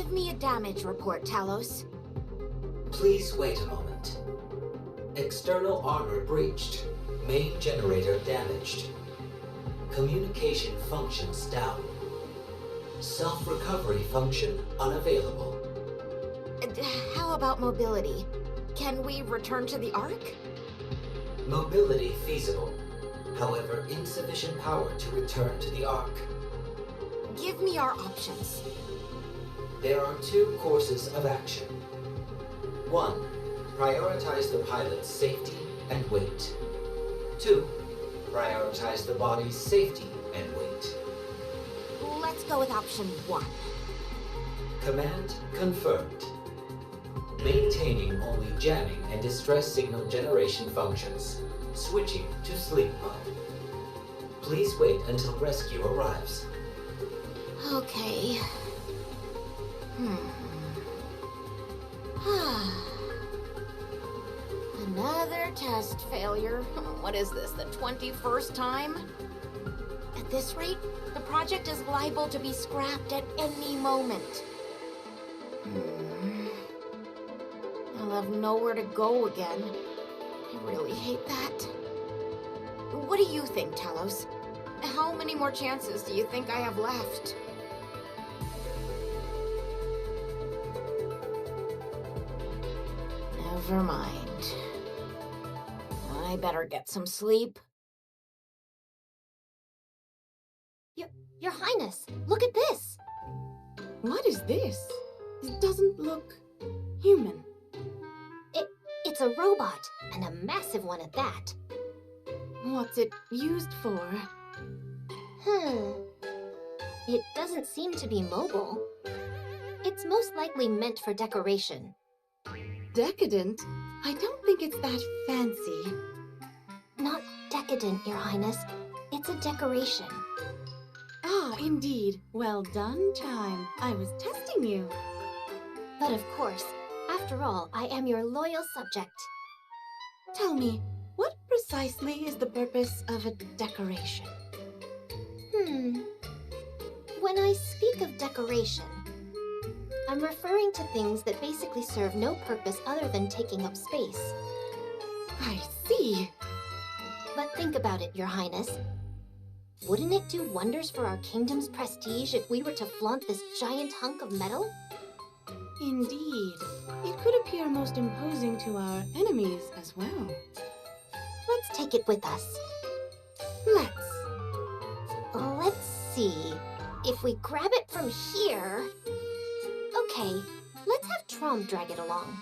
Give me a damage report, Talos. Please wait a moment. External armor breached. Main generator damaged. Communication functions down. Self-recovery function unavailable. How about mobility? Can we return to the Ark? Mobility feasible. However, insufficient power to return to the Ark. Give me our options. There are two courses of action. 1. Prioritize the pilot's safety and weight. 2. Prioritize the body's safety and weight. Let's go with option 1. Command confirmed. Maintaining only jamming and distress signal generation functions. Switching to sleep mode. Please wait until rescue arrives. Okay. Another test failure. What is this, the 21st time? At this rate, the project is liable to be scrapped at any moment. I'll have nowhere to go again. I really hate that. What do you think, Talos? How many more chances do you think I have left? Never mind. I better get some sleep. Your Highness, look at this! What is this? It doesn't look human. It's a robot, and a massive one at that. What's it used for? It doesn't seem to be mobile. It's most likely meant for decoration. Decadent? I don't think it's that fancy. Not decadent, Your Highness. It's a decoration. Ah, indeed. Well done, Chime. I was testing you. But of course, after all, I am your loyal subject. Tell me, what precisely is the purpose of a decoration? When I speak of decoration, I'm referring to things that basically serve no purpose other than taking up space. I see. But think about it, Your Highness. Wouldn't it do wonders for our kingdom's prestige if we were to flaunt this giant hunk of metal? Indeed. It could appear most imposing to our enemies as well. Let's take it with us. Let's see. If we grab it from here... Okay, let's have Trom drag it along.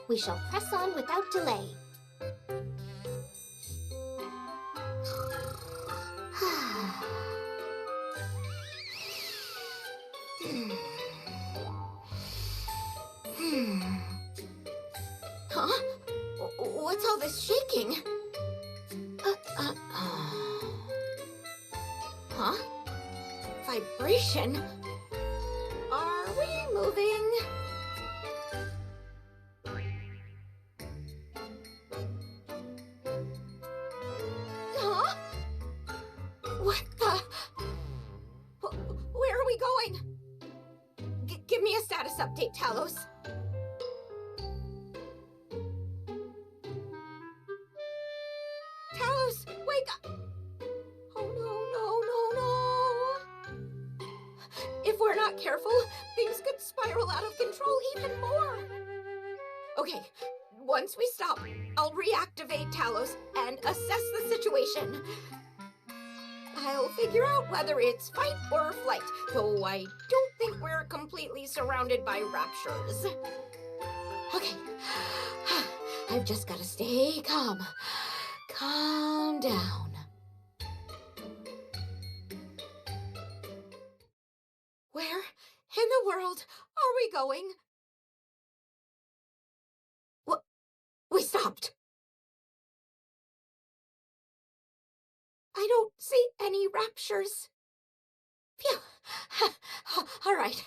We shall press on without delay. Huh? What's all this shaking? Huh? Vibration? Are we moving? Huh? What the? Where are we going? Give me a status update, Talos. Talos, wake up! Oh, no. If we're not careful, things could spiral out of control even more. Okay, once we stop, I'll reactivate Talos and assess the situation. I'll figure out whether it's fight or flight, though I don't think we're completely surrounded by raptures. Okay, I've just gotta stay calm. Calm down. Where in the world are we going? What? We stopped. I don't see any raptures. Phew. All right.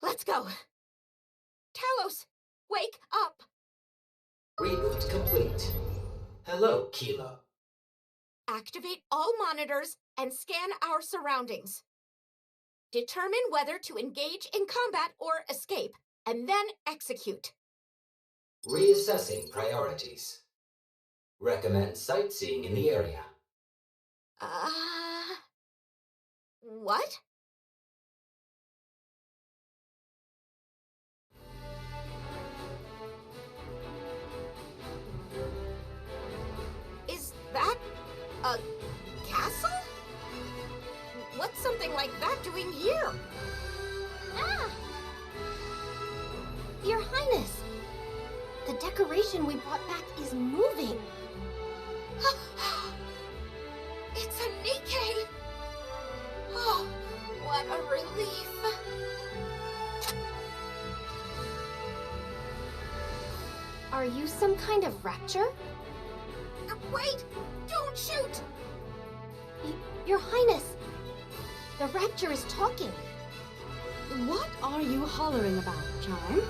Let's go. Talos, wake up. Reboot complete. Hello, Kilo. Activate all monitors and scan our surroundings. Determine whether to engage in combat or escape, and then execute. Reassessing priorities. Recommend sightseeing in the area. What? Is that a castle? What's something like that doing here? Ah! Your Highness! The decoration we brought back is moving. It's a Nikke! Oh, what a relief! Are you some kind of rapture? Wait! Don't shoot! Your Highness! The rapture is talking. What are you hollering about, Chime?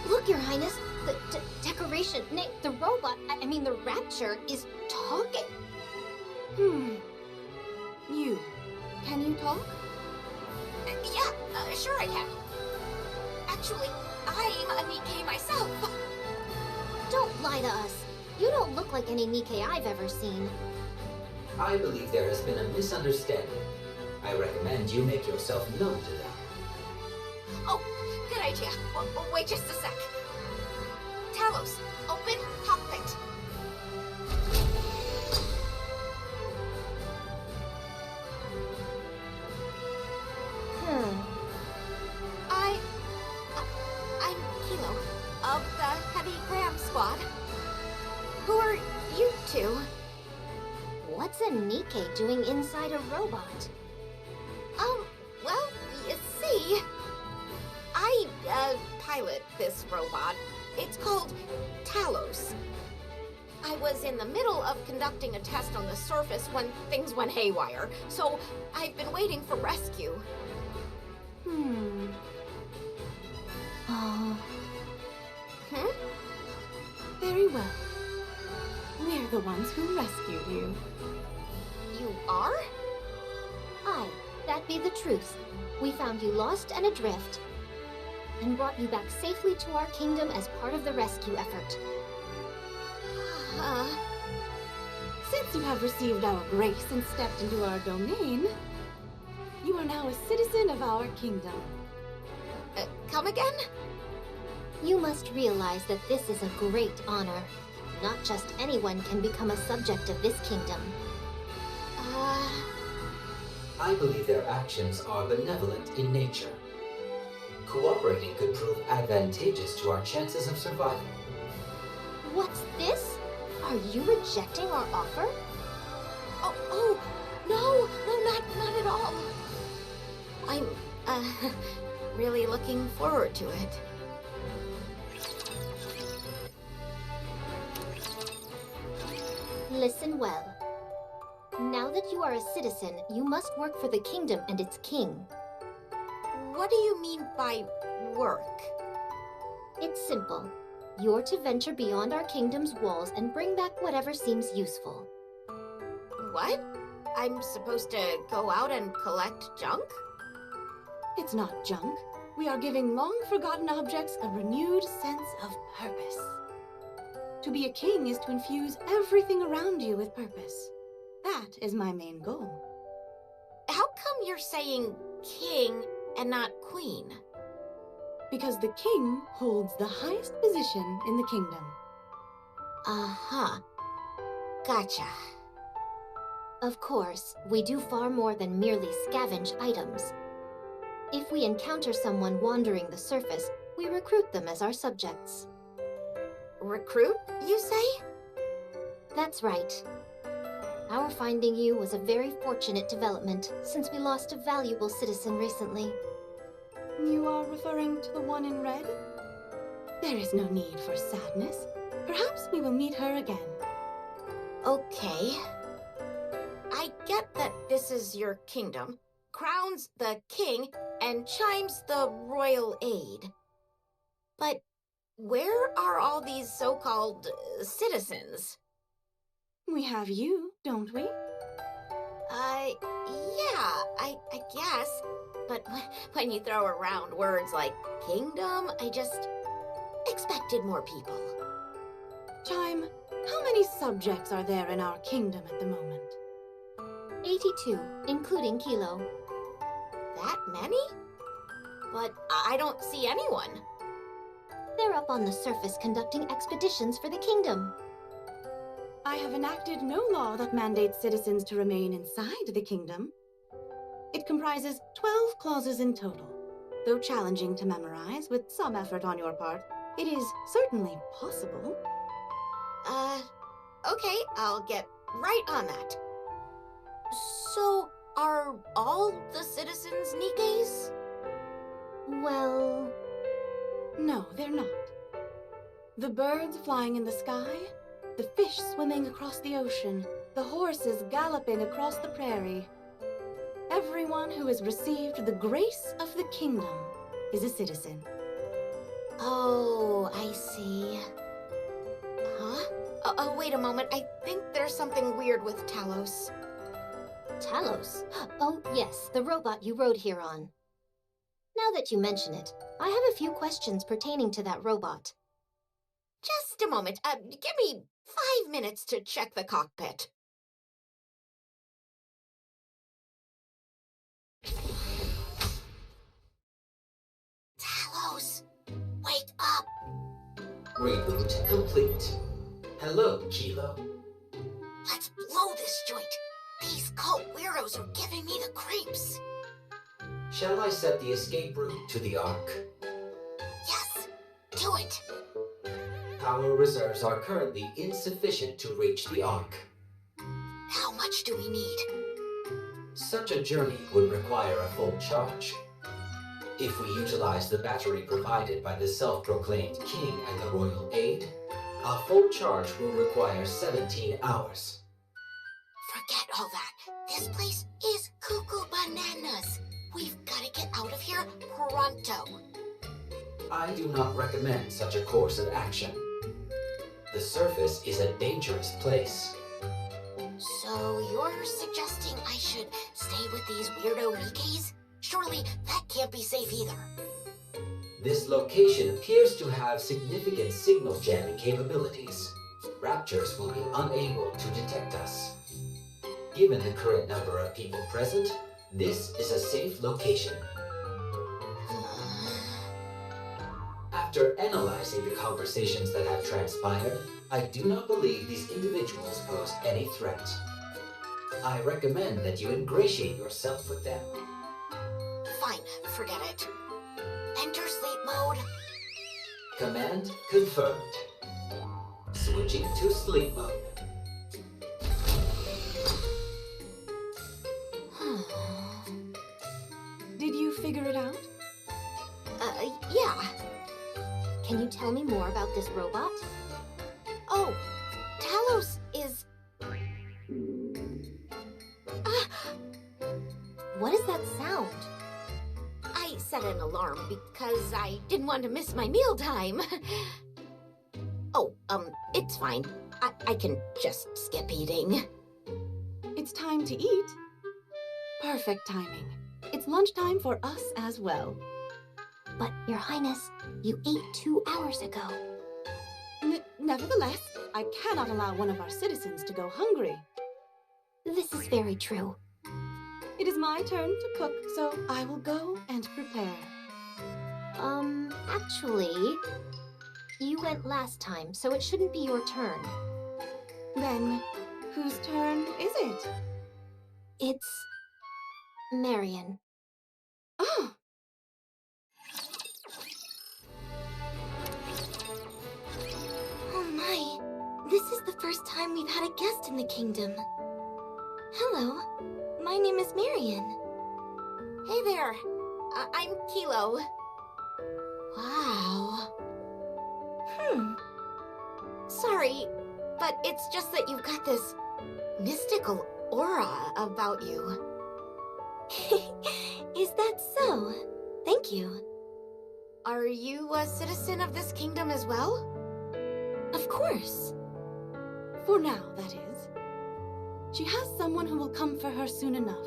Look, Your Highness. The decoration, the robot, I mean the rapture, is talking. You. Can you talk? Yeah, sure I can. Actually, I'm a Nikke myself. Don't lie to us. You don't look like any Nikke I've ever seen. I believe there has been a misunderstanding. I recommend you make yourself known to them. Oh, good idea. Wait just a sec. Talos, open cockpit. I'm Kilo, of the Heavy Gram Squad. Who are you two? What's a Nikke doing inside a robot? Well, you see, I, pilot this robot. It's called Talos. I was in the middle of conducting a test on the surface when things went haywire, so I've been waiting for rescue. Oh. Very well. We're the ones who rescued you. You are? Aye, that be the truth. We found you lost and adrift, and brought you back safely to our kingdom as part of the rescue effort. Since you have received our grace and stepped into our domain, you are now a citizen of our kingdom. Come again? You must realize that this is a great honor. Not just anyone can become a subject of this kingdom. I believe their actions are benevolent in nature. Cooperating could prove advantageous to our chances of survival. What's this? Are you rejecting our offer? Oh, no, not at all. I'm, really looking forward to it. Listen well. Now that you are a citizen, you must work for the kingdom and its king. What do you mean by work? It's simple. You're to venture beyond our kingdom's walls and bring back whatever seems useful. What? I'm supposed to go out and collect junk? It's not junk. We are giving long-forgotten objects a renewed sense of purpose. To be a king is to infuse everything around you with purpose. That is my main goal. How come you're saying king and not queen? Because the king holds the highest position in the kingdom. Uh-huh. Gotcha. Of course, we do far more than merely scavenge items. If we encounter someone wandering the surface, we recruit them as our subjects. Recruit, you say? That's right. Our finding you was a very fortunate development, since we lost a valuable citizen recently. You are referring to the one in red? There is no need for sadness. Perhaps we will meet her again. Okay. I get that this is your kingdom. Crown's the king, and Chime's the royal aide. But where are all these so-called citizens? We have you, don't we? Yeah, I I guess. But when you throw around words like kingdom, I just expected more people. Chime, how many subjects are there in our kingdom at the moment? 82, including Kilo. That many? But I don't see anyone. They're up on the surface conducting expeditions for the kingdom. I have enacted no law that mandates citizens to remain inside the kingdom. It comprises 12 clauses in total. Though challenging to memorize with some effort on your part, it is certainly possible. Okay, I'll get right on that. So, are all the citizens Nikkes? Well, No, they're not. The birds flying in the sky, the fish swimming across the ocean, the horses galloping across the prairie. Everyone who has received the grace of the kingdom is a citizen. Oh, I see. Huh? Oh, wait a moment. I think there's something weird with Talos. Talos. Oh, yes, the robot you rode here on. Now that you mention it, I have a few questions pertaining to that robot. Just a moment. Give me 5 minutes to check the cockpit. Talos, wake up! Reboot complete. Hello, Kilo. Let's blow this joint. These cult weirdos are giving me the creeps. Shall I set the escape route to the Ark? Yes, do it. Power reserves are currently insufficient to reach the Ark. How much do we need? Such a journey would require a full charge. If we utilize the battery provided by the self-proclaimed king and the royal aide, a full charge will require 17 hours. Forget all that. This place is cuckoo bananas. We've got to get out of here pronto. I do not recommend such a course of action. The surface is a dangerous place. So you're suggesting I should stay with these weirdo Nikkes? Surely that can't be safe either. This location appears to have significant signal jamming capabilities. Raptors will be unable to detect us. Given the current number of people present, this is a safe location. After analyzing the conversations that have transpired, I do not believe these individuals pose any threat. I recommend that you ingratiate yourself with them. Fine, forget it. Enter sleep mode. Command confirmed. Switching to sleep mode. Did you figure it out? Yeah. Can you tell me more about this robot? Oh, Talos is... What is that sound? I set an alarm because I didn't want to miss my mealtime. Oh, it's fine. I can just skip eating. It's time to eat. Perfect timing. It's lunchtime for us as well. But, Your Highness, you ate 2 hours ago. Nevertheless, I cannot allow one of our citizens to go hungry. This is very true. It is my turn to cook, so I will go and prepare. Actually, you went last time, so it shouldn't be your turn. Then, whose turn is it? It's Marion. Oh! Oh my, this is the first time we've had a guest in the kingdom. Hello, my name is Marion. Hey there. I'm Kilo. Wow. Sorry, but it's just that you've got this mystical aura about you. Is that so? Thank you. Are you a citizen of this kingdom as well? Of course. For now, that is. She has someone who will come for her soon enough.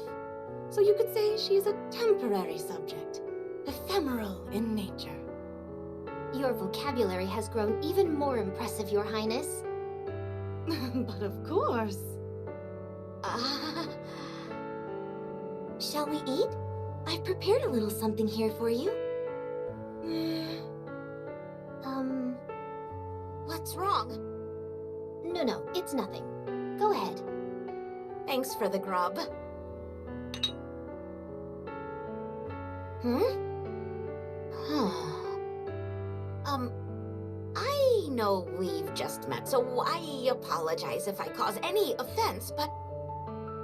So you could say she is a temporary subject, ephemeral in nature. Your vocabulary has grown even more impressive, Your Highness. But of course. Shall we eat? I've prepared a little something here for you. What's wrong? No, it's nothing. Go ahead. Thanks for the grub. I know we've just met, so I apologize if I cause any offense, but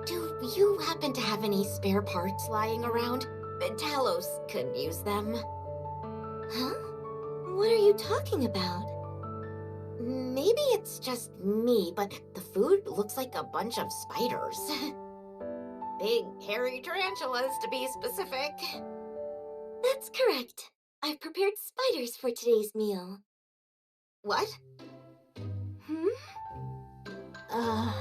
do you happen to have any spare parts lying around? Talos could use them. Huh? What are you talking about? Maybe it's just me, but the food looks like a bunch of spiders. Big, hairy tarantulas, to be specific. That's correct. I've prepared spiders for today's meal. What? I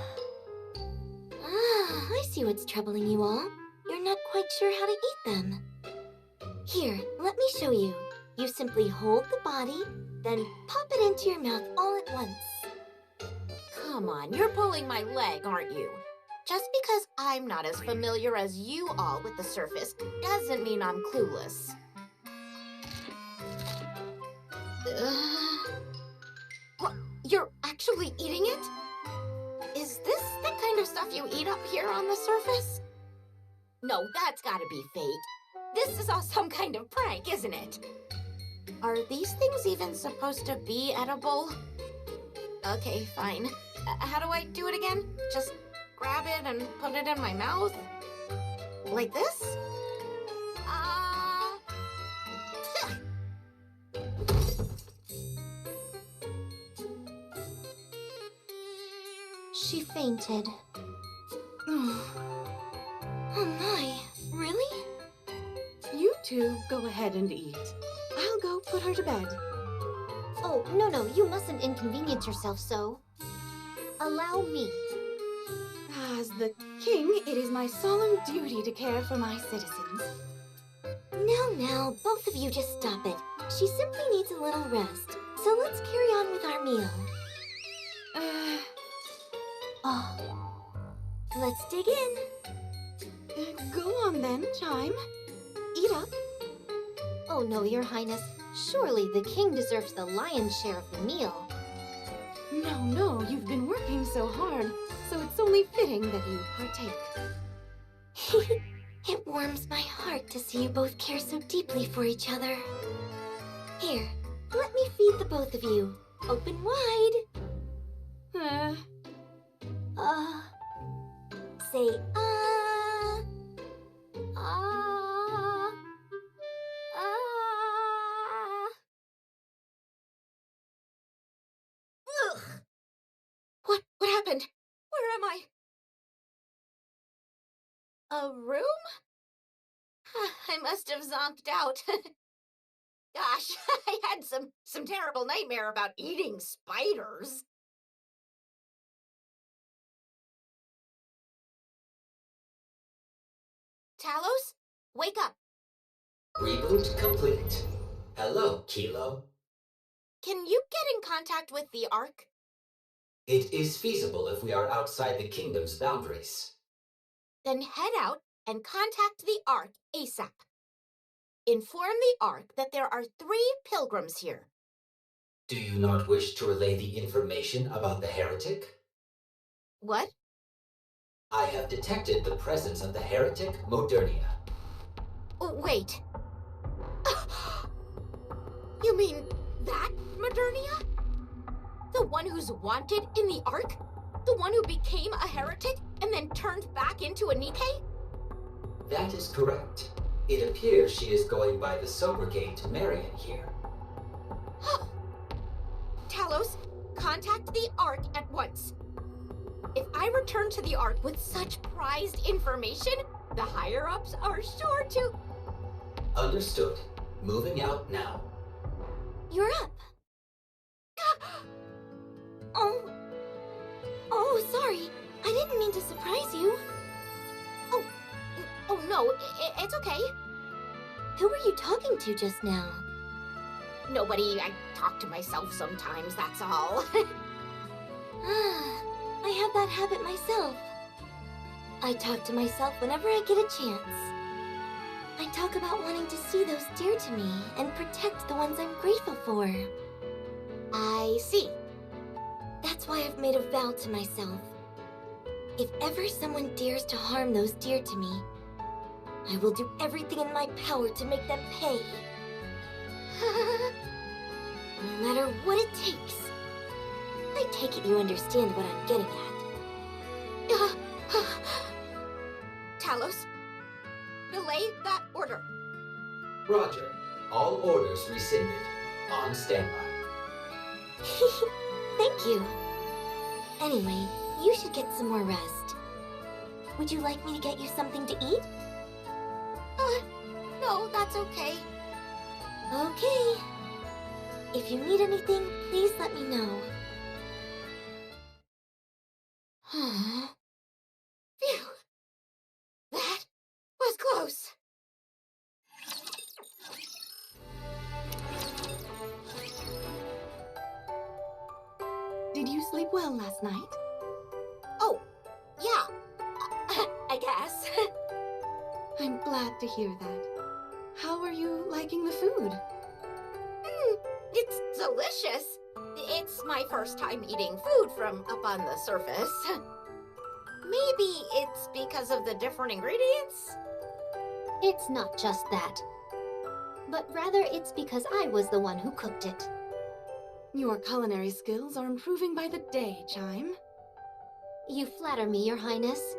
see what's troubling you all. You're not quite sure how to eat them. Here, let me show you. You simply hold the body, then pop it into your mouth all at once. Come on, you're pulling my leg, aren't you? Just because I'm not as familiar as you all with the surface doesn't mean I'm clueless. What? You're actually eating it? Is this the kind of stuff you eat up here on the surface? No, that's gotta be fake. This is all some kind of prank, isn't it? Are these things even supposed to be edible? Okay, fine. How do I do it again? Just grab it and put it in my mouth? Like this? She fainted. Oh my, really? You two go ahead and eat. I'll go put her to bed. Oh, no, you mustn't inconvenience yourself so. Allow me. As the king, it is my solemn duty to care for my citizens. Now, both of you just stop it. She simply needs a little rest. So let's carry on with our meal. Let's dig in. Go on then, Chime. Eat up. Oh no, Your Highness. Surely the king deserves the lion's share of the meal. No, you've been working so hard, so it's only fitting that you partake. It warms my heart to see you both care so deeply for each other. Here, let me feed the both of you. Open wide. Say ah. Ah. Ah. Ugh! What happened? Where am I? A room? I must have zonked out. Gosh, I had some terrible nightmare about eating spiders. Talos, wake up. Reboot complete. Hello, Kilo. Can you get in contact with the Ark? It is feasible if we are outside the kingdom's boundaries. Then head out and contact the Ark ASAP. Inform the Ark that there are 3 pilgrims here. Do you not wish to relay the information about the heretic? What? I have detected the presence of the heretic Modernia. Wait. You mean that Modernia? The one who's wanted in the Ark? The one who became a heretic and then turned back into a Nikke? That is correct. It appears she is going by the sobriquet Marion here. Talos, contact the Ark at once. If I return to the Ark with such prized information, the higher-ups are sure to... Understood. Moving out now. You're up. Oh, sorry. I didn't mean to surprise you. Oh, Oh, no, it's okay. Who were you talking to just now? Nobody. I talk to myself sometimes, that's all. I have that habit myself. I talk to myself whenever I get a chance. I talk about wanting to see those dear to me and protect the ones I'm grateful for. I see. That's why I've made a vow to myself. If ever someone dares to harm those dear to me, I will do everything in my power to make them pay. No matter what it takes. I take it you understand what I'm getting at. Talos, delay that order. Roger. All orders rescinded. On standby. Thank you. Anyway, you should get some more rest. Would you like me to get you something to eat? No, that's okay. Okay. If you need anything, please let me know. Phew. That was close. Did you sleep well last night? Oh, yeah. I guess. I'm glad to hear that. How are you liking the food? It's delicious. It's my first time eating food from up on the surface. Maybe it's because of the different ingredients? It's not just that. But rather it's because I was the one who cooked it. Your culinary skills are improving by the day, Chime. You flatter me, Your Highness.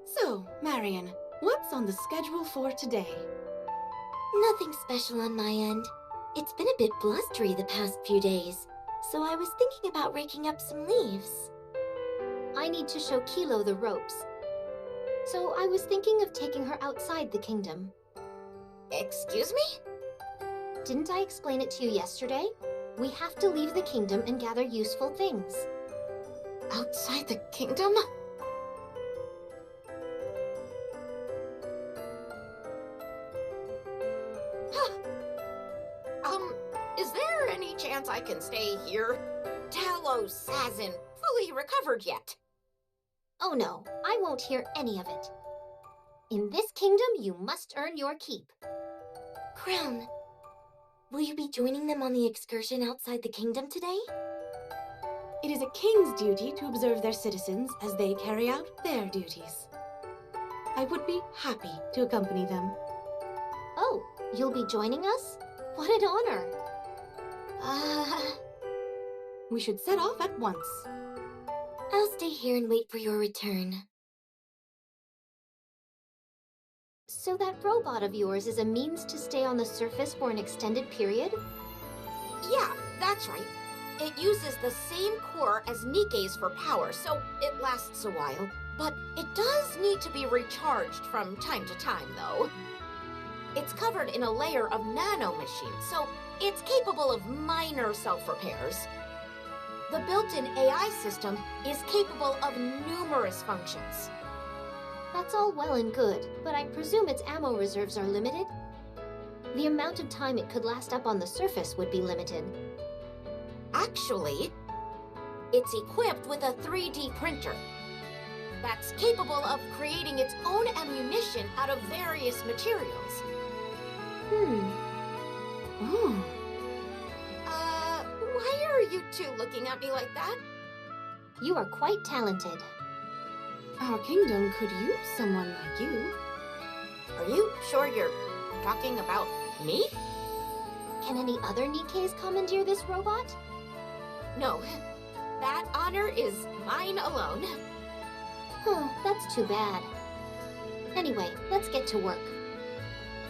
So, Marion, what's on the schedule for today? Nothing special on my end. It's been a bit blustery the past few days, so I was thinking about raking up some leaves. I need to show Kilo the ropes. So I was thinking of taking her outside the kingdom. Excuse me? Didn't I explain it to you yesterday? We have to leave the kingdom and gather useful things. Outside the kingdom? Is there any chance I can stay here? Talos hasn't fully recovered yet. Oh no, I won't hear any of it. In this kingdom, you must earn your keep. Crown, will you be joining them on the excursion outside the kingdom today? It is a king's duty to observe their citizens as they carry out their duties. I would be happy to accompany them. Oh, you'll be joining us? What an honor! We should set off at once. I'll stay here and wait for your return. So that robot of yours is a means to stay on the surface for an extended period? Yeah, that's right. It uses the same core as Nikke's for power, so it lasts a while. But it does need to be recharged from time to time, though. It's covered in a layer of nanomachines, so it's capable of minor self-repairs. The built-in AI system is capable of numerous functions. That's all well and good, but I presume its ammo reserves are limited? The amount of time it could last up on the surface would be limited. Actually, it's equipped with a 3D printer that's capable of creating its own ammunition out of various materials. Oh, Why are you two looking at me like that? You are quite talented. our kingdom could use someone like you. Are you sure you're talking about me? Can any other Nikkes commandeer this robot? No, that honor is mine alone. Huh, that's too bad. Anyway, let's get to work.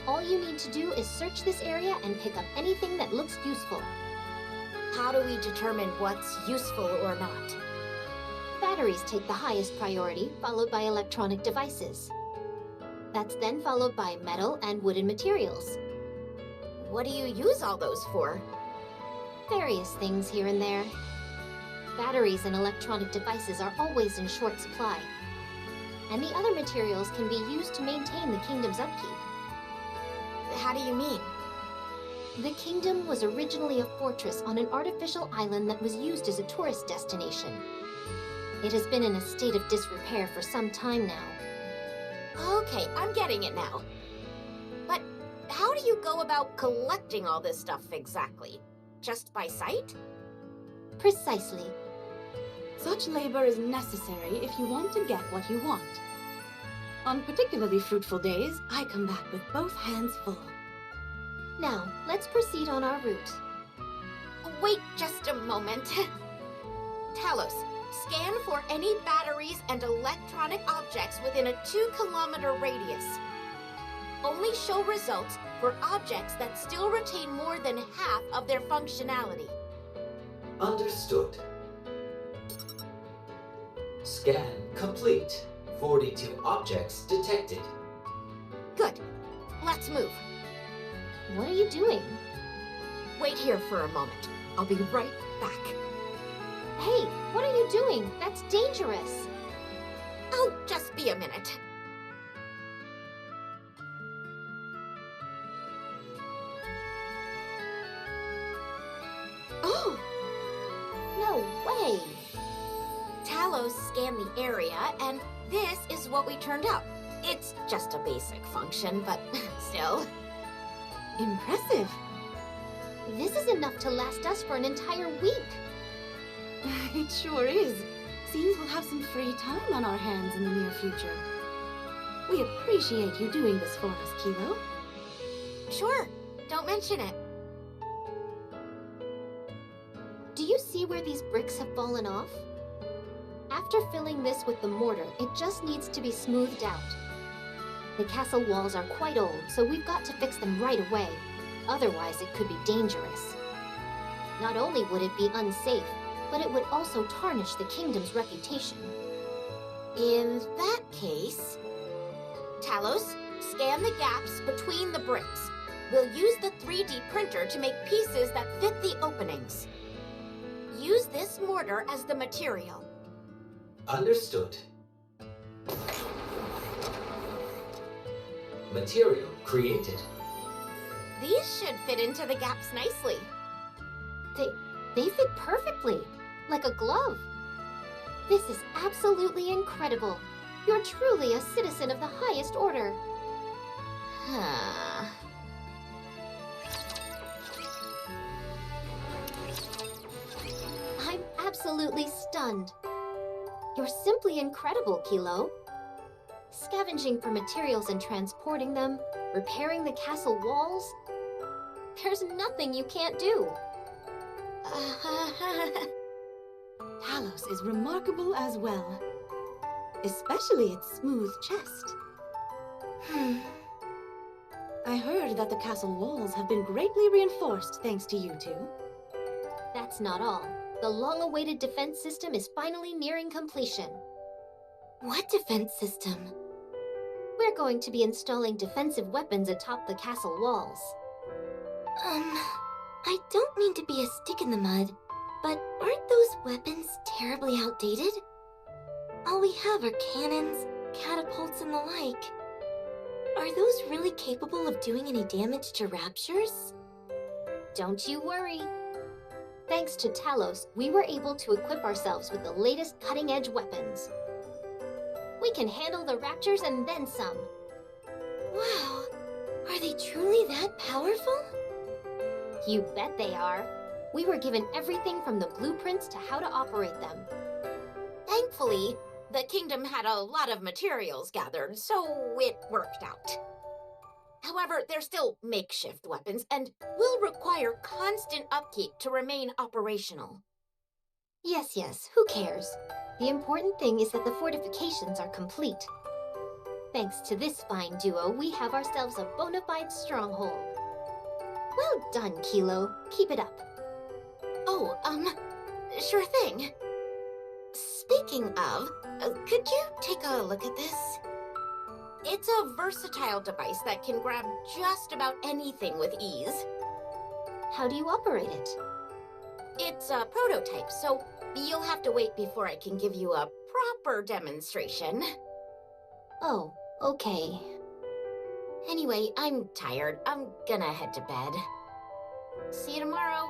All you need to do is search this area and pick up anything that looks useful. How do we determine what's useful or not? Batteries take the highest priority, followed by electronic devices. That's then followed by metal and wooden materials. What do you use all those for? Various things here and there. Batteries and electronic devices are always in short supply. and the other materials can be used to maintain the kingdom's upkeep. How do you mean? The kingdom was originally a fortress on an artificial island that was used as a tourist destination. It has been in a state of disrepair for some time now. Okay, I'm getting it now. But how do you go about collecting all this stuff exactly? Just by sight? Precisely. Such labor is necessary if you want to get what you want. On particularly fruitful days, I come back with both hands full. Now, let's proceed on our route. Wait just a moment. Talos, scan for any batteries and electronic objects within a 2-kilometer radius. Only show results for objects that still retain more than half of their functionality. Understood. Scan complete. 42 objects detected. Good. Let's move. What are you doing? Wait here for a moment. I'll be right back. Hey, what are you doing? That's dangerous. I'll just be a minute. Oh! No way! Talos scanned the area, and this is what we turned out. It's just a basic function, but still. Impressive! This is enough to last us for an entire week. It sure is. Seems we'll have some free time on our hands in the near future. We appreciate you doing this for us, Kilo. Sure, don't mention it. Do you see where these bricks have fallen off? After filling this with the mortar, it just needs to be smoothed out. The castle walls are quite old, so we've got to fix them right away. Otherwise, it could be dangerous. Not only would it be unsafe, but it would also tarnish the kingdom's reputation. In that case, Talos, scan the gaps between the bricks. We'll use the 3D printer to make pieces that fit the openings. Use this mortar as the material. Understood. Material created. These should fit into the gaps nicely. They fit perfectly, like a glove. This is absolutely incredible. You're truly a citizen of the highest order. I'm absolutely stunned. You're simply incredible, Kilo. Scavenging for materials and transporting them, repairing the castle walls. There's nothing you can't do. Talos is remarkable as well. Especially its smooth chest. I heard that the castle walls have been greatly reinforced thanks to you two. That's not all. The long-awaited defense system is finally nearing completion. What defense system? We're going to be installing defensive weapons atop the castle walls. I don't mean to be a stick in the mud, but aren't those weapons terribly outdated? All we have are cannons, catapults, and the like. Are those really capable of doing any damage to raptures? Don't you worry. Thanks to Talos, we were able to equip ourselves with the latest cutting-edge weapons. We can handle the raptures and then some. Wow, are they truly that powerful? You bet they are. We were given everything from the blueprints to how to operate them. Thankfully, the kingdom had a lot of materials gathered, so it worked out. However, they're still makeshift weapons and will require constant upkeep to remain operational. Yes, who cares? The important thing is that the fortifications are complete. Thanks to this fine duo, we have ourselves a bona fide stronghold. Well done, Kilo. Keep it up. Oh, sure thing. Speaking of, could you take a look at this? It's a versatile device that can grab just about anything with ease. How do you operate it? It's a prototype, so you'll have to wait before I can give you a proper demonstration. Oh, okay. Anyway, I'm tired. I'm gonna head to bed. See you tomorrow.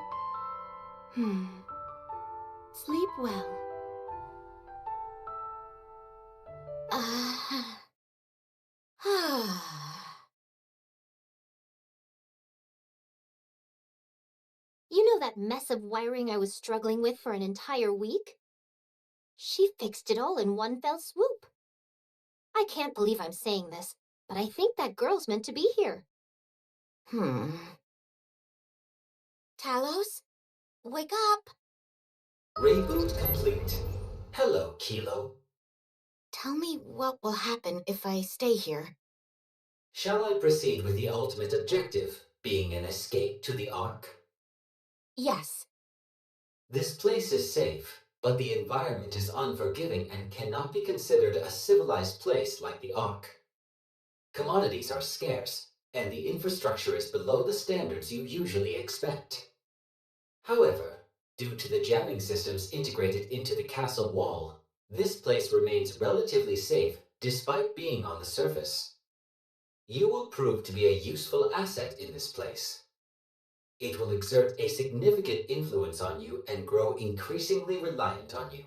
Sleep well. You know that mess of wiring I was struggling with for an entire week? She fixed it all in one fell swoop. I can't believe I'm saying this, but I think that girl's meant to be here. Talos, wake up. Reboot complete. Hello, Kilo. Tell me what will happen if I stay here. Shall I proceed with the ultimate objective, being an escape to the Ark? Yes. This place is safe, but the environment is unforgiving and cannot be considered a civilized place like the Ark. Commodities are scarce, and the infrastructure is below the standards you usually expect. However, due to the jamming systems integrated into the castle wall, this place remains relatively safe despite being on the surface. You will prove to be a useful asset in this place. It will exert a significant influence on you and grow increasingly reliant on you.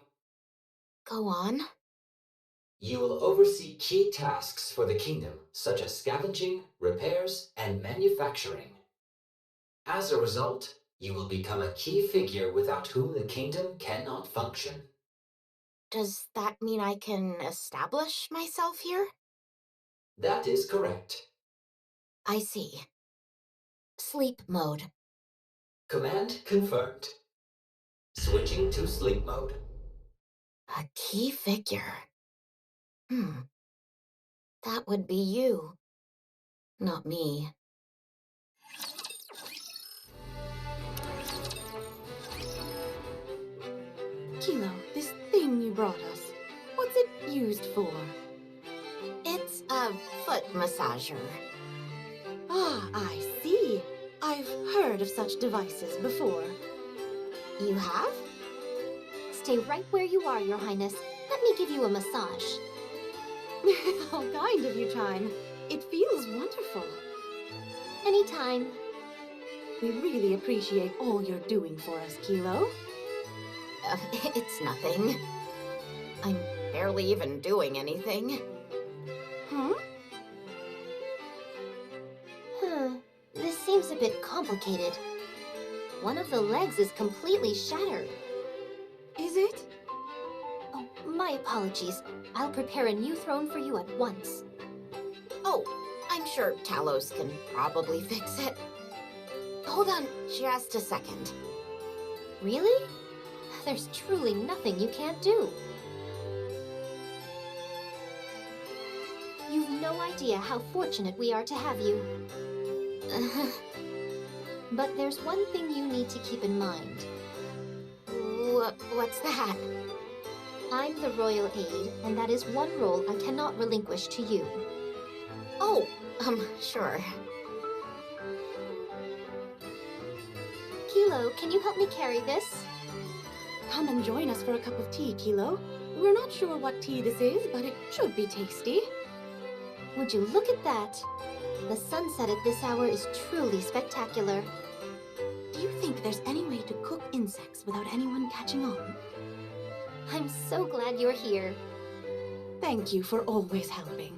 Go on. You will oversee key tasks for the kingdom, such as scavenging, repairs, and manufacturing. As a result, you will become a key figure without whom the kingdom cannot function. Does that mean I can establish myself here? That is correct. I see. Sleep mode. Command confirmed. Switching to sleep mode. A key figure. That would be you. Not me. Kilo, this thing you brought us, what's it used for? It's a foot massager. Ah, I see. I've heard of such devices before. You have? Stay right where you are, Your Highness. Let me give you a massage. How kind of you, Chime. It feels wonderful. Anytime. We really appreciate all you're doing for us, Kilo. It's nothing. I'm barely even doing anything. Huh? This seems a bit complicated. One of the legs is completely shattered. Is it? Oh, my apologies. I'll prepare a new throne for you at once. Oh, I'm sure Talos can probably fix it. Hold on just a second. Really? There's truly nothing you can't do. You've no idea how fortunate we are to have you. But there's one thing you need to keep in mind. What's that? I'm the royal aide, and that is one role I cannot relinquish to you. Oh, sure. Kilo, can you help me carry this? Come and join us for a cup of tea, Kilo. We're not sure what tea this is, but it should be tasty. Would you look at that? The sunset at this hour is truly spectacular. Do you think there's any way to cook insects without anyone catching on? I'm so glad you're here. Thank you for always helping.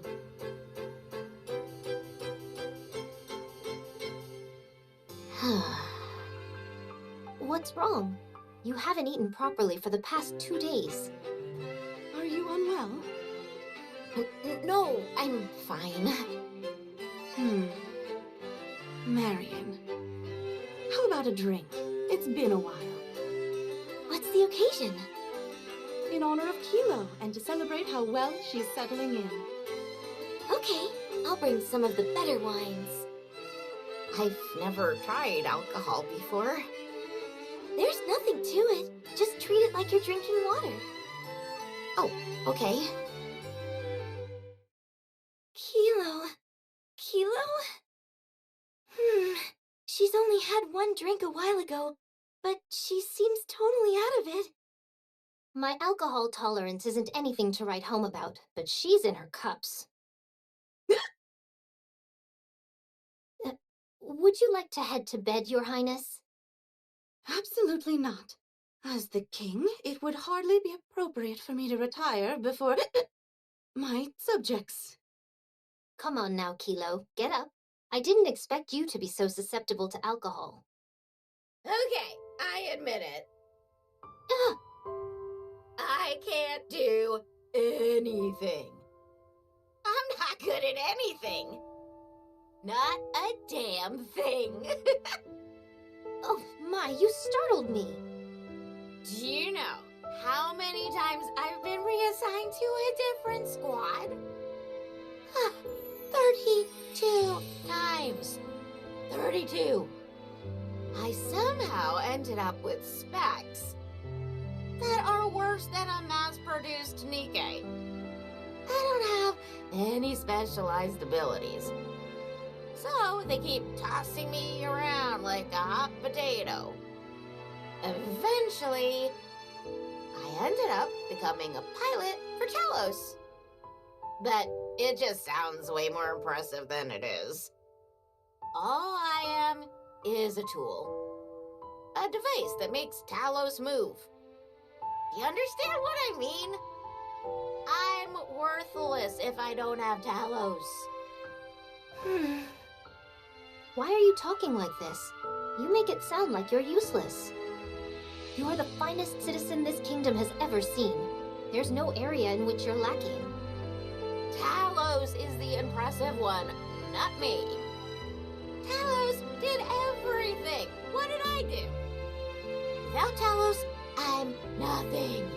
What's wrong? You haven't eaten properly for the past 2 days. Are you unwell? No, I'm fine. Marion. How about a drink? It's been a while. What's the occasion? In honor of Kilo, and to celebrate how well she's settling in. Okay, I'll bring some of the better wines. I've never tried alcohol before. There's nothing to it. Just treat it like you're drinking water. Oh, okay. Kilo? She's only had one drink a while ago, but she seems totally out of it. My alcohol tolerance isn't anything to write home about, but she's in her cups. would you like to head to bed, Your Highness? Absolutely not. As the king, it would hardly be appropriate for me to retire before my subjects. Come on now, Kilo, get up. I didn't expect you to be so susceptible to alcohol. Okay, I admit it. Ugh. I can't do anything. I'm not good at anything. Not a damn thing. Oh my, you startled me. Do you know how many times I've been reassigned to a different squad? 32 times. 32. I somehow ended up with specs that are worse than a mass-produced Nikke. I don't have any specialized abilities. So they keep tossing me around like a hot potato. Eventually, I ended up becoming a pilot for Talos. But it just sounds way more impressive than it is. All I am is a tool. A device that makes Talos move. You understand what I mean? I'm worthless if I don't have Talos. Why are you talking like this? You make it sound like you're useless. You are the finest citizen this kingdom has ever seen. There's no area in which you're lacking. Talos is the impressive one, not me. Talos did everything. What did I do? Without Talos, I'm nothing.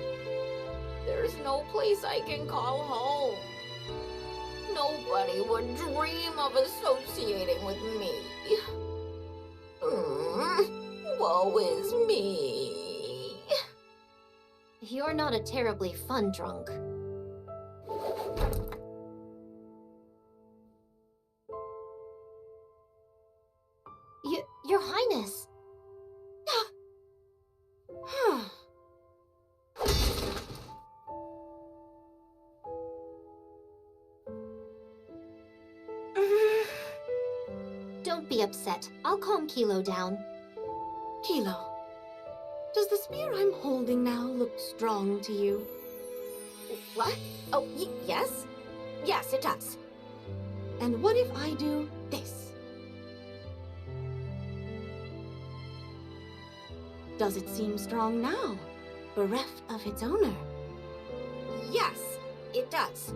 There's no place I can call home. Nobody would dream of associating with me. Woe is me. You're not a terribly fun drunk. Your Highness! Don't be upset. I'll calm Kilo down. Kilo, does the spear I'm holding now look strong to you? What? Oh, yes? Yes, it does. And what if I do this? Does it seem strong now, bereft of its owner? Yes, it does.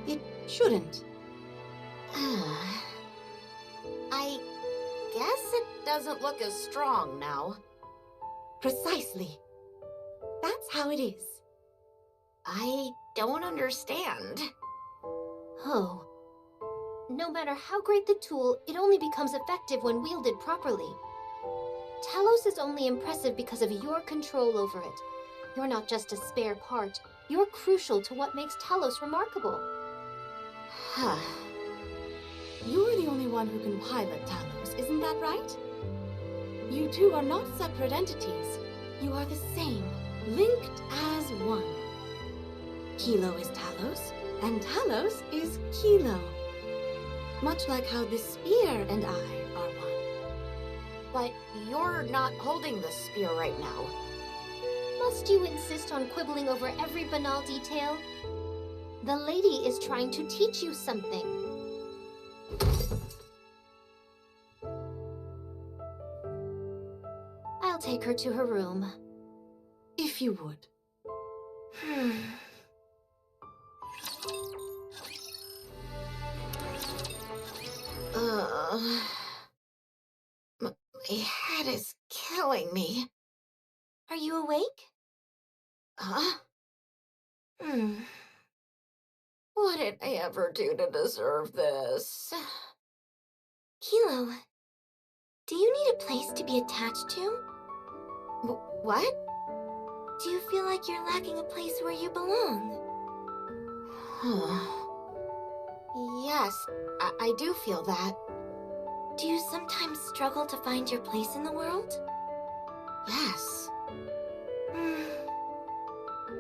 It shouldn't. I guess it doesn't look as strong now. Precisely. That's how it is. I don't understand. Oh. No matter how great the tool, it only becomes effective when wielded properly. Talos is only impressive because of your control over it. You're not just a spare part. You're crucial to what makes Talos remarkable. You're the only one who can pilot Talos, isn't that right? You two are not separate entities. You are the same, linked as one. Kilo is Talos, and Talos is Kilo. Much like how the spear and I are one. But you're not holding the spear right now. Must you insist on quibbling over every banal detail? The lady is trying to teach you something. I'll take her to her room. If you would. My head is killing me. Are you awake? Huh? What did I ever do to deserve this? Kilo, do you need a place to be attached to? What? Do you feel like you're lacking a place where you belong? Yes, I do feel that. Do you sometimes struggle to find your place in the world? Yes.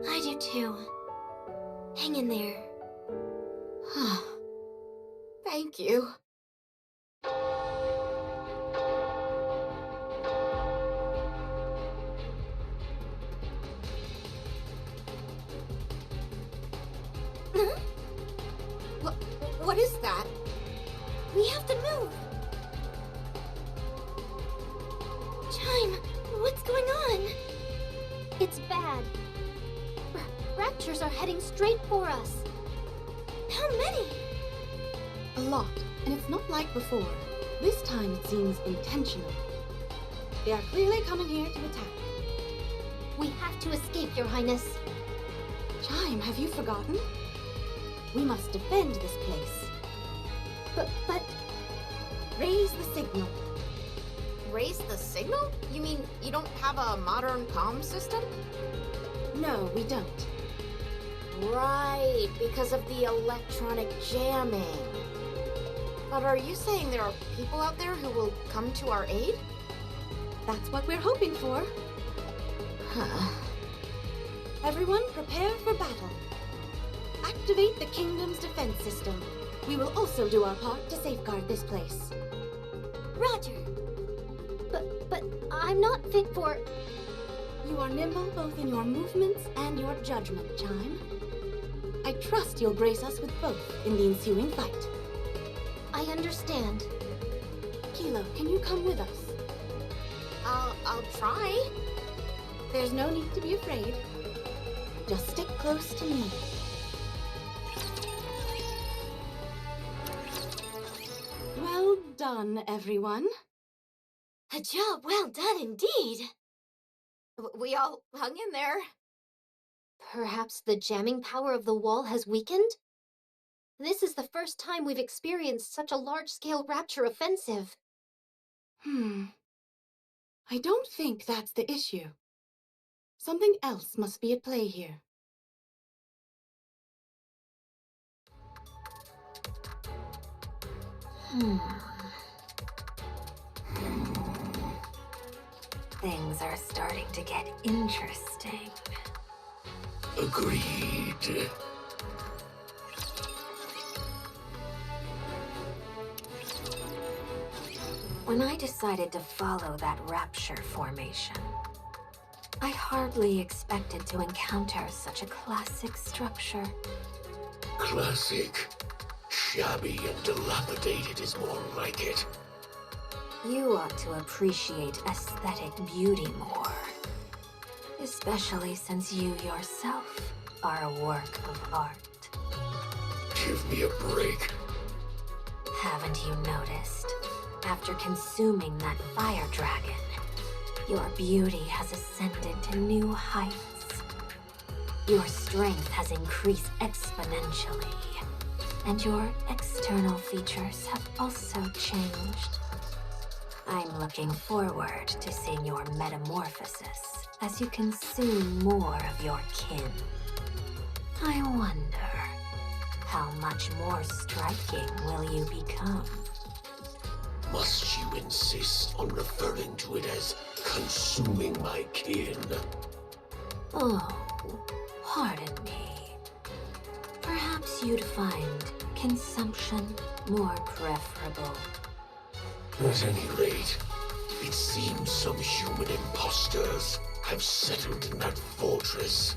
I do too. Hang in there. Thank you. What is that? We have to move. Chime, what's going on? It's bad. Raptures are heading straight for us. How many? A lot, and it's not like before. This time it seems intentional. They are clearly coming here to attack. We have to escape, Your Highness. Chime, have you forgotten? We must defend this place. But Raise the signal. Raise the signal? You mean you don't have a modern comm system? No, we don't. Right, because of the electronic jamming. But are you saying there are people out there who will come to our aid? That's what we're hoping for. Huh. Everyone, prepare for battle. Activate the kingdom's defense system. We will also do our part to safeguard this place. Roger. but I'm not fit for... You are nimble both in your movements and your judgment, Chime. I trust you'll grace us with both in the ensuing fight. I understand. Kilo, can you come with us? I'll try. There's no need to be afraid. Just stick close to me. Well done, everyone. A job well done indeed. We all hung in there. Perhaps the jamming power of the wall has weakened? This is the first time we've experienced such a large-scale Rapture offensive. I don't think that's the issue. Something else must be at play here. Things are starting to get interesting. Agreed. When I decided to follow that Rapture formation, I hardly expected to encounter such a classic structure. Classic. Shabby and dilapidated is more like it. You ought to appreciate aesthetic beauty more. Especially since you yourself are a work of art. Give me a break. Haven't you noticed? After consuming that fire dragon, your beauty has ascended to new heights. Your strength has increased exponentially, and your external features have also changed. I'm looking forward to seeing your metamorphosis as you consume more of your kin. I wonder, how much more striking will you become? Must you insist on referring to it as consuming my kin? Oh, pardon me. Perhaps you'd find consumption more preferable. At any rate, it seems some human imposters have settled in that fortress.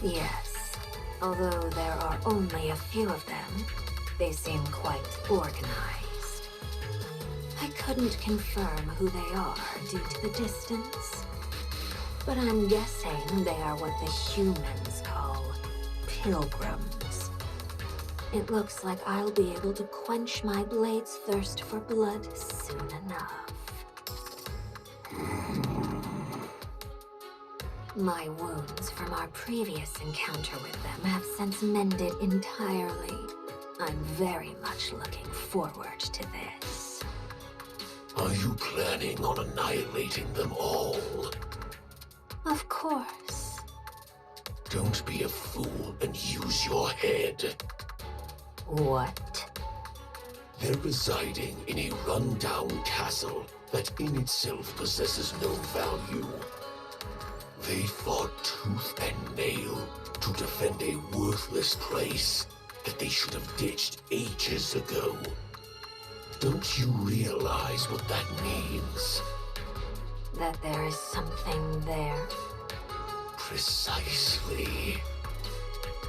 Yes, although there are only a few of them, they seem quite organized. I couldn't confirm who they are due to the distance, but I'm guessing they are what the humans call pilgrims. It looks like I'll be able to quench my blade's thirst for blood soon enough. My wounds from our previous encounter with them have since mended entirely. I'm very much looking forward to this. Are you planning on annihilating them all? Of course. Don't be a fool and use your head. What? They're residing in a run-down castle that in itself possesses no value. They fought tooth and nail to defend a worthless place that they should have ditched ages ago. Don't you realize what that means? That there is something there? Precisely.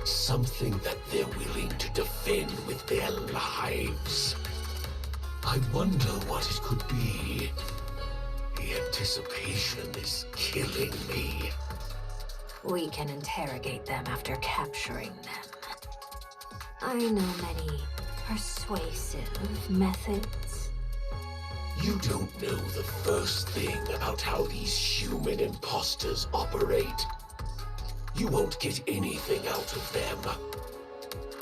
Something that they're willing to defend with their lives. I wonder what it could be. The anticipation is killing me. We can interrogate them after capturing them. I know many persuasive methods. You don't know the first thing about how these human imposters operate. You won't get anything out of them.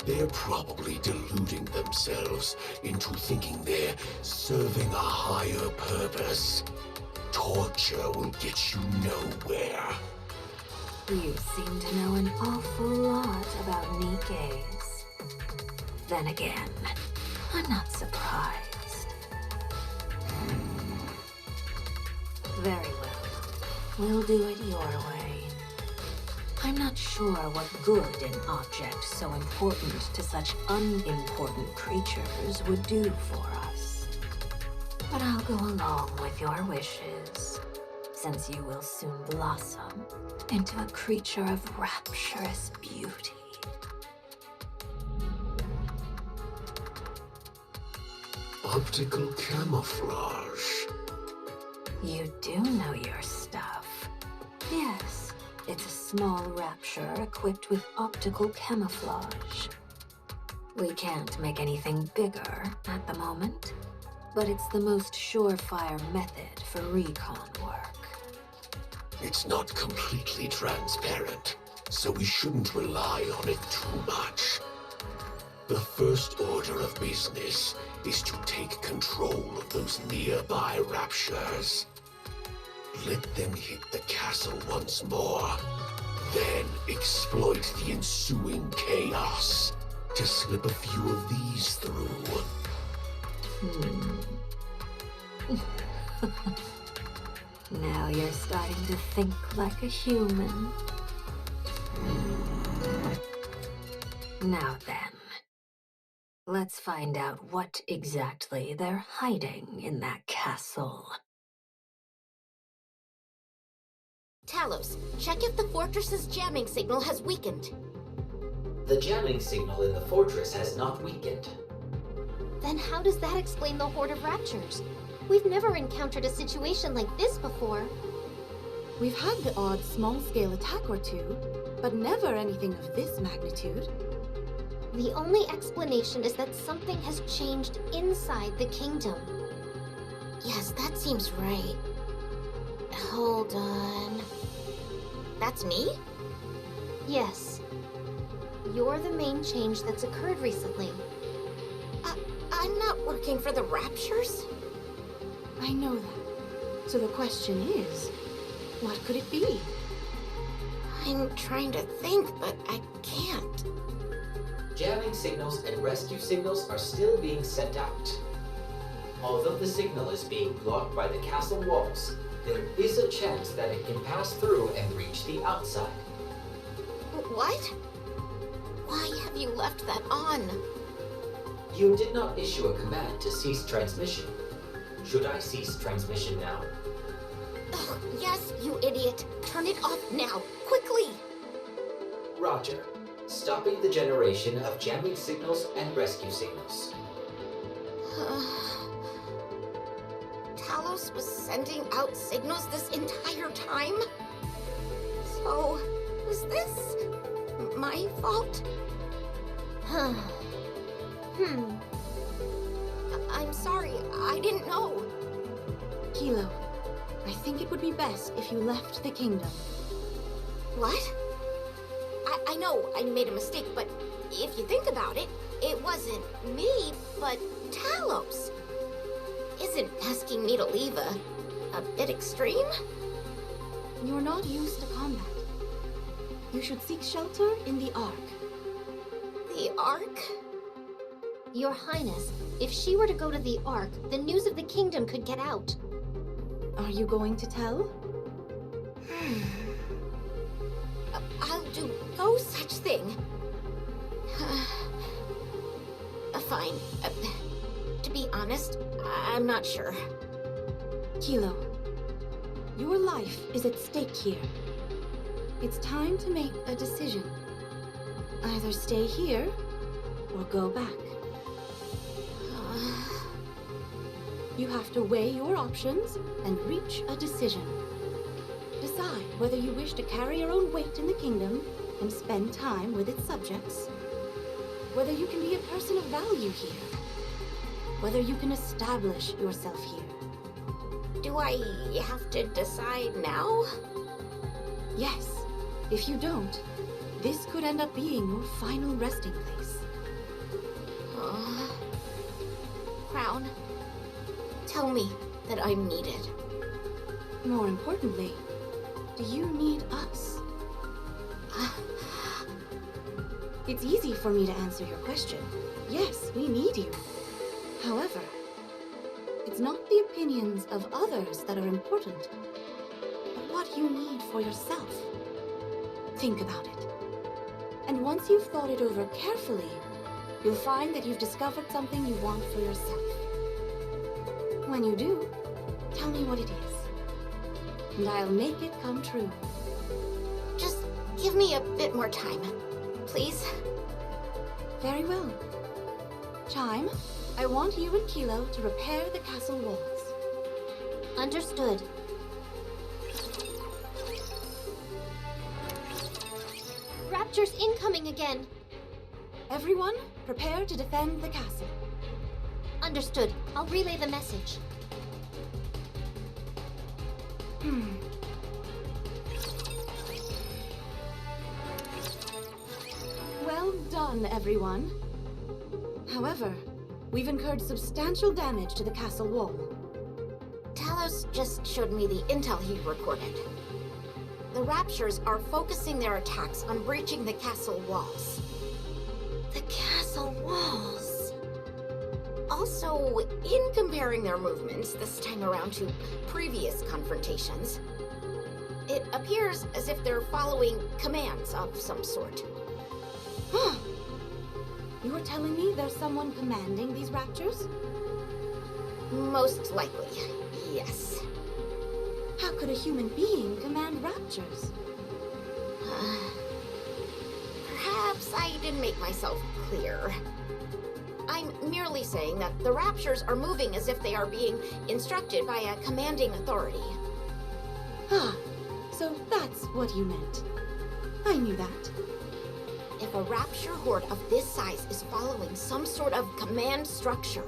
They're probably deluding themselves into thinking they're serving a higher purpose. Torture will get you nowhere. You seem to know an awful lot about Nikkes. Then again, I'm not surprised. Very well. We'll do it your way. I'm not sure what good an object so important to such unimportant creatures would do for us. But I'll go along with your wishes, since you will soon blossom into a creature of rapturous beauty. Optical camouflage. You do know your stuff. Yes, it's a small rapture equipped with optical camouflage. We can't make anything bigger at the moment, but it's the most surefire method for recon work. It's not completely transparent, so we shouldn't rely on it too much. The first order of business is to take control of those nearby raptures. Let them hit the castle once more, then exploit the ensuing chaos to slip a few of these through. Now you're starting to think like a human. Now then, let's find out what exactly they're hiding in that castle. Talos, check if the fortress's jamming signal has weakened. The jamming signal in the fortress has not weakened. Then how does that explain the horde of raptures? We've never encountered a situation like this before. We've had the odd small-scale attack or two, but never anything of this magnitude. The only explanation is that something has changed inside the kingdom. Yes, that seems right. Hold on. That's me? Yes. You're the main change that's occurred recently. I'm not working for the Raptures. I know that. So the question is, what could it be? I'm trying to think, but I can't. Jamming signals and rescue signals are still being sent out. Although the signal is being blocked by the castle walls, there is a chance that it can pass through and reach the outside. What? Why have you left that on? You did not issue a command to cease transmission. Should I cease transmission now? Ugh, yes, you idiot. Turn it off now, quickly! Roger. Stopping the generation of jamming signals and rescue signals. Talos was sending out signals this entire time? So, was this my fault? I'm sorry, I didn't know. Kilo, I think it would be best if you left the kingdom. What? I know I made a mistake, but if you think about it, it wasn't me, but Talos. Isn't asking me to leave a bit extreme? You're not used to combat. You should seek shelter in the Ark. The Ark? Your Highness, if she were to go to the Ark, the news of the kingdom could get out. Are you going to tell? I'll do no such thing. Fine. To be honest, I'm not sure. Kilo, your life is at stake here. It's time to make a decision. Either stay here or go back. You have to weigh your options and reach a decision. Decide whether you wish to carry your own weight in the kingdom and spend time with its subjects. Whether you can be a person of value here. Whether you can establish yourself here. Do I have to decide now? Yes. If you don't, this could end up being your final resting place. Crown, tell me that I'm needed. More importantly, do you need us? It's easy for me to answer your question. Yes, we need you. However, it's not the opinions of others that are important, but what you need for yourself. Think about it. And once you've thought it over carefully, you'll find that you've discovered something you want for yourself. When you do, tell me what it is, and I'll make it come true. Just give me a bit more time, please. Very well. Chime, I want you and Kilo to repair the castle walls. Understood. Raptors incoming again. Everyone, prepare to defend the castle. Understood. I'll relay the message. Well done, everyone. However, we've incurred substantial damage to the castle wall. Talos just showed me the intel he recorded. The Raptures are focusing their attacks on breaching the castle walls. The castle walls. Also, in comparing their movements this time around to previous confrontations, it appears as if they're following commands of some sort. You are telling me there's someone commanding these raptors? Most likely, yes. How could a human being command raptors? Perhaps I didn't make myself clear. I'm merely saying that the Raptures are moving as if they are being instructed by a commanding authority. So that's what you meant. I knew that. If a Rapture horde of this size is following some sort of command structure,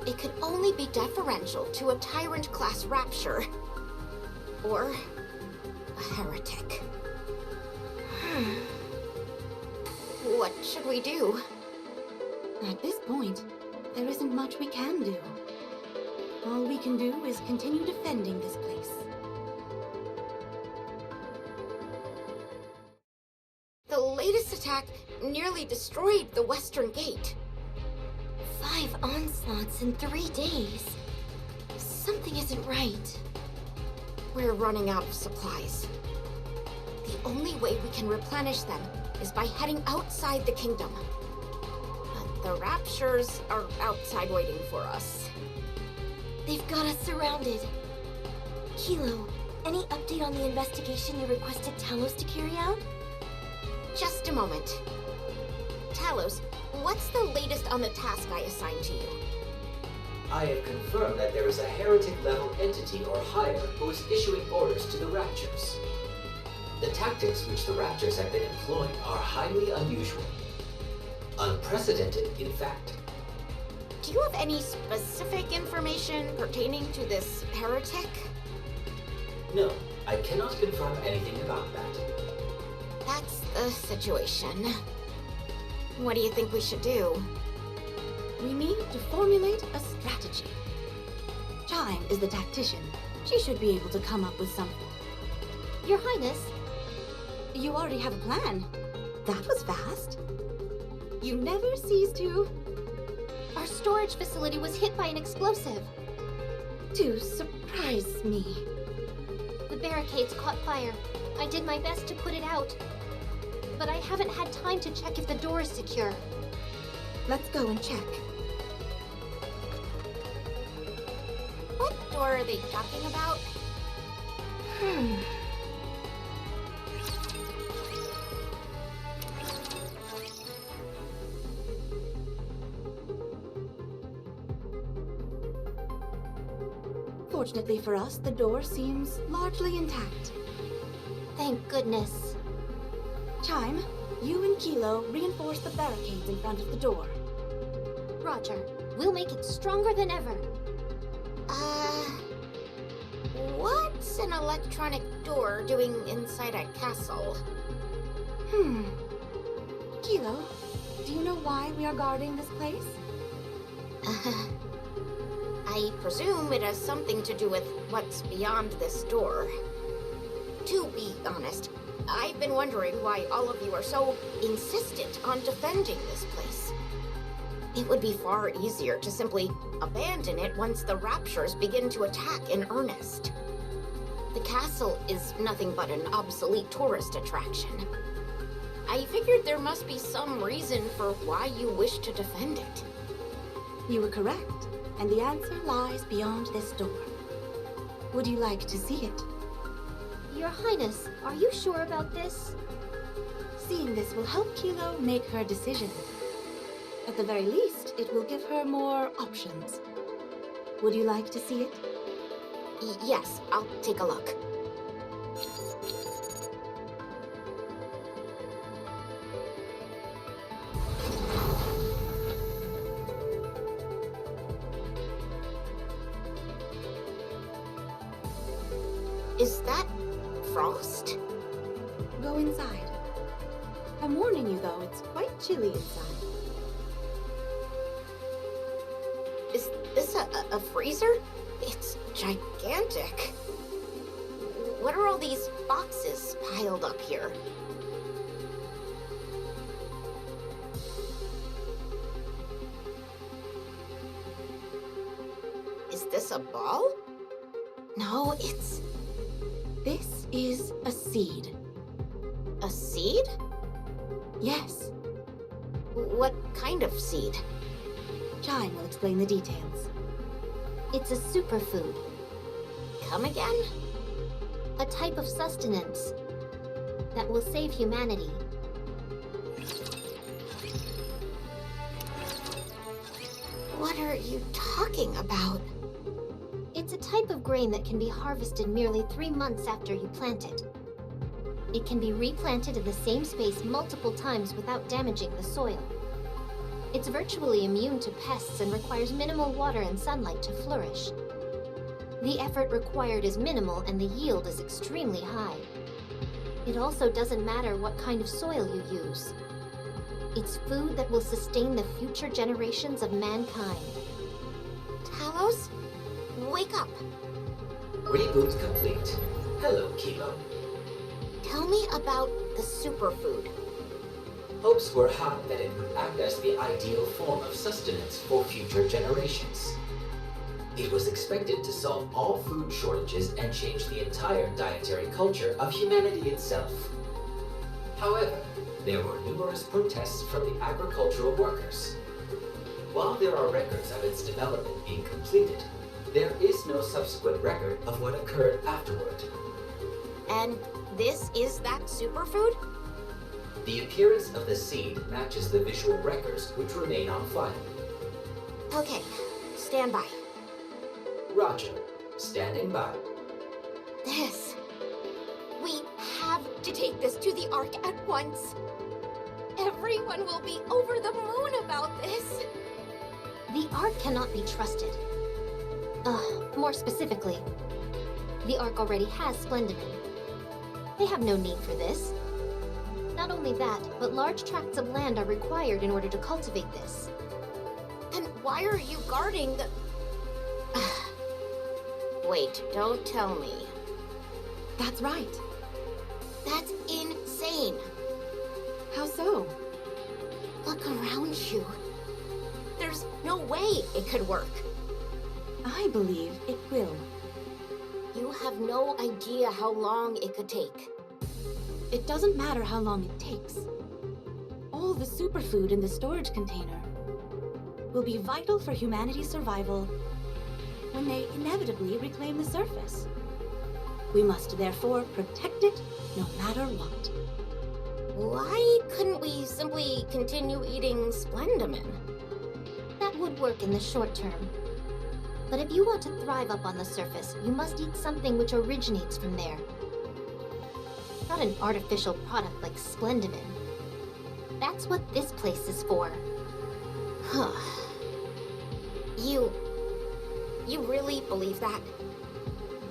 it could only be deferential to a Tyrant-class Rapture. Or a heretic. What should we do? At this point, there isn't much we can do. All we can do is continue defending this place. The latest attack nearly destroyed the Western Gate. 5 onslaughts in 3 days. Something isn't right. We're running out of supplies. The only way we can replenish them is by heading outside the kingdom. But the Raptures are outside waiting for us. They've got us surrounded. Kilo, any update on the investigation you requested Talos to carry out? Just a moment. Talos, what's the latest on the task I assigned to you? I have confirmed that there is a heretic-level entity or higher who is issuing orders to the Raptures. The tactics which the Raptors have been employing are highly unusual. Unprecedented, in fact. Do you have any specific information pertaining to this heretic? No, I cannot confirm anything about that. That's the situation. What do you think we should do? We need to formulate a strategy. Chime is the tactician. She should be able to come up with something. Your Highness, You already have a plan. That was fast. You never cease to our storage facility was hit by an explosive. surprise me. The barricades caught fire. I did my best to put it out. But I haven't had time to check if the door is secure. Let's go and check. What door are they talking about? Fortunately for us, the door seems largely intact. Thank goodness. Chime, you and Kilo reinforce the barricades in front of the door. Roger. We'll make it stronger than ever. What's an electronic door doing inside a castle? Kilo, do you know why we are guarding this place? I presume it has something to do with what's beyond this door. To be honest, I've been wondering why all of you are so insistent on defending this place. It would be far easier to simply abandon it once the Raptures begin to attack in earnest. The castle is nothing but an obsolete tourist attraction. I figured there must be some reason for why you wish to defend it. You were correct, and the answer lies beyond this door. Would you like to see it? Your Highness, are you sure about this? Seeing this will help Kilo make her decision. At the very least, it will give her more options. Would you like to see it? Yes, I'll take a look. Is that frost? Go inside. I'm warning you, though, it's quite chilly inside. Is this a freezer? It's gigantic. What are all these boxes piled up here? Is this a ball? No, it's... This is a seed. a seed? Yes. What kind of seed? Chime will explain the details. It's a superfood, Come again? a type of sustenance that will save humanity. What are you talking about? It's a type of grain that can be harvested merely 3 months after you plant it. It can be replanted in the same space multiple times without damaging the soil. It's virtually immune to pests and requires minimal water and sunlight to flourish. The effort required is minimal and the yield is extremely high. It also doesn't matter what kind of soil you use. It's food that will sustain the future generations of mankind. Talos? Wake up! Reboot complete. Hello, Kilo. Tell me about the superfood. Hopes were high that it would act as the ideal form of sustenance for future generations. It was expected to solve all food shortages and change the entire dietary culture of humanity itself. However, there were numerous protests from the agricultural workers. While there are records of its development being completed, there is no subsequent record of what occurred afterward. And this is that superfood? The appearance of the seed matches the visual records which remain on file. Okay, stand by. Roger, standing by. This. We have to take this to the Ark at once. Everyone will be over the moon about this. The Ark cannot be trusted. More specifically, the Ark already has Splendimin. They have no need for this. Not only that, but large tracts of land are required in order to cultivate this. Then why are you guarding the... Wait, don't tell me. That's right. That's insane. How so? Look around you. There's no way it could work. I believe it will. You have no idea how long it could take. It doesn't matter how long it takes. All the superfood in the storage container will be vital for humanity's survival when they inevitably reclaim the surface. We must therefore protect it no matter what. Why couldn't we simply continue eating Splendimin? That would work in the short term. But if you want to thrive up on the surface, you must eat something which originates from there. Not an artificial product like Splendimin. That's what this place is for. Huh. You really believe that?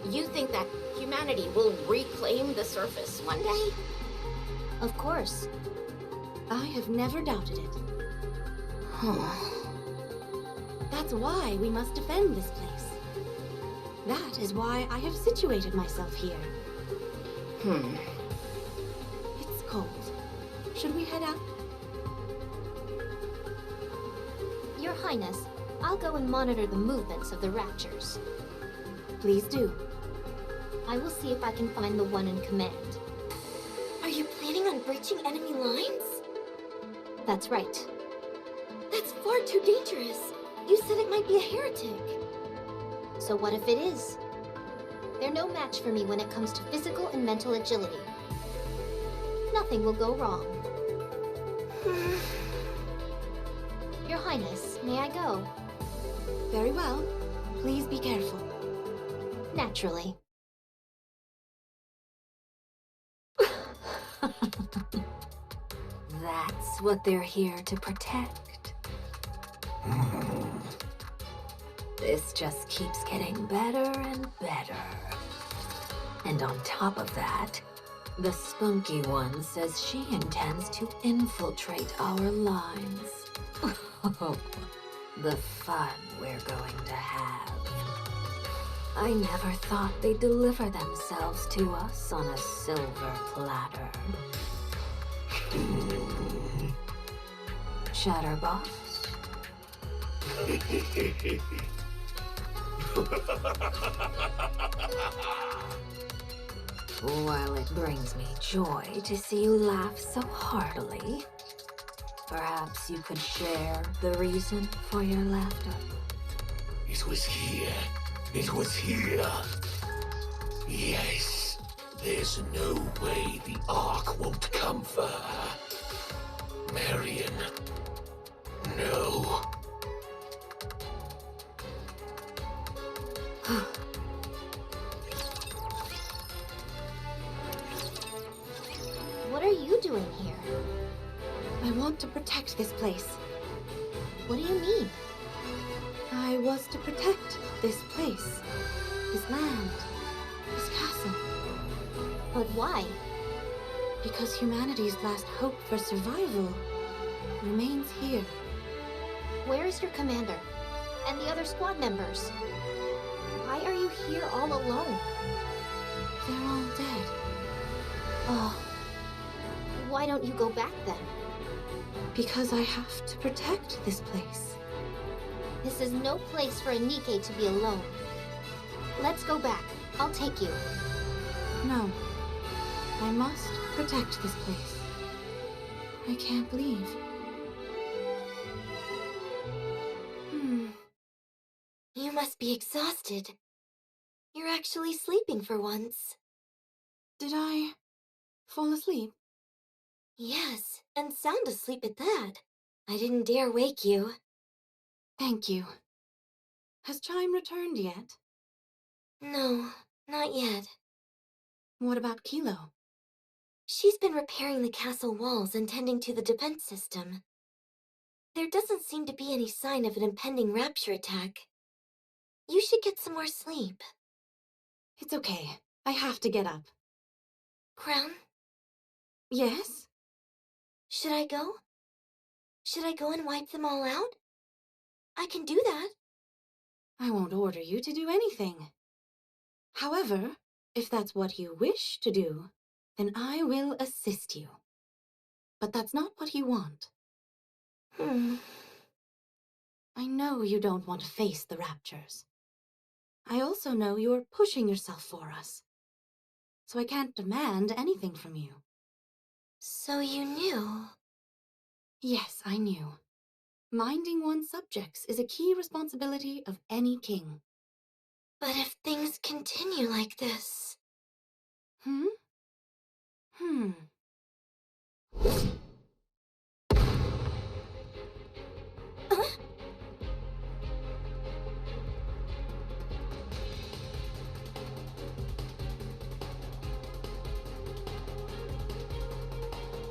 You think that humanity will reclaim the surface one day? Of course. I have never doubted it. That's why we must defend this place. That is why I have situated myself here. It's cold. Should we head out? Your Highness, I'll go and monitor the movements of the Raptures. Please do. I will see if I can find the one in command. Are you planning on breaching enemy lines? That's right. That's far too dangerous. You said it might be a heretic. So what if it is? They're no match for me when it comes to physical and mental agility. Nothing will go wrong. Your Highness, may I go? Very well. Please be careful. Naturally. That's what they're here to protect. This just keeps getting better and better. And on top of that, the spunky one says she intends to infiltrate our lines. The fun we're going to have. I never thought they'd deliver themselves to us on a silver platter. Chatterbox? While it brings me joy to see you laugh so heartily, perhaps you could share the reason for your laughter. It was here. It was here. Yes. There's no way the Ark won't come for her. Marion. No. What are you doing here? I want to protect this place. What do you mean? I was to protect this place, this land, this castle. But why? Because humanity's last hope for survival remains here. Where is your commander? And the other squad members? Why are you here all alone? They're all dead. Oh. Why don't you go back then? Because I have to protect this place. This is no place for a Nikke to be alone. Let's go back. I'll take you. No. I must protect this place. I can't leave. You must be exhausted. You're actually sleeping for once. Did I fall asleep? Yes, and sound asleep at that. I didn't dare wake you. Thank you. Has Chime returned yet? No, not yet. What about Kilo? She's been repairing the castle walls and tending to the defense system. There doesn't seem to be any sign of an impending rapture attack. You should get some more sleep. It's okay. I have to get up. Crown, Yes? should I go? Should I go and wipe them all out? I can do that. I won't order you to do anything. However, if that's what you wish to do, then I will assist you. But that's not what you want. I know you don't want to face the Raptures. I also know you're pushing yourself for us. So I can't demand anything from you. So you knew. Yes, I knew. Minding one's subjects is a key responsibility of any king. But if things continue like this...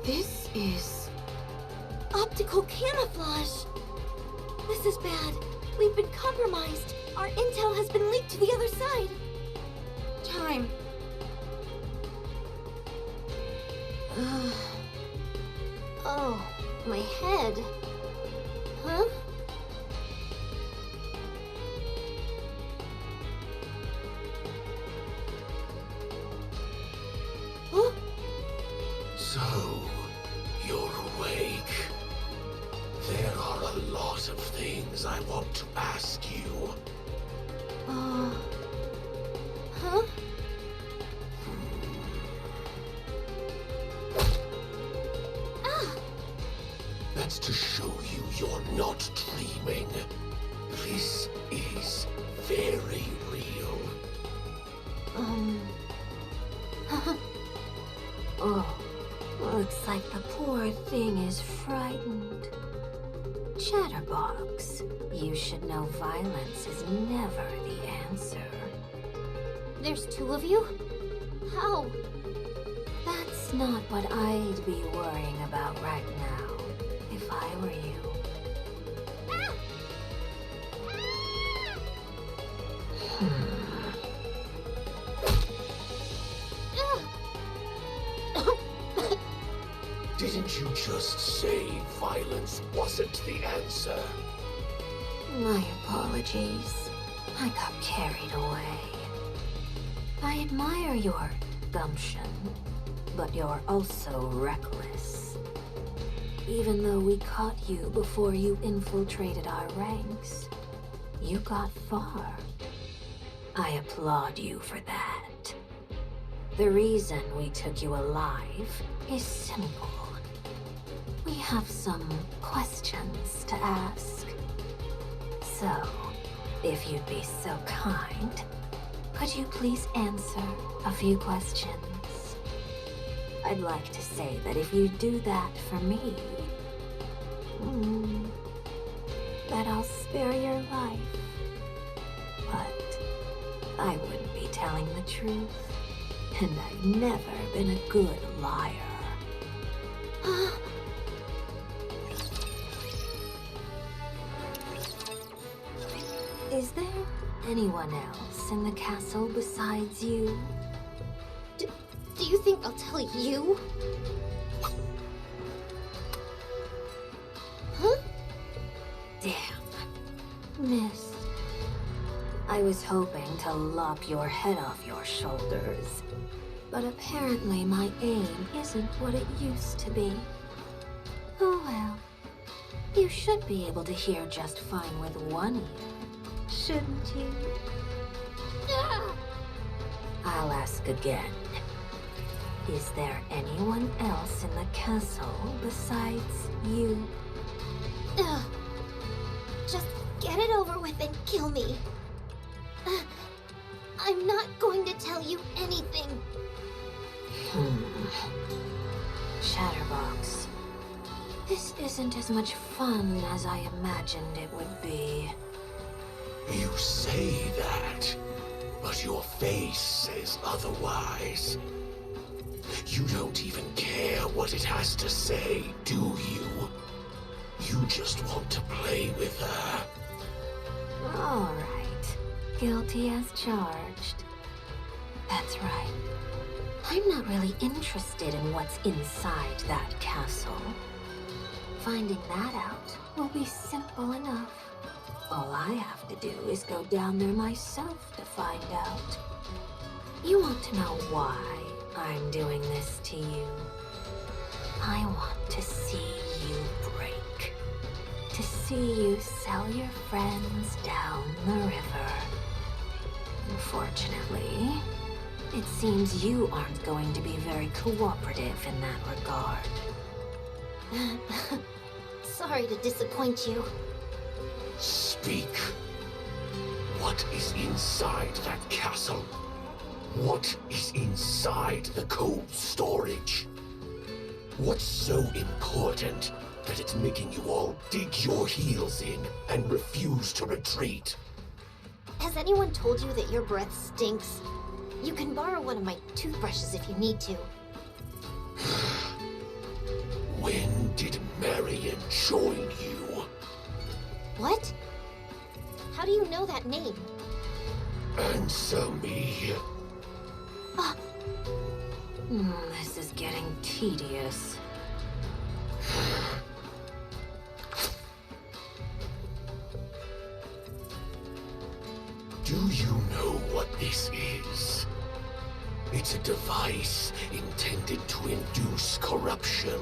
This is optical camouflage. This is bad. We've been compromised. Our intel has been leaked to the other side. Time. Oh, my head. Huh? Huh? So, you're awake. There are a lot of things I want to ask you. Huh? That's to show you you're not dreaming. This is very real. Oh, looks like the poor thing is frightened. Chatterbox, you should know violence is never the answer. There's two of you? How? That's not what I'd be worrying about right now, if I were you. Didn't you just say violence wasn't the answer? My apologies. I got carried away. I admire your gumption, but you're also reckless. Even though we caught you before you infiltrated our ranks, you got far. I applaud you for that. The reason we took you alive is simple. We have some questions to ask. So, if you'd be so kind, could you please answer a few questions? I'd like to say that if you do that for me, that I'll spare your life. But I wouldn't be telling the truth, and I've never been a good liar. Is there anyone else in the castle besides you? Do you think I'll tell you? Huh? Damn. Miss. I was hoping to lop your head off your shoulders. But apparently my aim isn't what it used to be. Oh well. You should be able to hear just fine with one ear, shouldn't you? I'll ask again. Is there anyone else in the castle besides you? Just get it over with and kill me. I'm not going to tell you anything. Chatterbox. This isn't as much fun as I imagined it would be. You say that, but your face says otherwise. You don't even care what it has to say, do you? You just want to play with her. All right. Guilty as charged. That's right. I'm not really interested in what's inside that castle. Finding that out will be simple enough. All I have to do is go down there myself to find out. You want to know why I'm doing this to you? I want to see you break. To see you sell your friends down the river. Unfortunately, it seems you aren't going to be very cooperative in that regard. Sorry to disappoint you. Speak. What is inside that castle? What is inside the cold storage? What's so important that it's making you all dig your heels in and refuse to retreat? Has anyone told you that your breath stinks? You can borrow one of my toothbrushes if you need to. When did Marion join you? What? How do you know that name? Answer me. This is getting tedious. Do you know what this is? It's a device intended to induce corruption.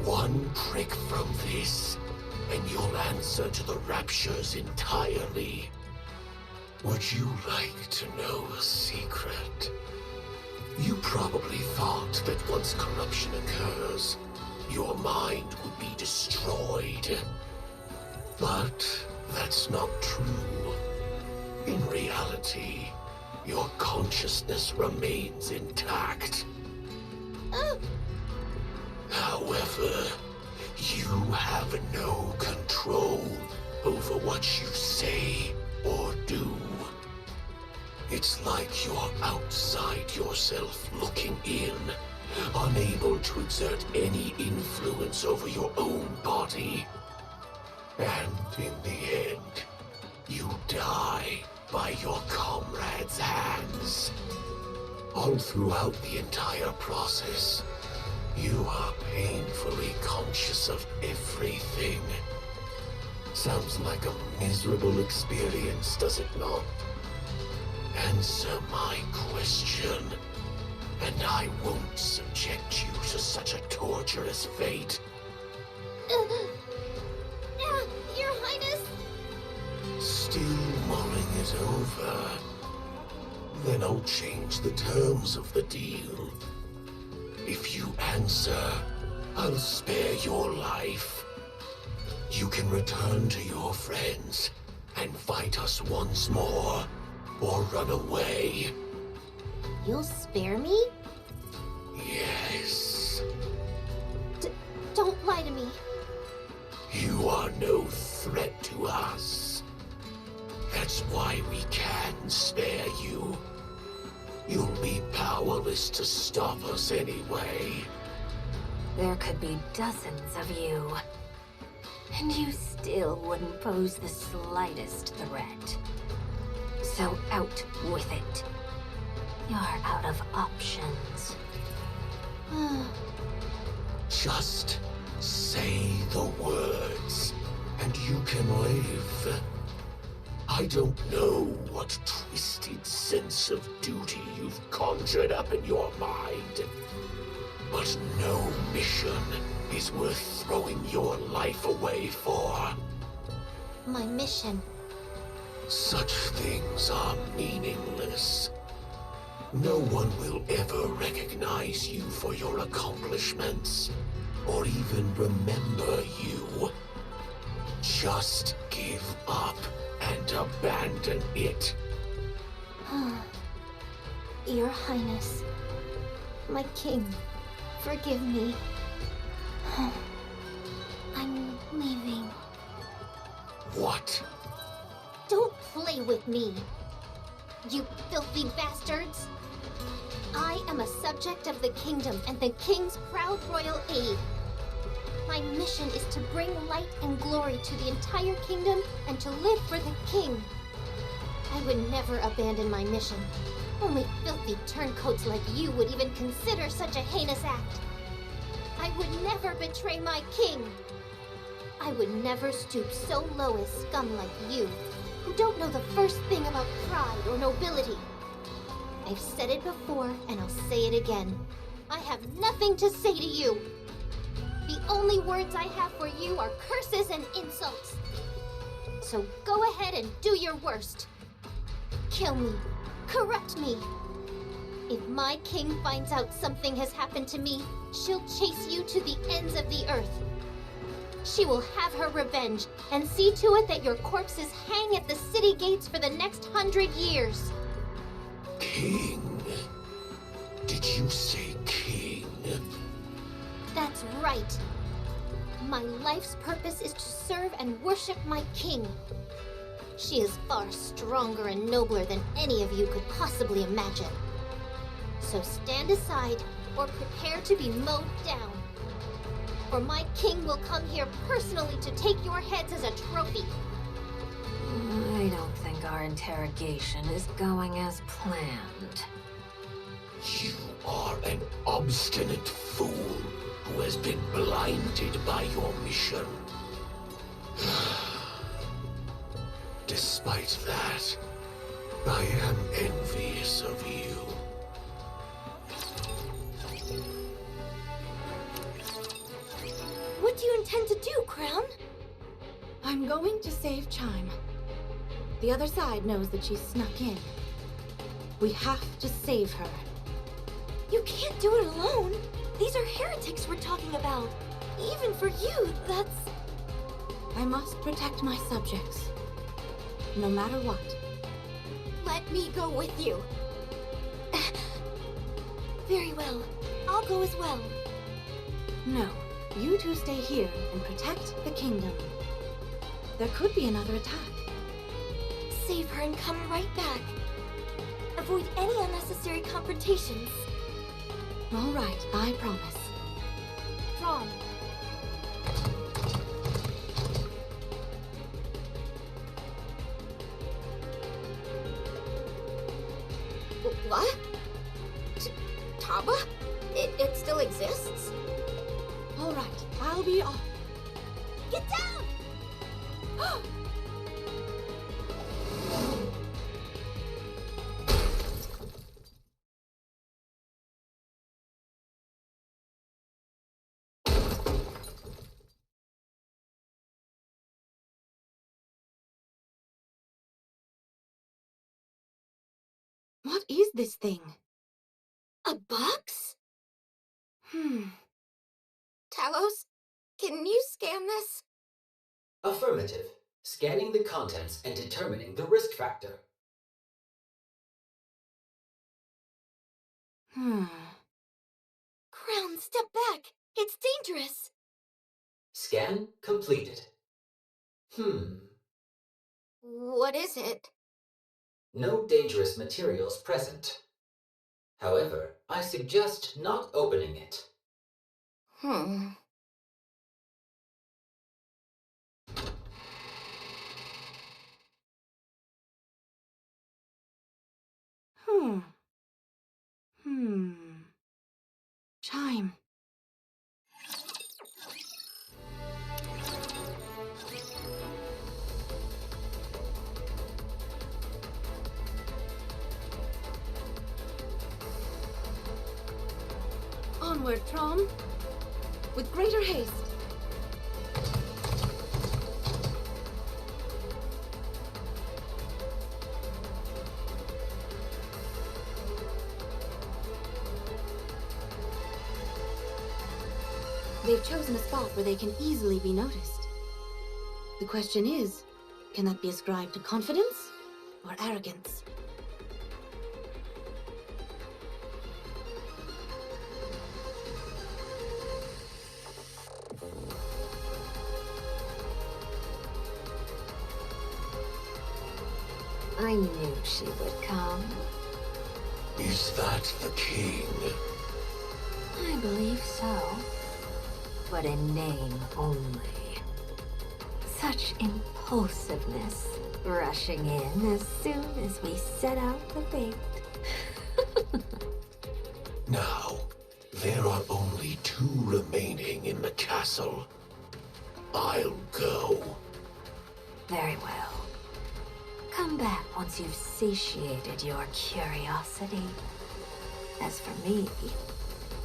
One trick from this, and you'll answer to the raptures entirely. Would you like to know a secret? You probably thought that once corruption occurs, your mind would be destroyed. But that's not true. In reality, your consciousness remains intact. However, you have no control over what you say or do. It's like you're outside yourself looking in, unable to exert any influence over your own body. And in the end, you die by your comrades' hands. All throughout the entire process, you are painfully conscious of everything. Sounds like a miserable experience, does it not? Answer my question, and I won't subject you to such a torturous fate. Your Highness! Still mulling it over? Then I'll change the terms of the deal. If you answer, I'll spare your life. You can return to your friends and fight us once more, or run away. You'll spare me? Yes. Don't lie to me. You are no threat to us. That's why we can spare you. You'll be powerless to stop us anyway. There could be dozens of you. And you still wouldn't pose the slightest threat. So out with it. You're out of options. Just say the words, and you can live. I don't know what twisted sense of duty you've conjured up in your mind, but no mission is worth throwing your life away for. My mission. Such things are meaningless. No one will ever recognize you for your accomplishments, or even remember you. Just give up and abandon it. Your Highness, my king, forgive me. I'm leaving. What? Don't play with me, you filthy bastards! I am a subject of the kingdom and the king's proud royal aide. My mission is to bring light and glory to the entire kingdom and to live for the king. I would never abandon my mission. Only filthy turncoats like you would even consider such a heinous act. I would never betray my king. I would never stoop so low as scum like you, who don't know the first thing about pride or nobility. I've said it before, and I'll say it again. I have nothing to say to you. The only words I have for you are curses and insults. So go ahead and do your worst. Kill me. Corrupt me. If my king finds out something has happened to me, she'll chase you to the ends of the earth. She will have her revenge and see to it that your corpses hang at the city gates for the next 100 years. King? Did you say king? That's right. My life's purpose is to serve and worship my king. She is far stronger and nobler than any of you could possibly imagine. So stand aside or prepare to be mowed down. For my king will come here personally to take your heads as a trophy. I don't think our interrogation is going as planned. You are an obstinate fool who has been blinded by your mission. Despite that, I am envious of you. What do you intend to do, Crown? I'm going to save Chime. The other side knows that she's snuck in. We have to save her. You can't do it alone. These are heretics we're talking about. Even for you, that's... I must protect my subjects. No matter what. Let me go with you. Very well. I'll go as well. No, you two stay here and protect the kingdom. There could be another attack. Save her and come right back. Avoid any unnecessary confrontations. All right, I promise. Thrawn, What? Taba? It still exists? All right, I'll be off. Get down! What is this thing? A box? Talos, can you scan this? Affirmative. Scanning the contents and determining the risk factor. Crown, step back. It's dangerous. Scan completed. What is it? No dangerous materials present. However, I suggest not opening it. Chime. Onward, Thrawn. With greater haste. They've chosen a spot where they can easily be noticed. The question is, can that be ascribed to confidence or arrogance? I knew she would come. Is that the king? I believe so. But in name only. Such impulsiveness, rushing in as soon as we set out the bait. Now, there are only 2 remaining in the castle. I'll go. Very well. Come back once you've satiated your curiosity. As for me,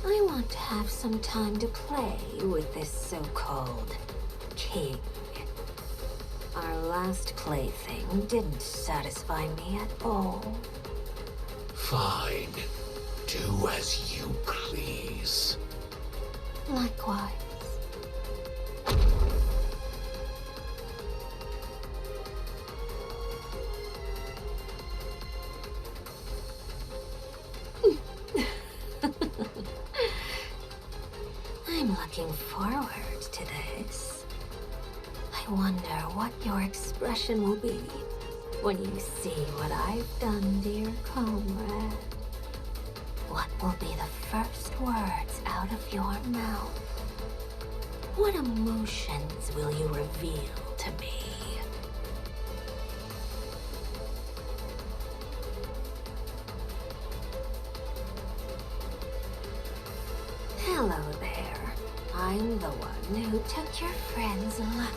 I want to have some time to play with this so-called king. Our last plaything didn't satisfy me at all. Fine. Do as you please. Likewise. I'm looking forward to this. I wonder what your expression will be when you see what I've done, dear comrade. What will be the first words out of your mouth. What emotions will you reveal to me? Hello there. I'm the one who took your friend's lunch.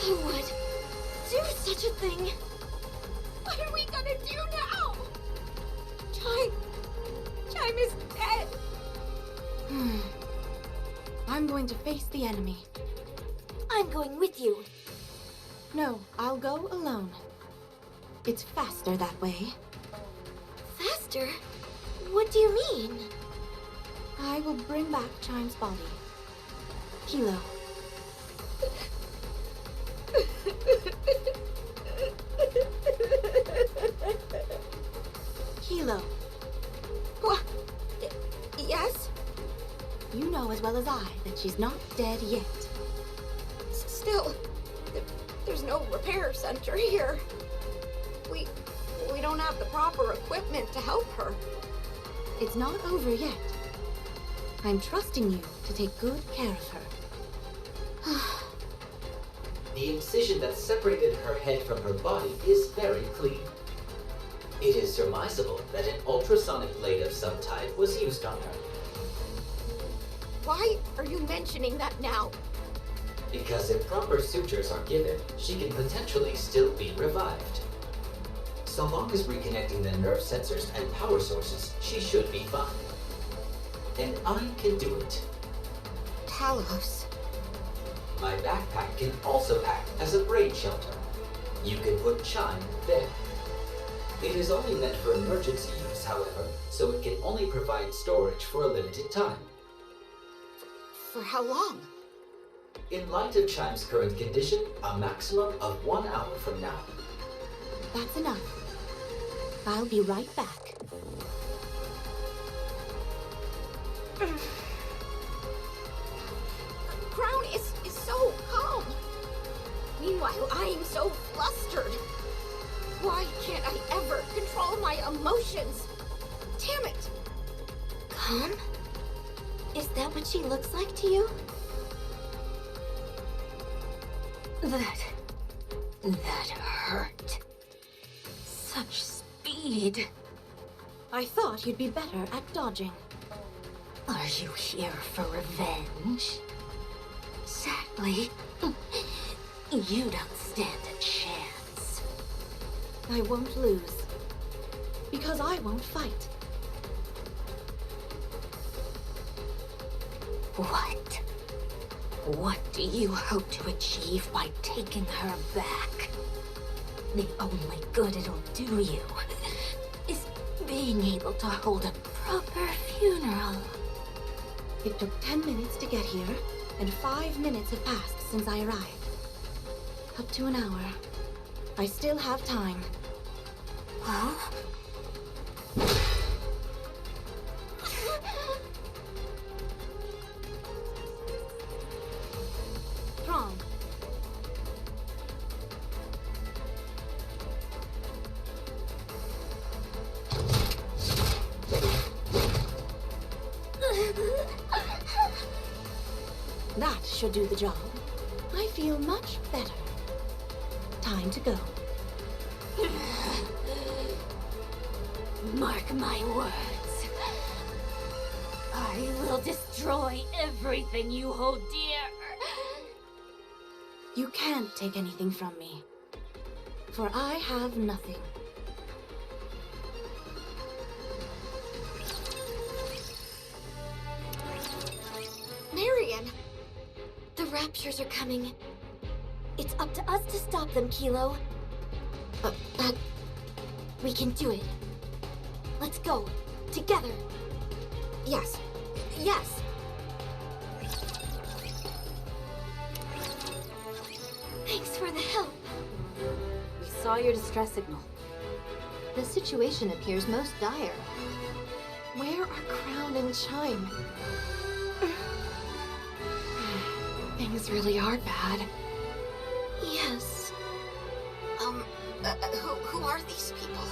Who would do such a thing? What are we gonna do now? Chime is dead. I'm going to face the enemy. I'm going with you. No, I'll go alone. It's faster that way. Faster? What do you mean? I will bring back Chime's body. Kilo. Kilo, What? Yes? you know as well as I that she's not dead yet. Still, there's no repair center here. We don't have the proper equipment to help her. It's not over yet. I'm trusting you to take good care of her. The incision that separated her head from her body is very clean. It is surmisable that an ultrasonic blade of some type was used on her, Why are you mentioning that now? because if proper sutures are given, she can potentially still be revived. So long as reconnecting the nerve sensors and power sources, she should be fine. And I can do it. Talos. My backpack can also act as a brain shelter. You can put Chime there. It is only meant for emergency use, however, so it can only provide storage for a limited time. For how long? In light of Chime's current condition, a maximum of 1 hour from now. That's enough. I'll be right back. Crown is so calm. Meanwhile, I'm so flustered. Why can't I ever control my emotions? Damn it! Calm? Is that what she looks like to you? That hurt. Such speed. I thought you'd be better at dodging. Are you here for revenge? Sadly, you don't stand a chance. I won't lose. Because I won't fight. What? What do you hope to achieve by taking her back? The only good it'll do you is being able to hold a proper funeral. It took 10 minutes to get here, and 5 minutes have passed since I arrived. Up to an hour. I still have time. Huh? Strong. That should do the job. I feel much better. Time to go. Mark my words. I will destroy everything you hold dear. You can't take anything from me. For I have nothing. Marion! The Raptures are coming. It's up to us to stop them, Kilo. But we can do it. Let's go. Together. Yes, Yes. Thanks for the help. We saw your distress signal. The situation appears most dire. Where are Crown and Chime? Things really are bad. Yes. Who are these people?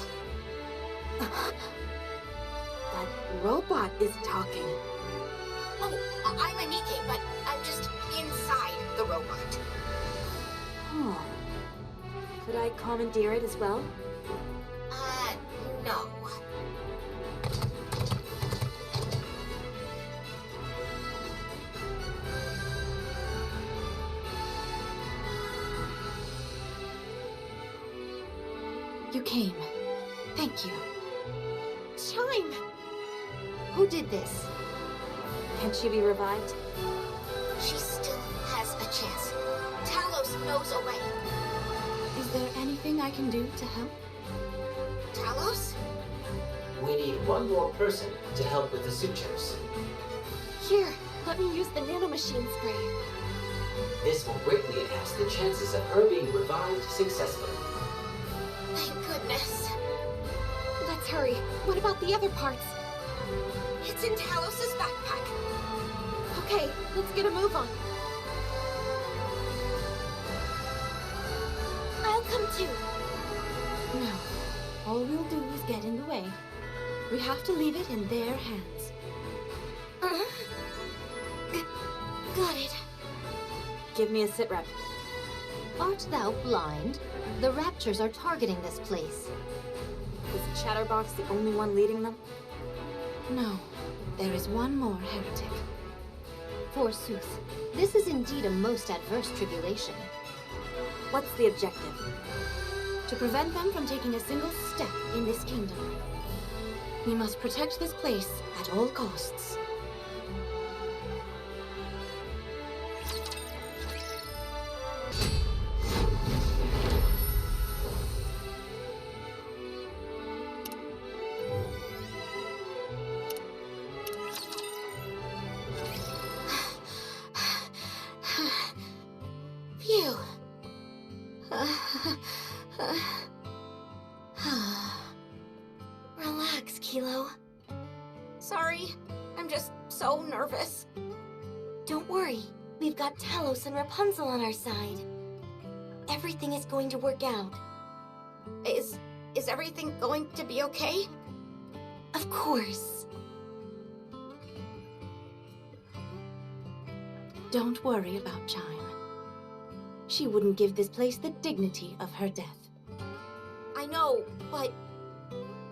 That robot is talking. Oh, I'm a Nikke, but I'm just inside the robot. Oh. Could I commandeer it as well? No. You came. Thank you. Chime! Who did this? Can she be revived? She still has a chance. Talos knows a way. Is there anything I can do to help? Talos? We need one more person to help with the sutures. Here, let me use the nanomachine spray. This will greatly enhance the chances of her being revived successfully. Thank goodness. Let's hurry. What about the other parts? It's in Talos's backpack. Okay, let's get a move on. I'll come too. No. All we'll do is get in the way. We have to leave it in their hands. Got it. Give me a sit rep. Art thou blind? The Raptures are targeting this place. Is Chatterbox the only one leading them? No. There is one more heretic. Forsooth, this is indeed a most adverse tribulation. What's the objective? To prevent them from taking a single step in this kingdom. We must protect this place at all costs. Phew. Relax, Kilo. Sorry, I'm just so nervous. Don't worry. We've got Talos and Rapunzel on our side. Everything is going to work out. Is everything going to be okay? Of course. Don't worry about Chime. She wouldn't give this place the dignity of her death. I know, but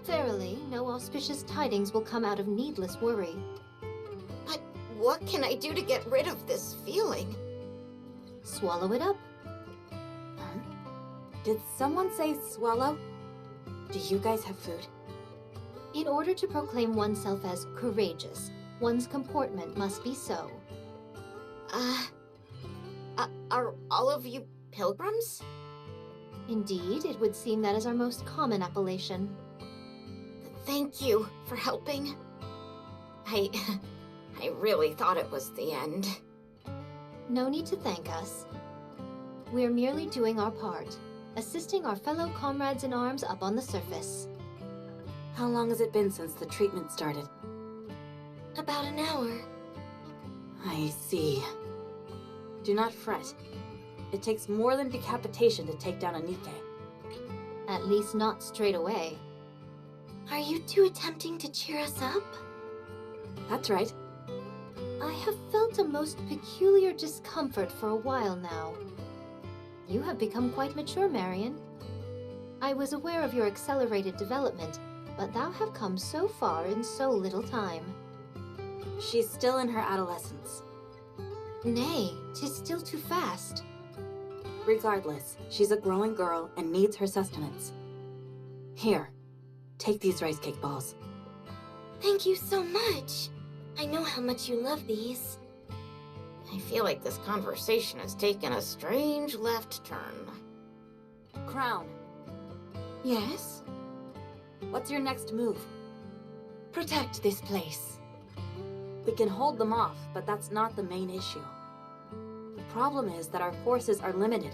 Verily, no auspicious tidings will come out of needless worry. what can I do to get rid of this feeling? Swallow it up. Huh? Did someone say swallow? Do you guys have food? In order to proclaim oneself as courageous, one's comportment must be so. Are all of you pilgrims? Indeed, it would seem that is our most common appellation. Thank you for helping. I really thought it was the end. No need to thank us. We're merely doing our part, assisting our fellow comrades in arms up on the surface. How long has it been since the treatment started? About an hour. I see. Do not fret. It takes more than decapitation to take down a Nikke. At least not straight away. Are you two attempting to cheer us up? That's right. I have felt a most peculiar discomfort for a while now. You have become quite mature, Marion. I was aware of your accelerated development, but thou have come so far in so little time. She's still in her adolescence. Nay, 'tis still too fast. Regardless, she's a growing girl and needs her sustenance. Here, take these rice cake balls. Thank you so much. I know how much you love these. I feel like this conversation has taken a strange left turn. Crown, Yes? what's your next move? Protect this place. We can hold them off, but that's not the main issue. The problem is that our forces are limited,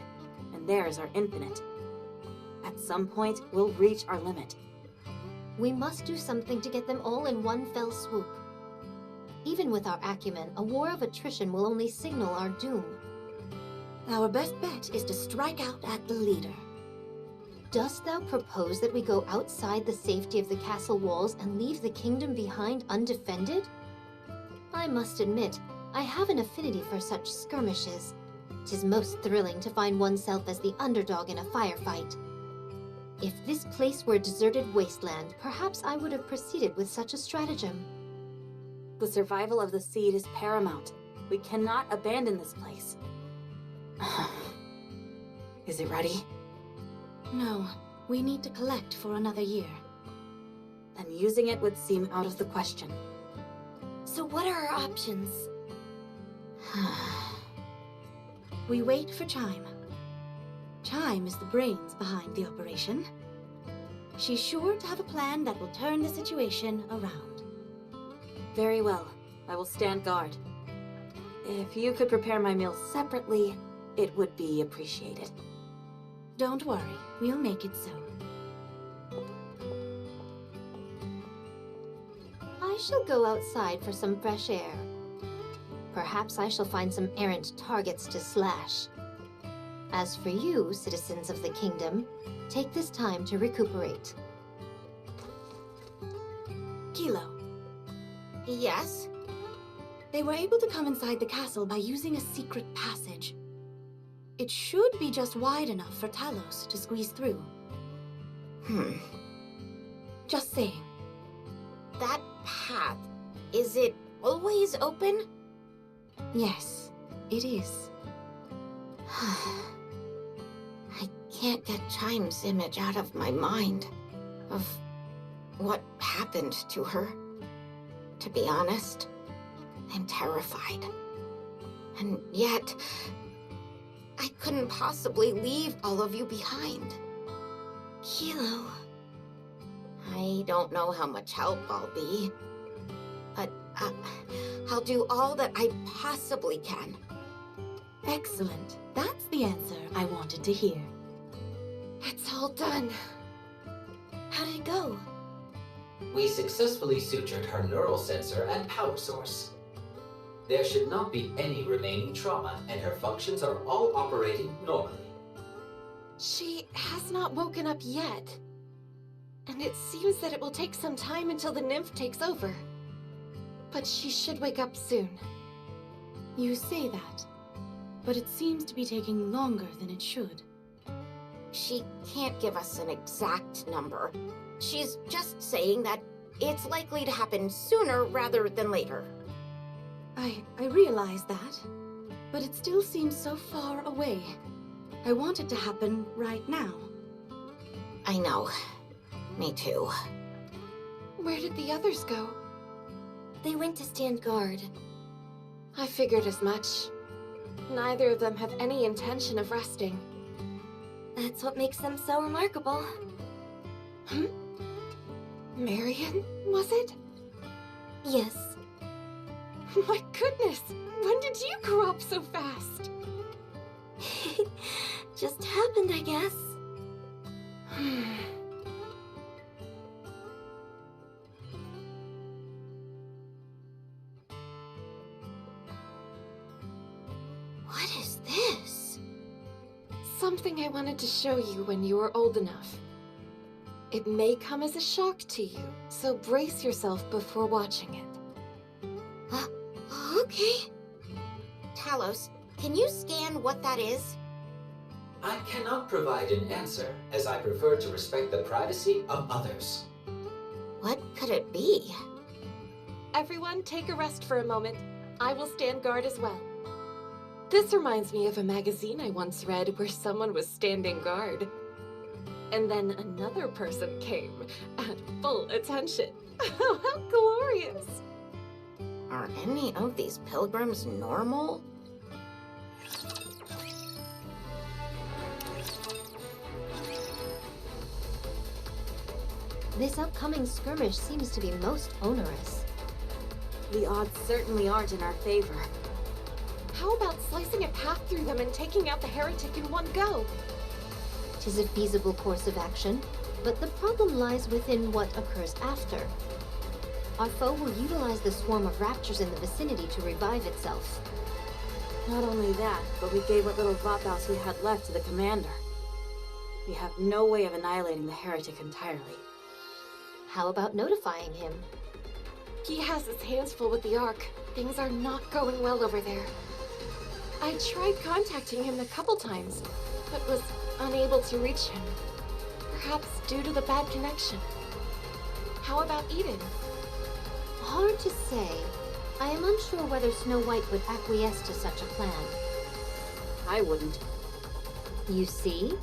and theirs are infinite. At some point, we'll reach our limit. We must do something to get them all in one fell swoop. Even with our acumen, a war of attrition will only signal our doom. Our best bet is to strike out at the leader. Dost thou propose that we go outside the safety of the castle walls and leave the kingdom behind undefended? I must admit, I have an affinity for such skirmishes. 'Tis most thrilling to find oneself as the underdog in a firefight. If this place were a deserted wasteland, perhaps I would have proceeded with such a stratagem. The survival of the seed is paramount. We cannot abandon this place. Is it ready? No, we need to collect for another year. Then using it would seem out of the question. So what are our options? We wait for Chime. Chime is the brains behind the operation. She's sure to have a plan that will turn the situation around. Very well. I will stand guard. If you could prepare my meals separately, it would be appreciated. Don't worry, we'll make it so. I shall go outside for some fresh air. Perhaps I shall find some errant targets to slash. As for you, citizens of the kingdom, take this time to recuperate. Kilo, Yes? they were able to come inside the castle by using a secret passage. It should be just wide enough for Talos to squeeze through. Just saying. That path, is it always open? Yes, it is. I can't get Chime's image out of my mind. Of what happened to her. To be honest, I'm terrified. And yet, I couldn't possibly leave all of you behind. Kilo. I don't know how much help I'll be, but I'll do all that I possibly can. Excellent. That's the answer I wanted to hear. It's all done. How did it go? We successfully sutured her neural sensor and power source. There should not be any remaining trauma, and her functions are all operating normally. She has not woken up yet. And it seems that it will take some time until the nymph takes over. But she should wake up soon. You say that, but it seems to be taking longer than it should. She can't give us an exact number. She's just saying that it's likely to happen sooner rather than later. I realize that, but it still seems so far away. I want it to happen right now. I know. Me too. Where did the others go? They went to stand guard. I figured as much. Neither of them have any intention of resting. That's what makes them so remarkable. Marion, was it? Yes. My goodness! When did you grow up so fast? Just happened, I guess. What is this? Something I wanted to show you when you were old enough. It may come as a shock to you, so brace yourself before watching it. Okay. Talos, can you scan what that is? I cannot provide an answer, as I prefer to respect the privacy of others. What could it be? Everyone, take a rest for a moment. I will stand guard as well. This reminds me of a magazine I once read where someone was standing guard. And then another person came at full attention. How glorious! Are any of these pilgrims normal? This upcoming skirmish seems to be most onerous. The odds certainly aren't in our favor. How about slicing a path through them and taking out the heretic in one go? Tis a feasible course of action, but the problem lies within what occurs after. Our foe will utilize the swarm of raptures in the vicinity to revive itself. Not only that, but we gave what little Vapaus we had left to the commander. We have no way of annihilating the heretic entirely. How about notifying him? He has his hands full with the Ark. Things are not going well over there. I tried contacting him a couple times, but was unable to reach him. Perhaps due to the bad connection. How about Eden? Hard to say. I am unsure whether Snow White would acquiesce to such a plan. I wouldn't. You see?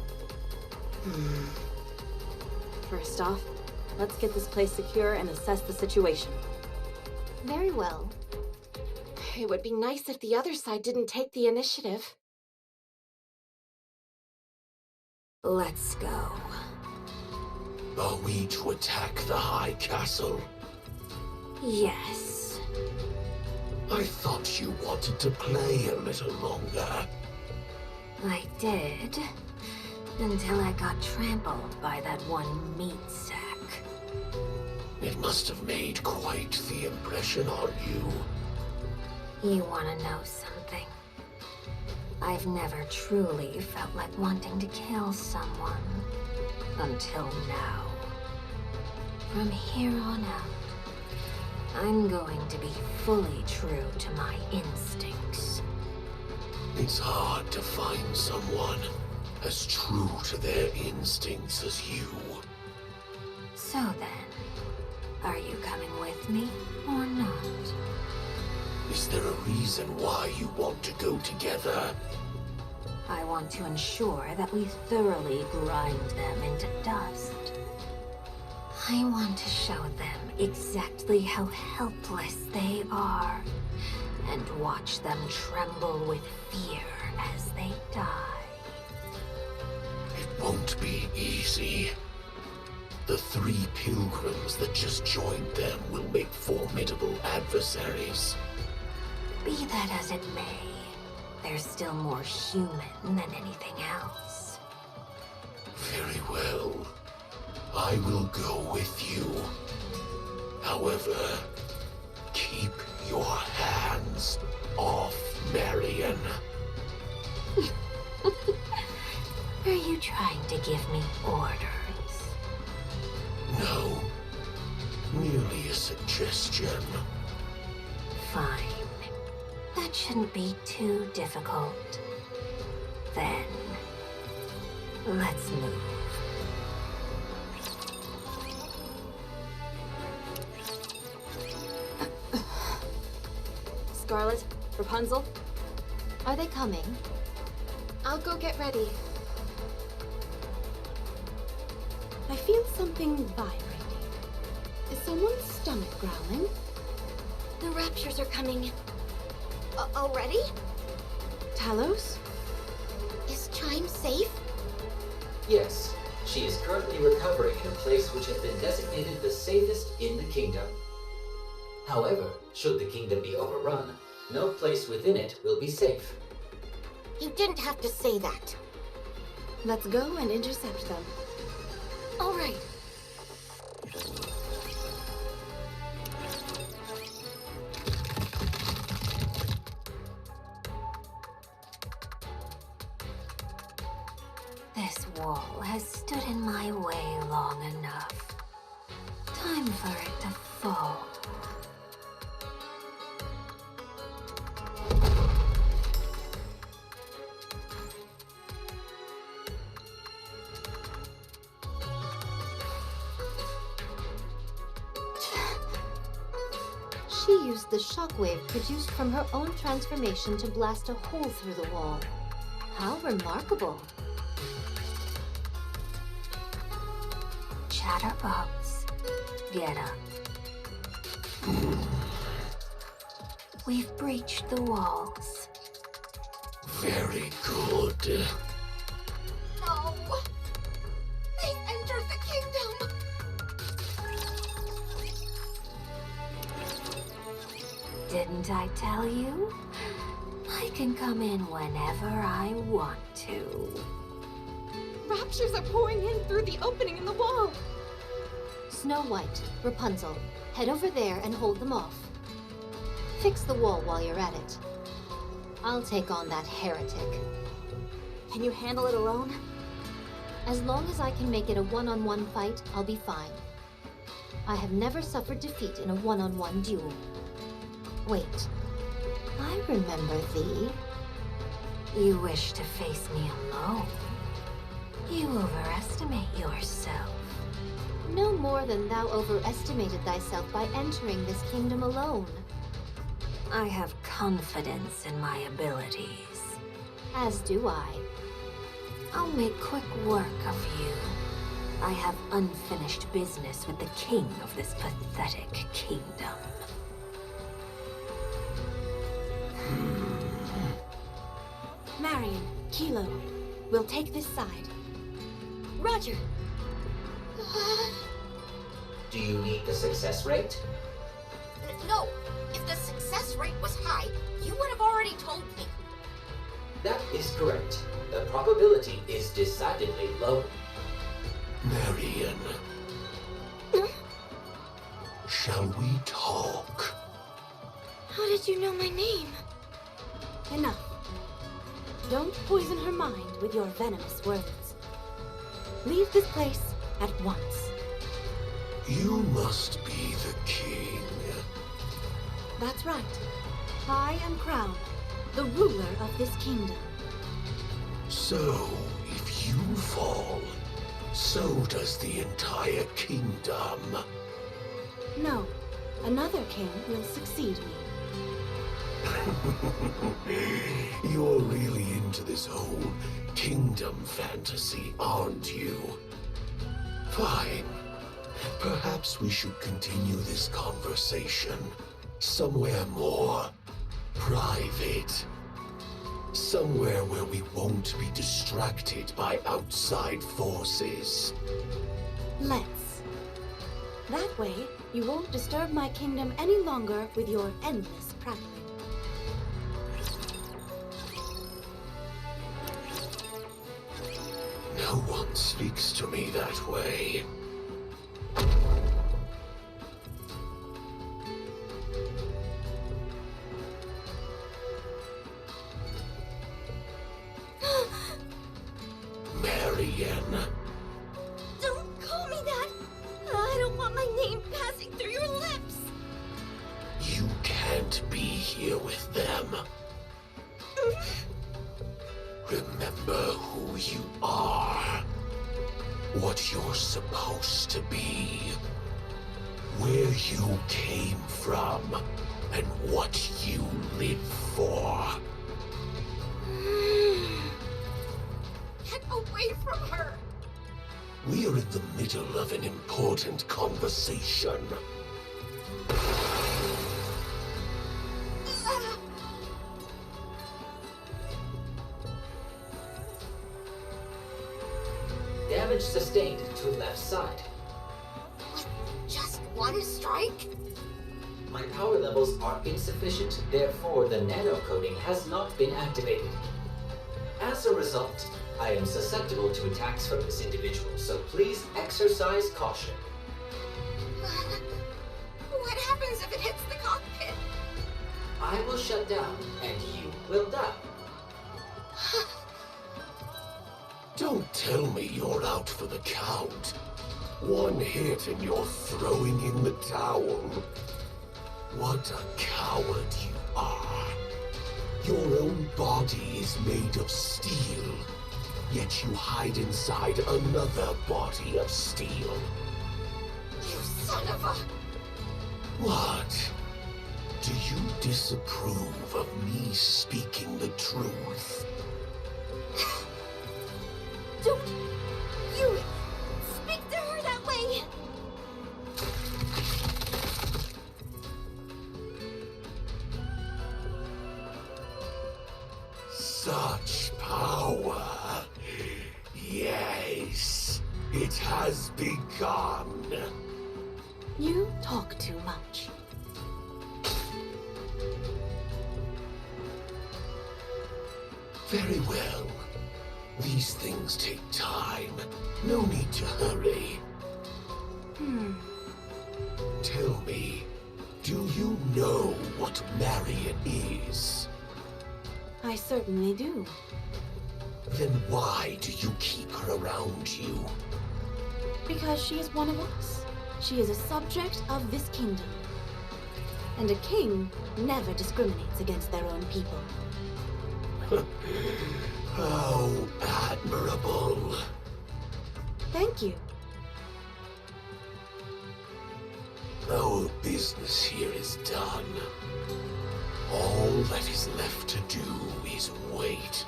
First off, let's get this place secure and assess the situation. Very well. It would be nice if the other side didn't take the initiative. Let's go. Are we to attack the High Castle? Yes. I thought you wanted to play a little longer. I did. Until I got trampled by that one meat sack. It must have made quite the impression on you. You want to know something? I've never truly felt like wanting to kill someone. Until now. From here on out, I'm going to be fully true to my instincts. It's hard to find someone as true to their instincts as you. So then, are you coming with me or not? Is there a reason why you want to go together? I want to ensure that we thoroughly grind them into dust. I want to show them exactly how helpless they are, and watch them tremble with fear as they die. It won't be easy. The 3 pilgrims that just joined them will make formidable adversaries. Be that as it may, they're still more human than anything else. Very well. I will go with you. However, keep your hands off Marion. Are you trying to give me orders? No. Merely a suggestion. Fine. That shouldn't be too difficult. Then, let's move. Scarlet, Rapunzel, Are they coming? I'll go get ready. I feel something vibrating. Is someone's stomach growling? The raptures are coming. Already? Talos? Is Chime safe? Yes, she is currently recovering in a place which has been designated the safest in the kingdom. However, should the kingdom be overrun, no place within it will be safe. You didn't have to say that. Let's go and intercept them. All right. This wall has stood in my way long enough. Time for it to fall. She used the shockwave produced from her own transformation to blast a hole through the wall. How remarkable. Chatterbox, get up. We've breached the walls. Very good. No! They've entered the kingdom! Didn't I tell you? I can come in whenever I want to. Raptures are pouring in through the opening in the wall. Snow White, Rapunzel, head over there and hold them off. Fix the wall while you're at it. I'll take on that heretic. Can you handle it alone? As long as I can make it a one-on-one fight, I'll be fine. I have never suffered defeat in a one-on-one duel. Wait, I remember thee. You wish to face me alone? You overestimate yourself. No more than thou overestimated thyself by entering this kingdom alone. I have confidence in my abilities. As do I. I'll make quick work of you. I have unfinished business with the king of this pathetic kingdom. Marion, Kilo, we'll take this side. Roger. Do you need the success rate? No, if the success rate was high, you would have already told me. That is correct. The probability is decidedly low. Marion. Shall we talk? How did you know my name? Enough. Don't poison her mind with your venomous words. Leave this place at once. You must be the king. That's right. I am crowned the ruler of this kingdom. So, if you fall, so does the entire kingdom. No, another king will succeed me. You're really into this whole kingdom fantasy, aren't you? Fine. Perhaps we should continue this conversation somewhere more private. Somewhere where we won't be distracted by outside forces. Let's. That way, you won't disturb my kingdom any longer with your endless prattling. No one speaks to me that way. Marion. Don't call me that! I don't want my name passing through your lips! You can't be here with them. Remember who you are. What you're supposed to be. Where you came from. And what you live for. Get away from her! We are in the middle of an important conversation. Damage sustained to left side. Just one strike? My power levels are insufficient, therefore the nano-coding has not been activated. As a result, I am susceptible to attacks from this individual, so please exercise caution. What happens if it hits the cockpit? I will shut down, and you will die. Don't tell me you're out for the count. One hit and you're throwing in the towel. What a coward you are. Your own body is made of steel, yet you hide inside another body of steel. You son of a... What? Do you disapprove of me speaking the truth? Don't you speak to her that way! Such power. Yes, it has begun. You talk too much. Very well. These things take time. No need to hurry. Tell me, do you know what Marion is? I certainly do. Then why do you keep her around you? Because she is one of us. She is a subject of this kingdom. And a king never discriminates against their own people. How admirable. Thank you. Our business here is done. All that is left to do is wait.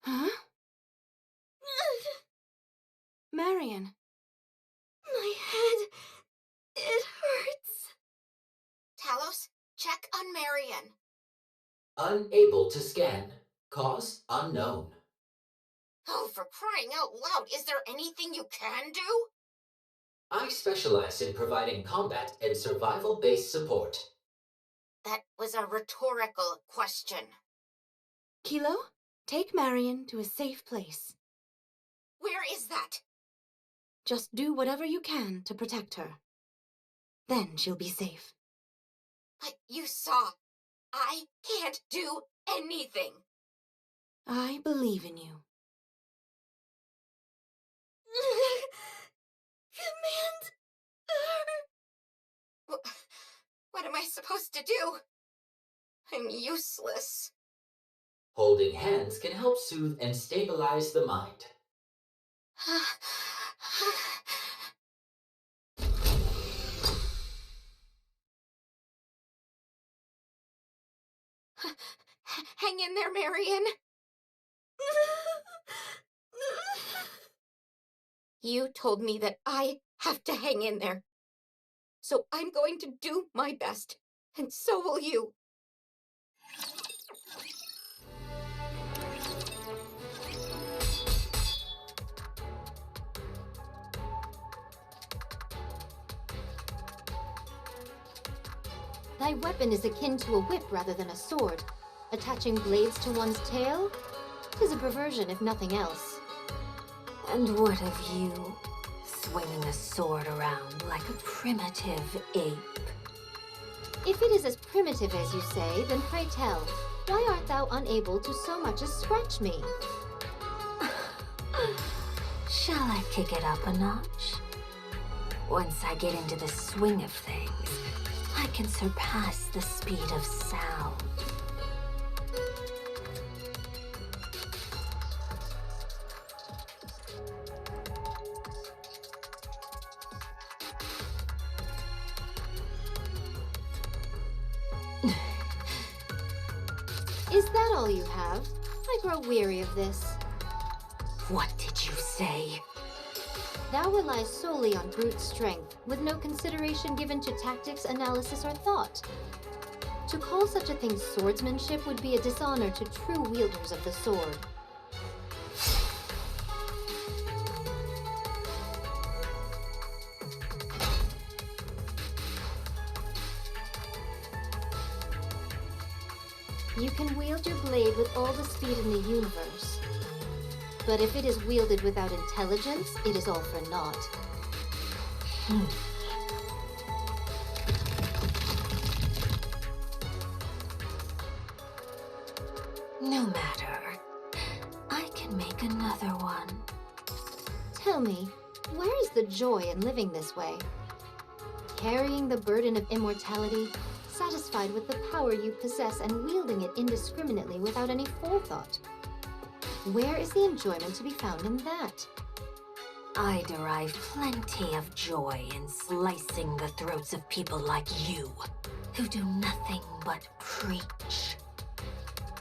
Huh? Marion. My head. It hurts. Talos, check on Marion. Unable to scan. Cause unknown. Oh, for crying out loud, is there anything you can do? I specialize in providing combat and survival-based support. That was a rhetorical question. Kilo, take Marion to a safe place. Where is that? Just do whatever you can to protect her. Then she'll be safe. But you saw. I can't do anything. I believe in you. Command her. What am I supposed to do? I'm useless. Holding hands can help soothe and stabilize the mind. Hang in there, Marion. You told me that I have to hang in there. So I'm going to do my best, and so will you. Thy weapon is akin to a whip rather than a sword. Attaching blades to one's tail? 'Tis a perversion, if nothing else. And what of you? Swinging a sword around like a primitive ape. If it is as primitive as you say, then pray tell, why art thou unable to so much as scratch me? Shall I kick it up a notch? Once I get into the swing of things, I can surpass the speed of sound. Is that all you have? I grow weary of this. What did you say? Thou relies solely on brute strength, with no consideration given to tactics, analysis, or thought. To call such a thing swordsmanship would be a dishonor to true wielders of the sword. You can wield your blade with all the speed in the universe. But if it is wielded without intelligence, it is all for naught. No matter. I can make another one. Tell me, where is the joy in living this way? Carrying the burden of immortality, satisfied with the power you possess and wielding it indiscriminately without any forethought. Where is the enjoyment to be found in that? I derive plenty of joy in slicing the throats of people like you, who do nothing but preach.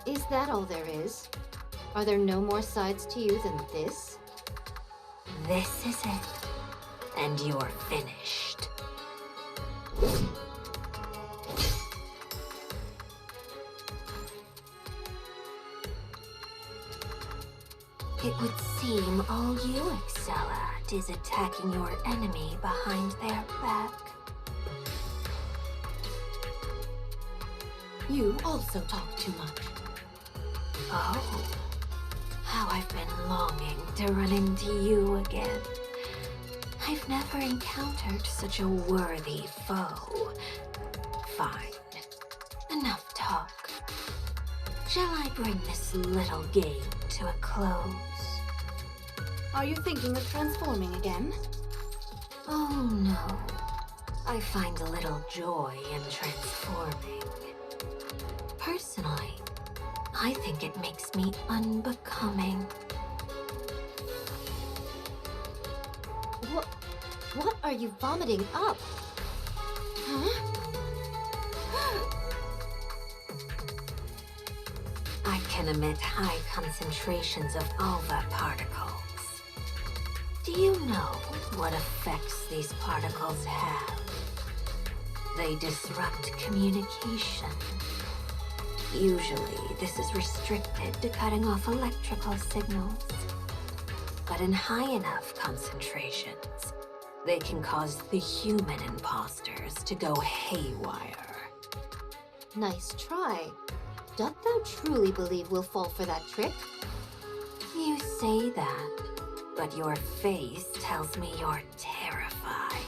Is that all there is? Are there no more sides to you than this? This is it, and you're finished. It would seem all you excel at is attacking your enemy behind their back. You also talk too much. Oh, how I've been longing to run into you again. I've never encountered such a worthy foe. Fine. Enough talk. Shall I bring this little game to a close? Are you thinking of transforming again? Oh no. I find a little joy in transforming. Personally, I think it makes me unbecoming. What are you vomiting up? Huh? I can emit high concentrations of alpha particles. Do you know what effects these particles have? They disrupt communication. Usually, this is restricted to cutting off electrical signals. But in high enough concentrations, they can cause the human imposters to go haywire. Nice try. Doth thou truly believe we'll fall for that trick? You say that, but your face tells me you're terrified.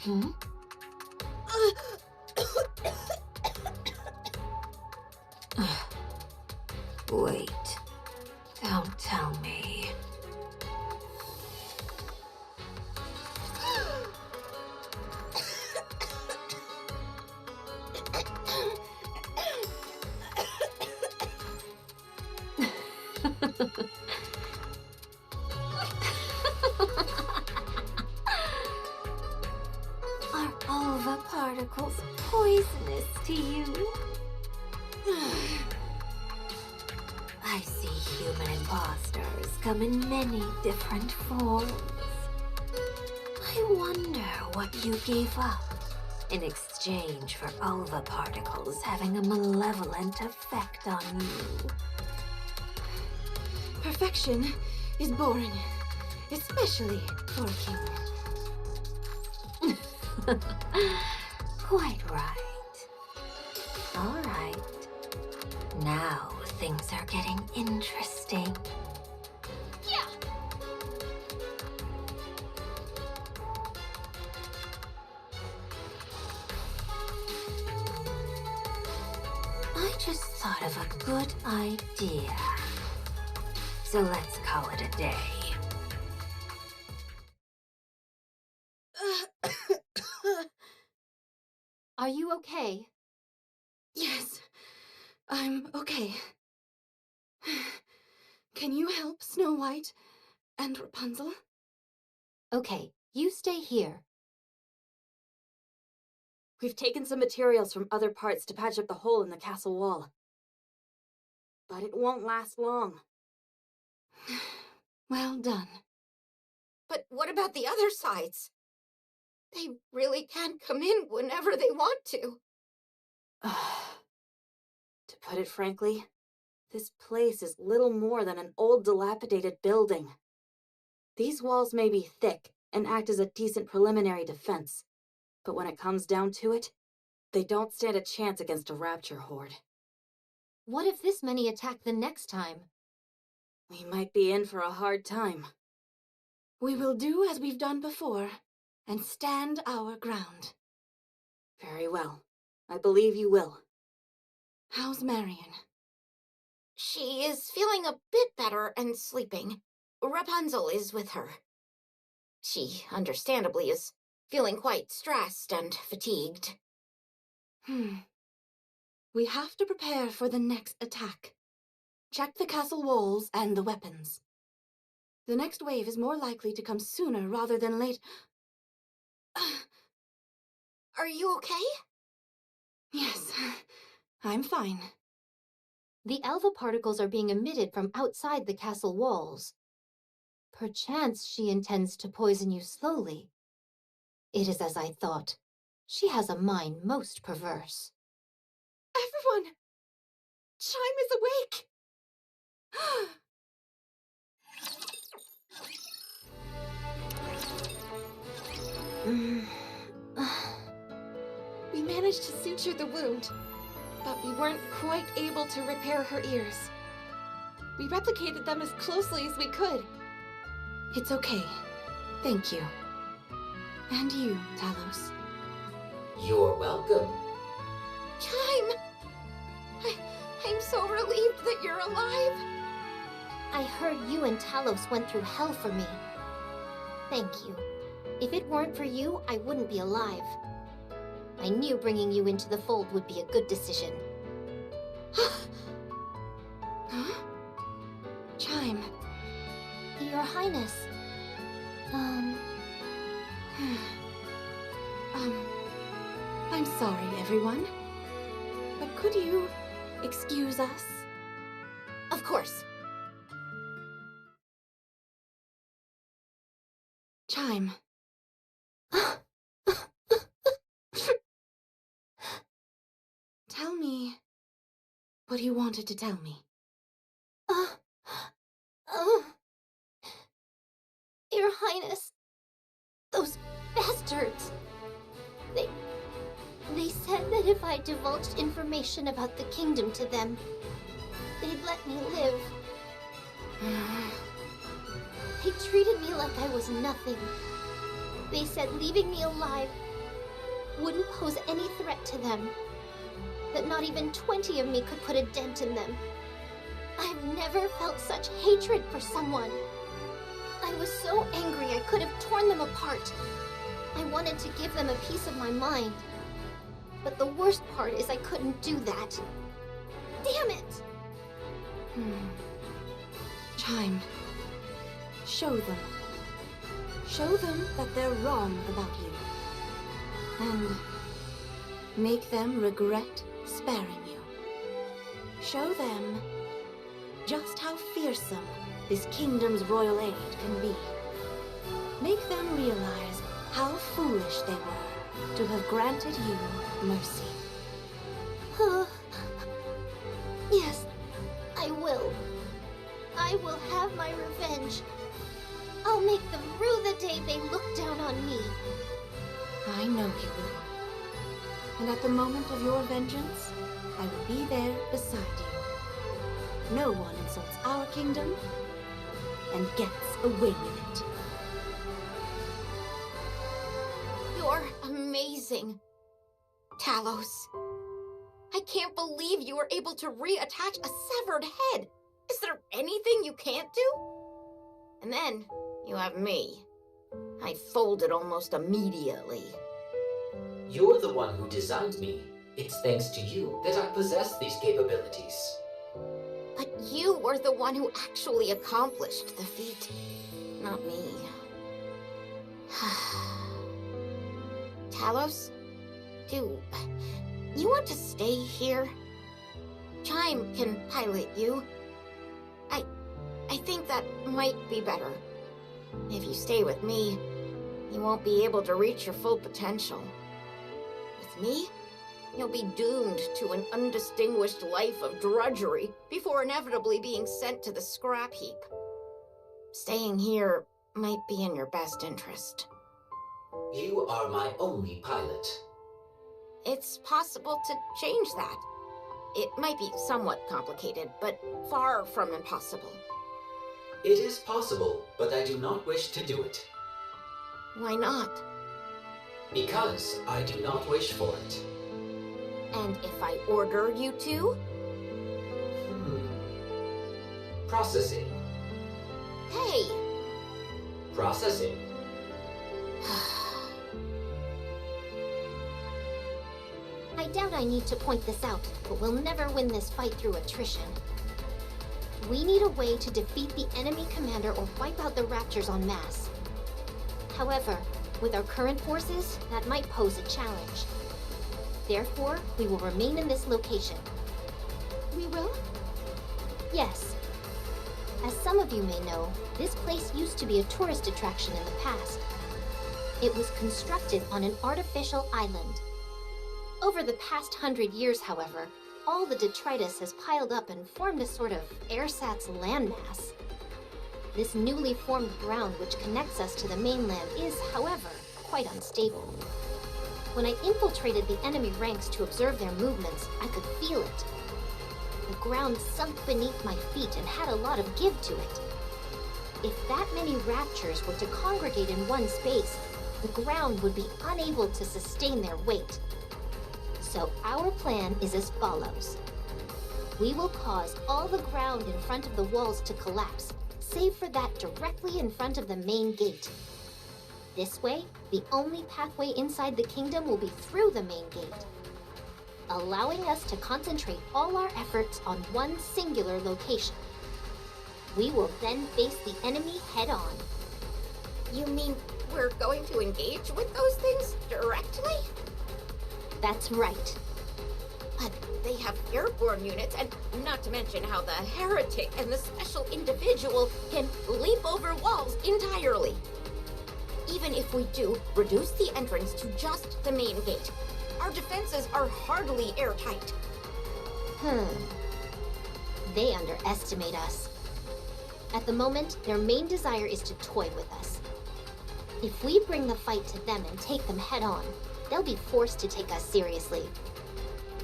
Hmm? Wait. Don't tell me. Are alpha particles poisonous to you? I see human imposters come in many different forms. I wonder what you gave up in exchange for alpha particles having a malevolent effect on you. Perfection is boring, especially for a king. Quite right. All right. Now things are getting interesting. Yeah. I just thought of a good idea. So let's call it a day. Are you okay? Yes, I'm okay. Can you help Snow White and Rapunzel? Okay, you stay here. We've taken some materials from other parts to patch up the hole in the castle wall. But it won't last long. Well done. But what about the other sides? They really can't come in whenever they want to. To put it frankly, this place is little more than an old dilapidated building. These walls may be thick and act as a decent preliminary defense, but when it comes down to it, they don't stand a chance against a rapture horde. What if this many attack the next time? We might be in for a hard time. We will do as we've done before and stand our ground. Very well. I believe you will. How's Marion? She is feeling a bit better and sleeping. Rapunzel is with her. She, understandably, is feeling quite stressed and fatigued. We have to prepare for the next attack. Check the castle walls and the weapons. The next wave is more likely to come sooner rather than late. Are you okay? Yes, I'm fine. The alpha particles are being emitted from outside the castle walls. Perchance she intends to poison you slowly. It is as I thought. She has a mind most perverse. Everyone! Chime is awake! managed to suture the wound, but we weren't quite able to repair her ears. We replicated them as closely as we could. It's okay. Thank you. And you, Talos. You're welcome. Chime! I'm so relieved that you're alive. I heard you and Talos went through hell for me. Thank you. If it weren't for you, I wouldn't be alive. I knew bringing you into the fold would be a good decision. Huh? Chime. Your Highness. I'm sorry, everyone. But could you excuse us? Of course. Chime. Tell me what you wanted to tell me. Your Highness. Those bastards. They said that if I divulged information about the kingdom to them, they'd let me live. They treated me like I was nothing. They said leaving me alive wouldn't pose any threat to them. That not even 20 of me could put a dent in them. I've never felt such hatred for someone. I was so angry I could have torn them apart. I wanted to give them a piece of my mind. But the worst part is I couldn't do that. Damn it! Chime. Show them. Show them that they're wrong about you. And make them regret sparing you. Show them just how fearsome this kingdom's royal aid can be. Make them realize how foolish they were to have granted you mercy. Yes, I will. I will have my revenge. I'll make them rue the day they looked down on me. I know you will. And at the moment of your vengeance, I will be there beside you. No one insults our kingdom and gets away with it. You're amazing. Talos. I can't believe you were able to reattach a severed head. Is there anything you can't do? And then, you have me. I folded almost immediately. You're the one who designed me. It's thanks to you that I possess these capabilities. But you were the one who actually accomplished the feat, not me. Talos, do you want to stay here? Chime can pilot you. I think that might be better. If you stay with me, you won't be able to reach your full potential. With me, you'll be doomed to an undistinguished life of drudgery before inevitably being sent to the scrap heap. Staying here might be in your best interest. You are my only pilot. It's possible to change that. It might be somewhat complicated, but far from impossible. It is possible, but I do not wish to do it. Why not? Because I do not wish for it. And if I order you to? Processing. Hey! Processing. I doubt I need to point this out, but we'll never win this fight through attrition. We need a way to defeat the enemy commander or wipe out the Raptors en masse. However, with our current forces, that might pose a challenge. Therefore, we will remain in this location. We will? Yes. As some of you may know, this place used to be a tourist attraction in the past. It was constructed on an artificial island. Over the past 100 years, however, all the detritus has piled up and formed a sort of ersatz landmass. This newly formed ground which connects us to the mainland is, however, quite unstable. When I infiltrated the enemy ranks to observe their movements, I could feel it. The ground sunk beneath my feet and had a lot of give to it. If that many raptures were to congregate in one space, the ground would be unable to sustain their weight. So our plan is as follows. We will cause all the ground in front of the walls to collapse, save for that directly in front of the main gate. This way, the only pathway inside the kingdom will be through the main gate, allowing us to concentrate all our efforts on one singular location. We will then face the enemy head-on. You mean we're going to engage with those things directly? That's right. But they have airborne units, and not to mention how the heretic and the special individual can leap over walls entirely. Even if we do reduce the entrance to just the main gate, our defenses are hardly airtight. They underestimate us. At the moment, their main desire is to toy with us. If we bring the fight to them and take them head-on, they'll be forced to take us seriously.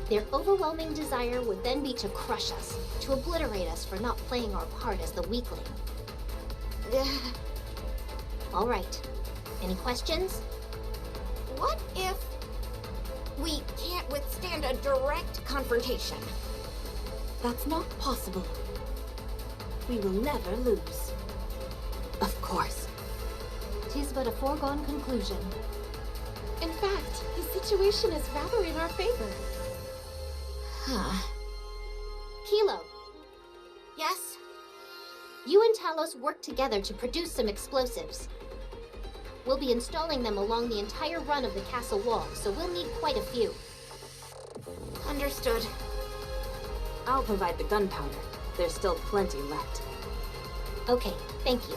Their overwhelming desire would then be to crush us, to obliterate us for not playing our part as the weakling. All right. Any questions? What if we can't withstand a direct confrontation? That's not possible. We will never lose. Of course. 'Tis but a foregone conclusion. In fact, the situation is rather in our favor. Kilo, Yes? you and Talos work together to produce some explosives. We'll be installing them along the entire run of the castle wall, so we'll need quite a few. Understood. I'll provide the gunpowder. There's still plenty left. Okay, thank you.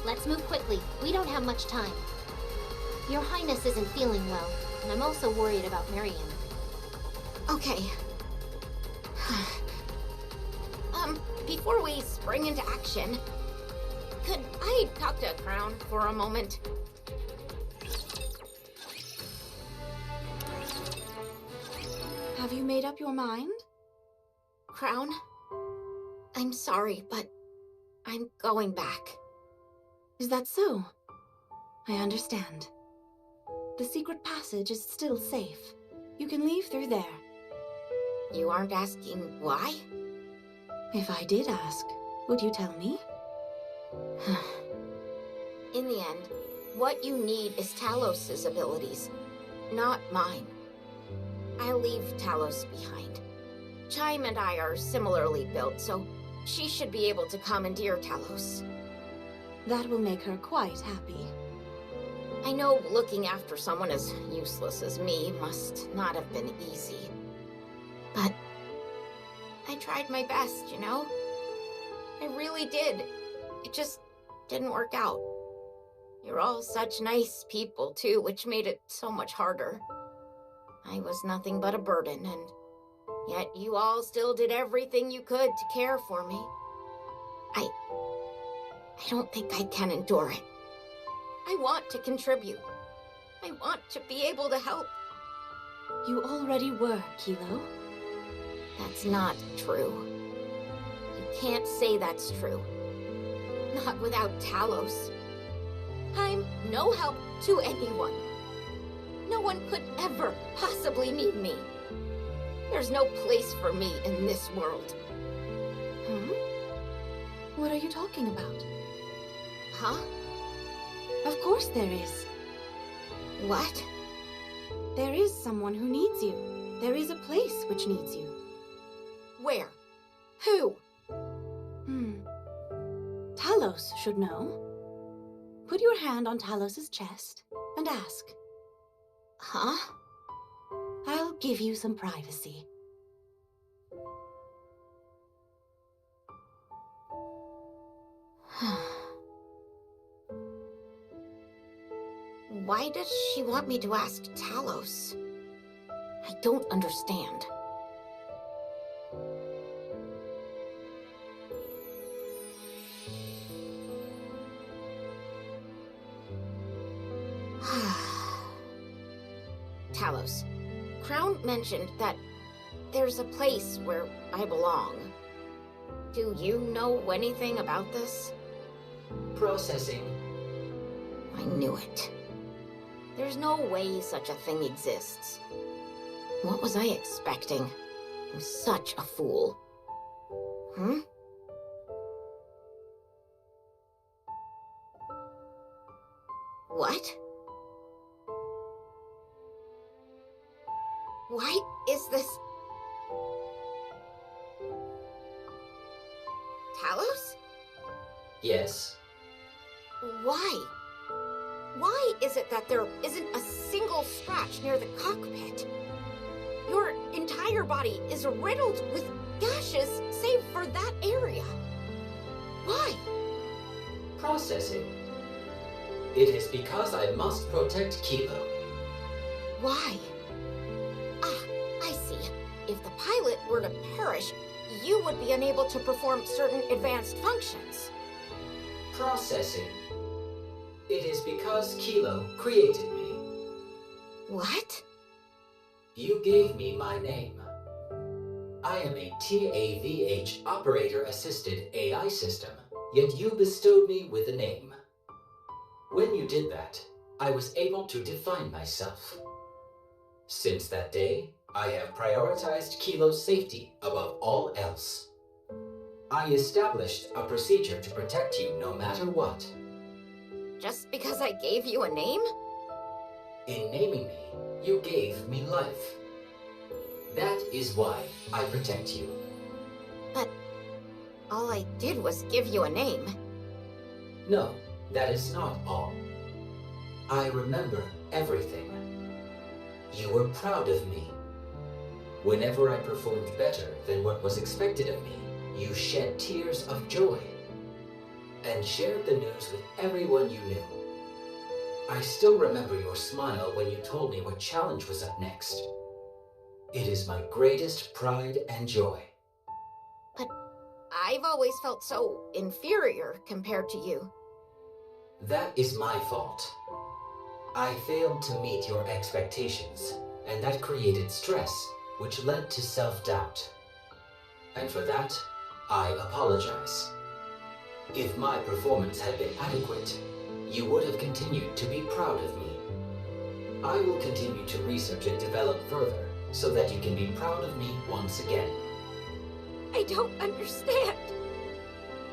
Let's move quickly. We don't have much time. Your Highness isn't feeling well, and I'm also worried about Marion. Okay. Before we spring into action, could I talk to Crown for a moment? Have you made up your mind? Crown? I'm sorry, but I'm going back. Is that so? I understand. The secret passage is still safe. You can leave through there. You aren't asking why? If I did ask, would you tell me? In the end, what you need is Talos' abilities, not mine. I'll leave Talos behind. Chime and I are similarly built, so she should be able to commandeer Talos. That will make her quite happy. I know looking after someone as useless as me must not have been easy. But I tried my best, you know? I really did. It just didn't work out. You're all such nice people, too, which made it so much harder. I was nothing but a burden, and yet you all still did everything you could to care for me. I don't think I can endure it. I want to contribute. I want to be able to help. You already were, Kilo. That's not true. You can't say that's true. Not without Talos. I'm no help to anyone. No one could ever possibly need me. There's no place for me in this world. What are you talking about? Huh? Of course there is. What? There is someone who needs you. There is a place which needs you. Where? Who? Talos should know. Put your hand on Talos's chest and ask. Huh? I'll give you some privacy. Why does she want me to ask Talos? I don't understand. Crown mentioned that there's a place where I belong. Do you know anything about this? Processing. I knew it. There's no way such a thing exists. What was I expecting? I'm such a fool. Hmm? What? Why is this... Talos? Yes. Why? Why is it that there isn't a single scratch near the cockpit? Your entire body is riddled with gashes, save for that area. Why? Processing. It is because I must protect Kilo. Why? Ah, I see. If the pilot were to perish, you would be unable to perform certain advanced functions. Processing. It is because Kilo created me. What? You gave me my name. I am a TAVH operator-assisted AI system, yet you bestowed me with a name. When you did that, I was able to define myself. Since that day, I have prioritized Kilo's safety above all else. I established a procedure to protect you no matter what. Just because I gave you a name? In naming me, you gave me life. That is why I protect you. But all I did was give you a name. No, that is not all. I remember everything. You were proud of me. Whenever I performed better than what was expected of me, you shed tears of joy and shared the news with everyone you knew. I still remember your smile when you told me what challenge was up next. It is my greatest pride and joy. But I've always felt so inferior compared to you. That is my fault. I failed to meet your expectations, and that created stress, which led to self-doubt. And for that, I apologize. If my performance had been adequate, you would have continued to be proud of me. I will continue to research and develop further, so that you can be proud of me once again. I don't understand.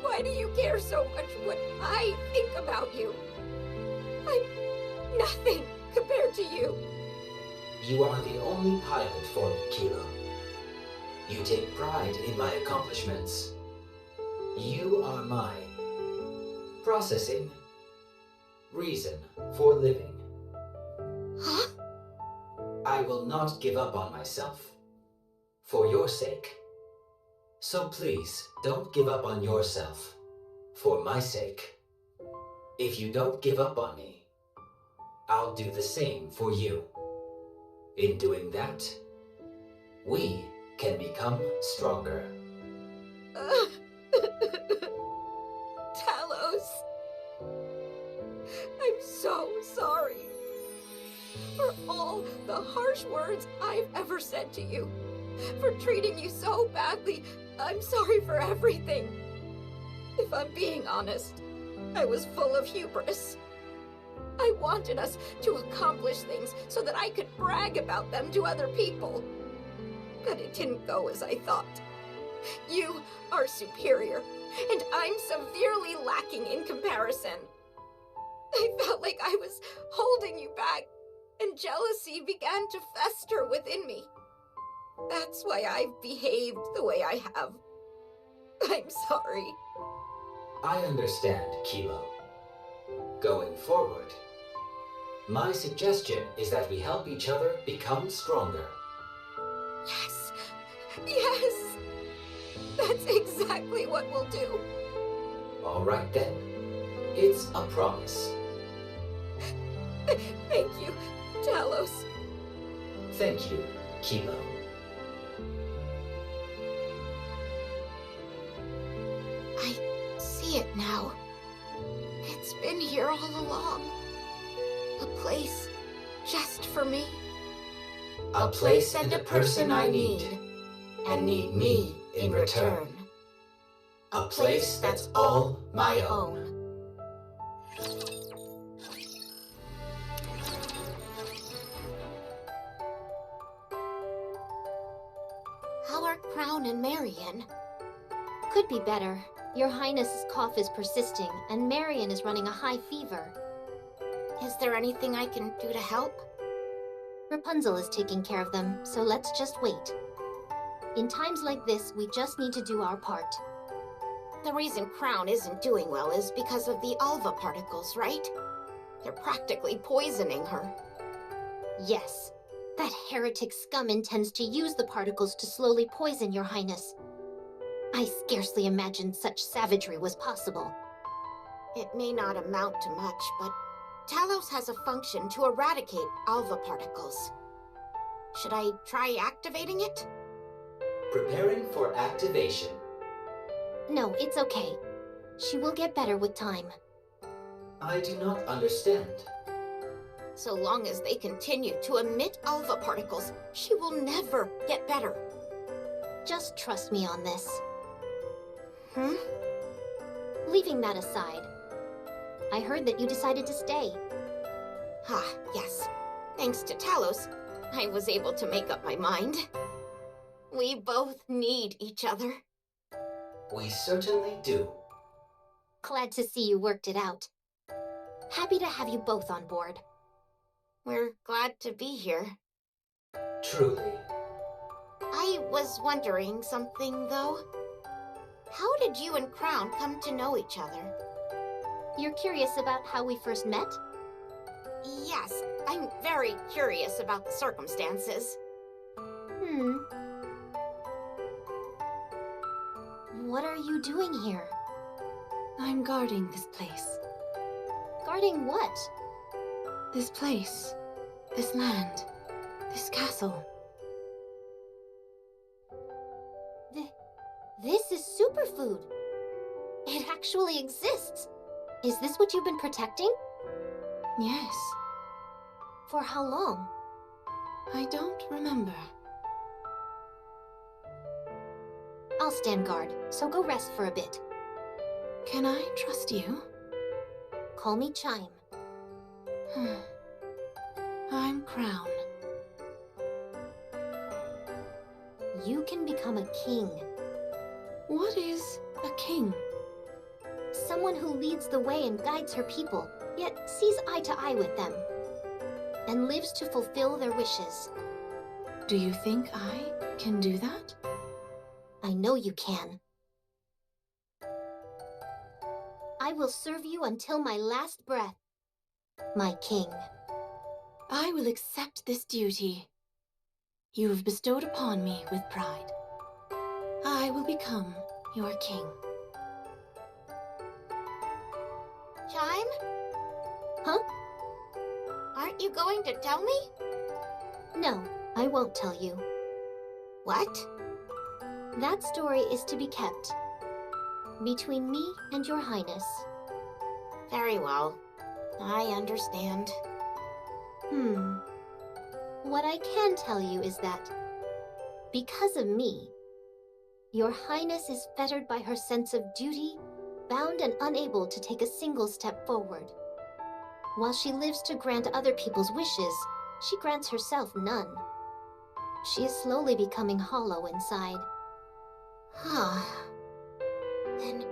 Why do you care so much what I think about you? I'm nothing compared to you. You are the only pilot for me, Kilo. You take pride in my accomplishments. You are my processing reason for living. Huh? I will not give up on myself. For your sake. So please, don't give up on yourself. For my sake. If you don't give up on me, I'll do the same for you. In doing that, we can become stronger. Talos. I'm so sorry. For all the harsh words I've ever said to you. For treating you so badly. I'm sorry for everything. If I'm being honest, I was full of hubris. I wanted us to accomplish things so that I could brag about them to other people. But it didn't go as I thought. You are superior, and I'm severely lacking in comparison. I felt like I was holding you back, and jealousy began to fester within me. That's why I've behaved the way I have. I'm sorry. I understand, Kilo. Going forward, my suggestion is that we help each other become stronger. Yes. Yes. That's exactly what we'll do. All right then. It's a promise. Thank you, Talos. Thank you, Kilo. I see it now. It's been here all along. A place just for me. A place and a person I need, and need me in return. A place that's all my own. How are Crown and Marion? Could be better. Your Highness's cough is persisting, and Marion is running a high fever. Is there anything I can do to help? Rapunzel is taking care of them, so let's just wait. In times like this, we just need to do our part. The reason Crown isn't doing well is because of the Alva particles, right? They're practically poisoning her. Yes. That heretic scum intends to use the particles to slowly poison your Highness. I scarcely imagined such savagery was possible. It may not amount to much, but Talos has a function to eradicate Alva particles. Should I try activating it? Preparing for activation. No, it's okay. She will get better with time. I do not understand. So long as they continue to emit Alva particles, she will never get better. Just trust me on this. Hmm? Leaving that aside, I heard that you decided to stay. Ah, yes. Thanks to Talos, I was able to make up my mind. We both need each other. We certainly do. Glad to see you worked it out. Happy to have you both on board. We're glad to be here. Truly. I was wondering something, though. How did you and Crown come to know each other? You're curious about how we first met? Yes, I'm very curious about the circumstances. What are you doing here? I'm guarding this place. Guarding what? This place. This land. This castle. This is superfood. It actually exists. Is this what you've been protecting? Yes. For how long? I don't remember. I'll stand guard, so go rest for a bit. Can I trust you? Call me Chime. I'm Crown. You can become a king. What is a king? Someone who leads the way and guides her people, yet sees eye to eye with them, and lives to fulfill their wishes. Do you think I can do that? I know you can. I will serve you until my last breath, my king. I will accept this duty you have bestowed upon me with pride. I will become your king. Chime? Huh? Aren't you going to tell me? No, I won't tell you. What? That story is to be kept between me and your Highness. Very well. I understand. What I can tell you is that, because of me, your Highness is fettered by her sense of duty, bound and unable to take a single step forward. While she lives to grant other people's wishes, she grants herself none. She is slowly becoming hollow inside. Then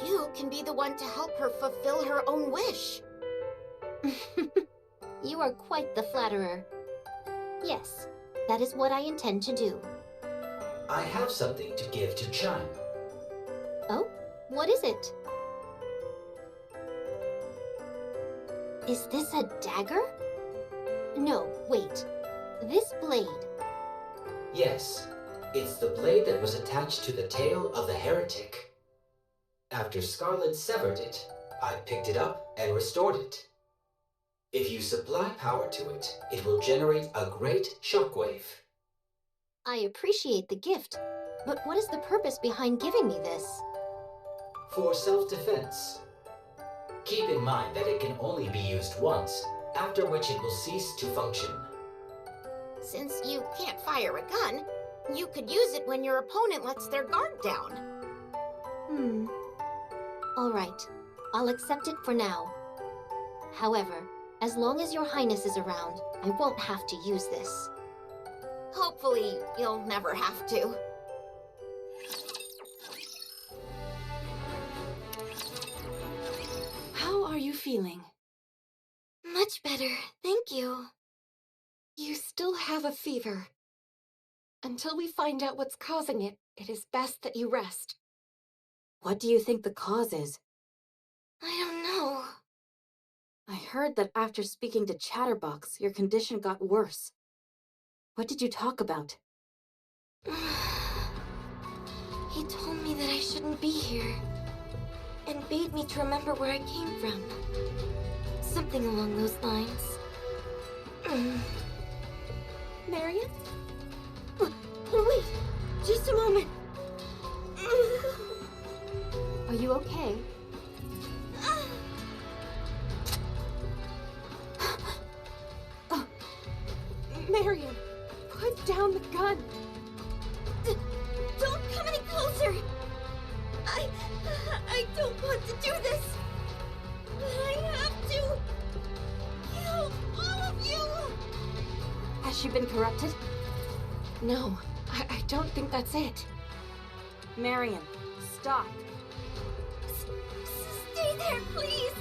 you can be the one to help her fulfill her own wish. You are quite the flatterer. Yes, that is what I intend to do. I have something to give to Chime. Oh, what is it? Is this a dagger? No, wait. This blade. Yes, it's the blade that was attached to the tail of the heretic. After Scarlet severed it, I picked it up and restored it. If you supply power to it, it will generate a great shockwave. I appreciate the gift, but what is the purpose behind giving me this? For self-defense. Keep in mind that it can only be used once, after which it will cease to function. Since you can't fire a gun, you could use it when your opponent lets their guard down. All right, I'll accept it for now. However, as long as Your Highness is around, I won't have to use this. Hopefully, you'll never have to. How are you feeling? Much better, thank you. You still have a fever. Until we find out what's causing it, it is best that you rest. What do you think the cause is? I don't know. I heard that after speaking to Chatterbox, your condition got worse. What did you talk about? He told me that I shouldn't be here, and bade me to remember where I came from. Something along those lines. Marion? Wait, just a moment. Are you okay? Marion, put down the gun. Don't come any closer. I don't want to do this, but I have to kill all of you. Has she been corrupted? No, I don't think that's it. Marion, stop. Stay there, please.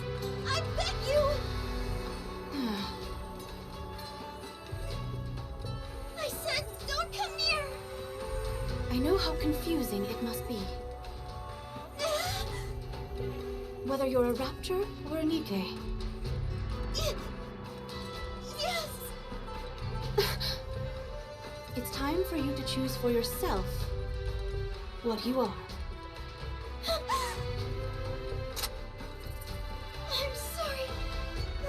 I beg you. I said, don't come near. I know how confusing it must be. Whether you're a Rapture or a Nikke. Yes. It's time for you to choose for yourself what you are. I'm sorry.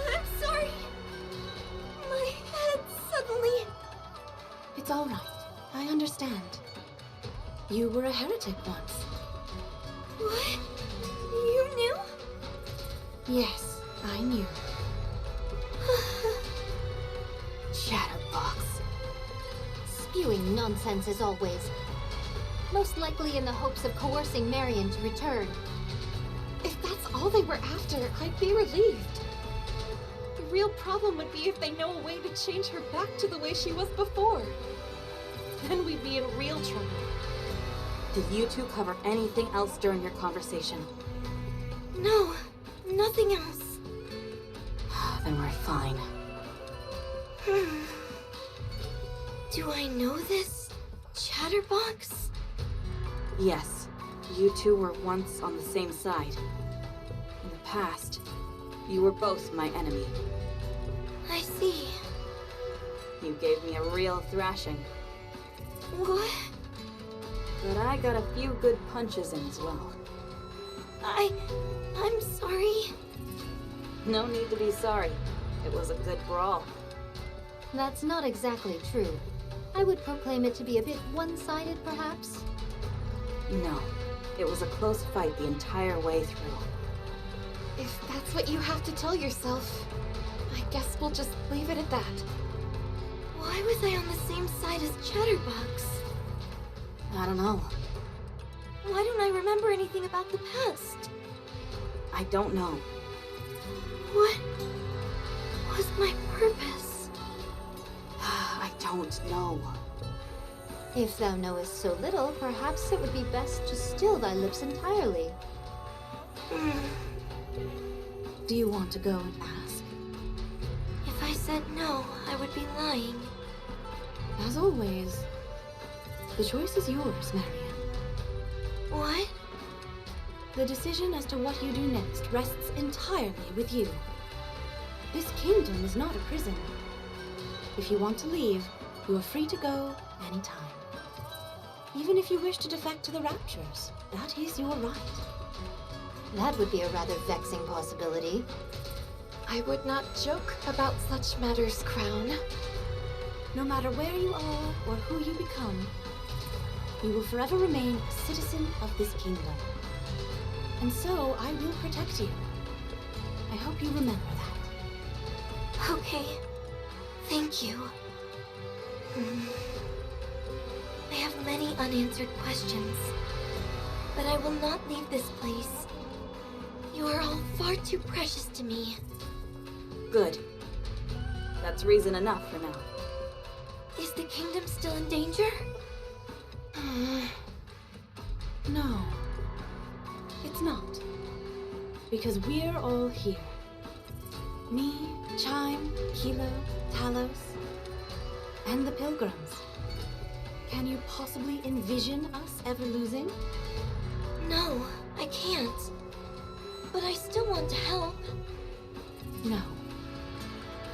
I'm sorry. My head suddenly... It's all right. I understand. You were a heretic once. What? You knew? Yes, I knew. Chatterbox. Spewing nonsense as always. Most likely in the hopes of coercing Marion to return. If that's all they were after, I'd be relieved. The real problem would be if they know a way to change her back to the way she was before. Then we'd be in real trouble. Did you two cover anything else during your conversation? No, nothing else. Then we're fine. Do I know this Chatterbox? Yes, you two were once on the same side. In the past, you were both my enemy. I see. You gave me a real thrashing, What? but I got a few good punches in as well. I'm sorry. No need to be sorry. It was a good brawl. That's not exactly true. I would proclaim it to be a bit one-sided, perhaps. No, it was a close fight the entire way through. If that's what you have to tell yourself, I guess we'll just leave it at that. Why was I on the same side as Chatterbox? I don't know. Why don't I remember anything about the past? I don't know. What was my purpose? I don't know. If thou knowest so little, perhaps it would be best to still thy lips entirely. Do you want to go and ask? If I said no, I would be lying. As always, the choice is yours, Marion. What? The decision as to what you do next rests entirely with you. This kingdom is not a prison. If you want to leave, you are free to go anytime. Even if you wish to defect to the Raptures, that is your right. That would be a rather vexing possibility. I would not joke about such matters, Crown. No matter where you are or who you become, you will forever remain a citizen of this kingdom. And so I will protect you. I hope you remember that. Okay. Thank you. I have many unanswered questions, but I will not leave this place. You are all far too precious to me. Good. That's reason enough for now. Is the kingdom still in danger? No. It's not. Because we're all here. Me, Chime, Kilo, Talos, and the Pilgrims. Can you possibly envision us ever losing? No, I can't. But I still want to help. No.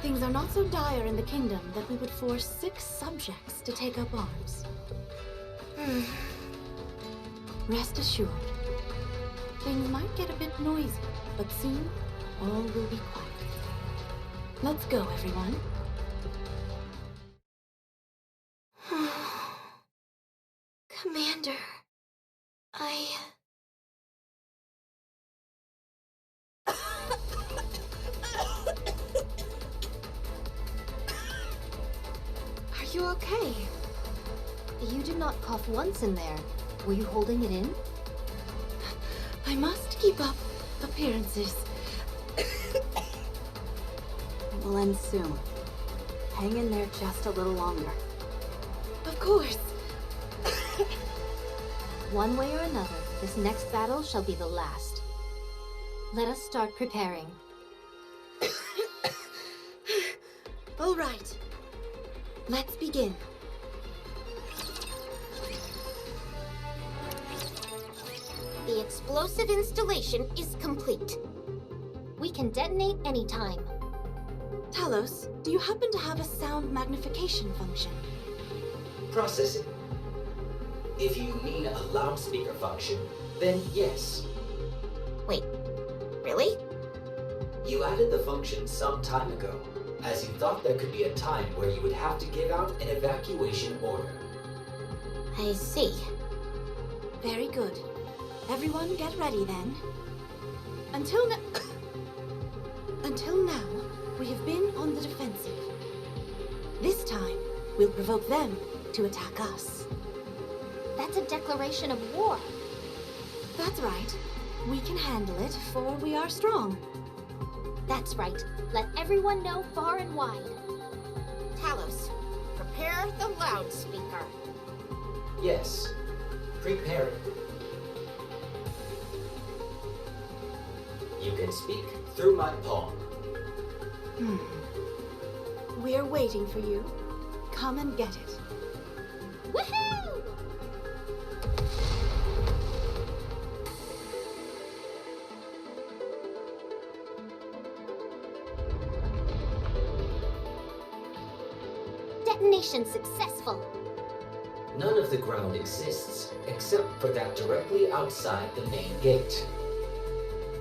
Things are not so dire in the kingdom that we would force 6 subjects to take up arms. Rest assured, things might get a bit noisy, but soon all will be quiet. Let's go, everyone. Commander, Are you okay? You did not cough once in there. Were you holding it in? I must keep up appearances. It will end soon. Hang in there just a little longer. Of course. One way or another, this next battle shall be the last. Let us start preparing. All right. Let's begin. The explosive installation is complete. We can detonate anytime. Talos, do you happen to have a sound magnification function? Processing. If you mean a loudspeaker function, then yes. Wait, really? You added the function some time ago, as you thought there could be a time where you would have to give out an evacuation order. I see. Very good. Everyone get ready then. Until now, we have been on the defensive. This time, we'll provoke them to attack us. That's a declaration of war. That's right. We can handle it, for we are strong. That's right. Let everyone know far and wide. Talos, prepare the loudspeaker. Yes. Prepare it. You can speak through my palm. We're waiting for you. Come and get it. Woohoo! Detonation successful. None of the ground exists, except for that directly outside the main gate.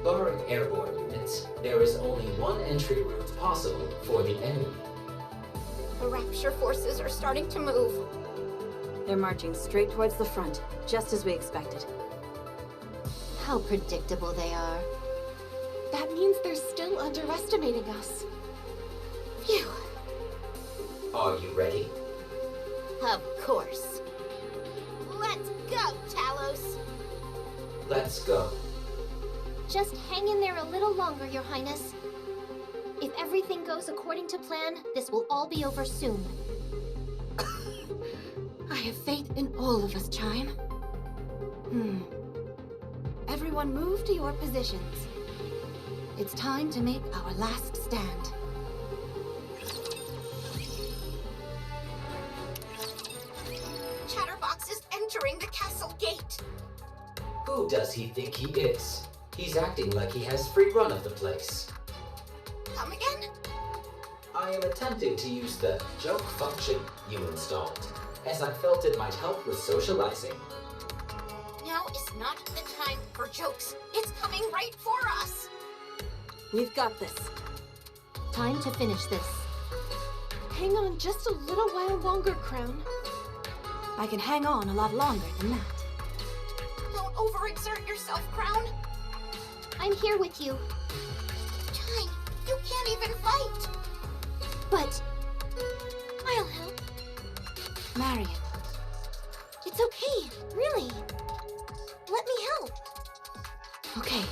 Barring airborne units, there is only one entry route possible for the enemy. The Rapture forces are starting to move. They're marching straight towards the front, just as we expected. How predictable they are. That means they're still underestimating us. Phew. Are you ready? Of course. Let's go, Talos. Let's go. Just hang in there a little longer, Your Highness. If everything goes according to plan, this will all be over soon. I have faith in all of us, Chime. Everyone move to your positions. It's time to make our last stand. Chatterbox is entering the castle gate. Who does he think he is? He's acting like he has free run of the place. Come again? I am attempting to use the joke function you installed, as I felt it might help with socializing. Now is not the time for jokes. It's coming right for us. We've got this. Time to finish this. Hang on just a little while longer, Crown. I can hang on a lot longer than that. Don't overexert yourself, Crown. I'm here with you. Chime, you can't even fight. But I'll help. Really? Let me help. Okay.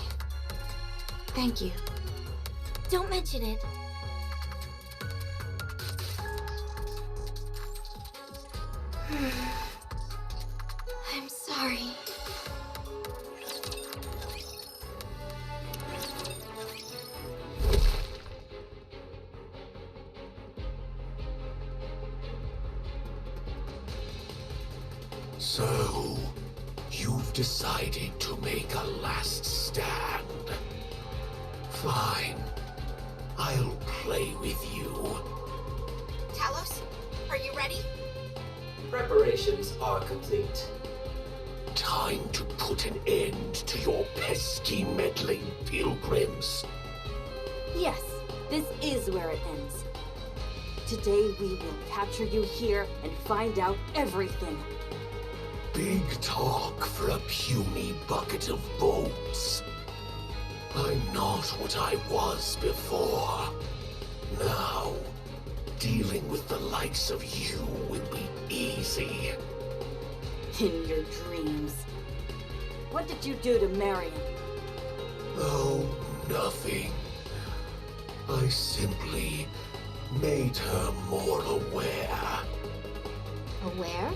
Thank you. Don't mention it. I'm sorry. So, you've decided to make a last stand. Fine. I'll play with you. Talos, are you ready? Preparations are complete. Time to put an end to your pesky meddling pilgrims. Yes, this is where it ends. Today we will capture you here and find out everything. Big talk for a puny bucket of bones. I'm not what I was before. Now, dealing with the likes of you will be easy. In your dreams. What did you do to Marion? Oh, nothing. I simply made her more aware. Aware?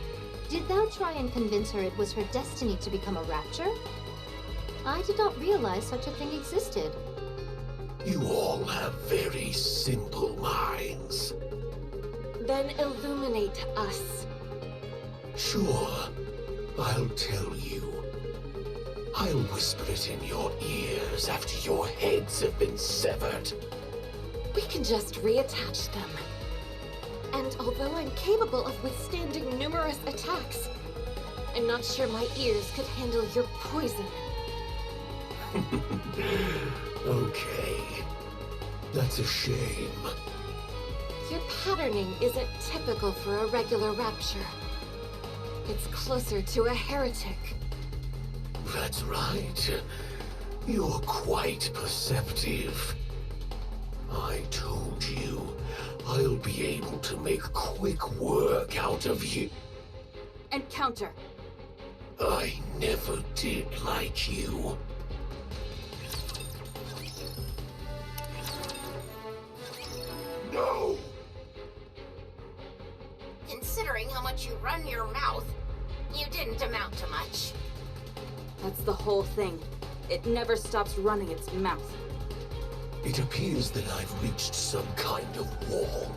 Did thou try and convince her it was her destiny to become a rapture? I did not realize such a thing existed. You all have very simple minds. Then illuminate us. Sure, I'll tell you. I'll whisper it in your ears after your heads have been severed. We can just reattach them. And although I'm capable of withstanding numerous attacks, I'm not sure my ears could handle your poison. Okay. That's a shame. Your patterning isn't typical for a regular rapture. It's closer to a heretic. That's right. You're quite perceptive. I told you, I'll be able to make quick work out of you. Encounter. I never did like you. No! Considering how much you run your mouth, you didn't amount to much. That's the whole thing. It never stops running its mouth. It appears that I've reached some kind of wall.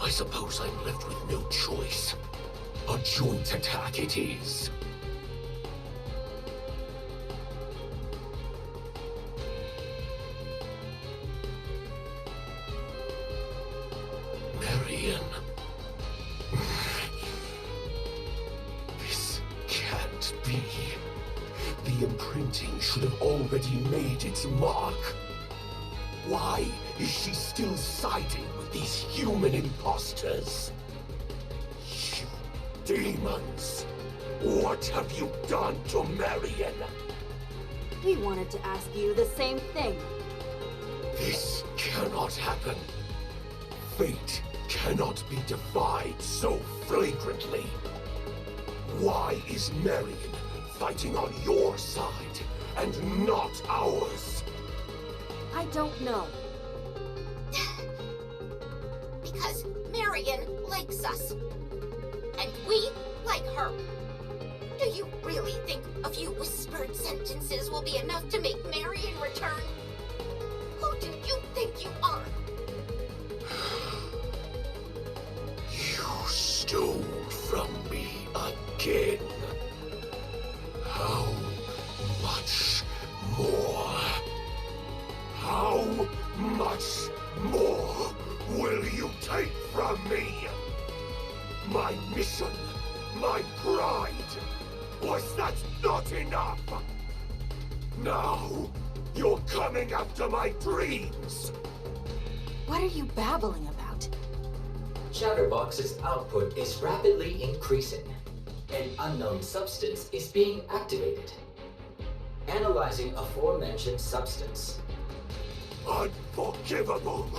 I suppose I'm left with no choice. A joint attack it is. Marion. This can't be. The imprinting should have already made its mark. Why is she still siding with these human imposters? You demons! What have you done to Marion? We wanted to ask you the same thing. This cannot happen. Fate cannot be defied so flagrantly. Why is Marion fighting on your side and not ours? I don't know. Because Marion likes us. And we like her. Do you really think a few whispered sentences will be enough to make Marion return? Who do you think you are? You stole from me again. How much more? How much more will you take from me? My mission, my pride. Was that not enough? Now, you're coming after my dreams. What are you babbling about? Chatterbox's output is rapidly increasing. An unknown substance is being activated. Analyzing aforementioned substance. Unforgivable!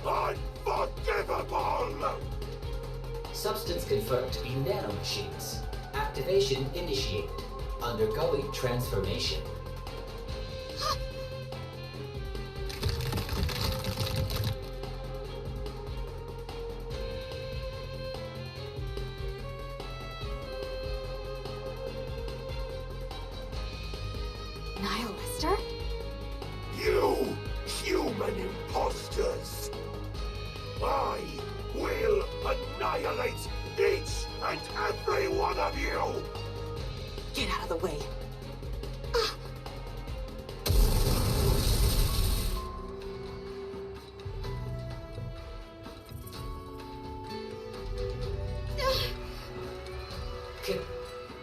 Unforgivable! Substance confirmed to be nanomachines. Active Activation initiated. Undergoing transformation. Nihilister? You human imposters! I will annihilate each and every one of you! Get out of the way.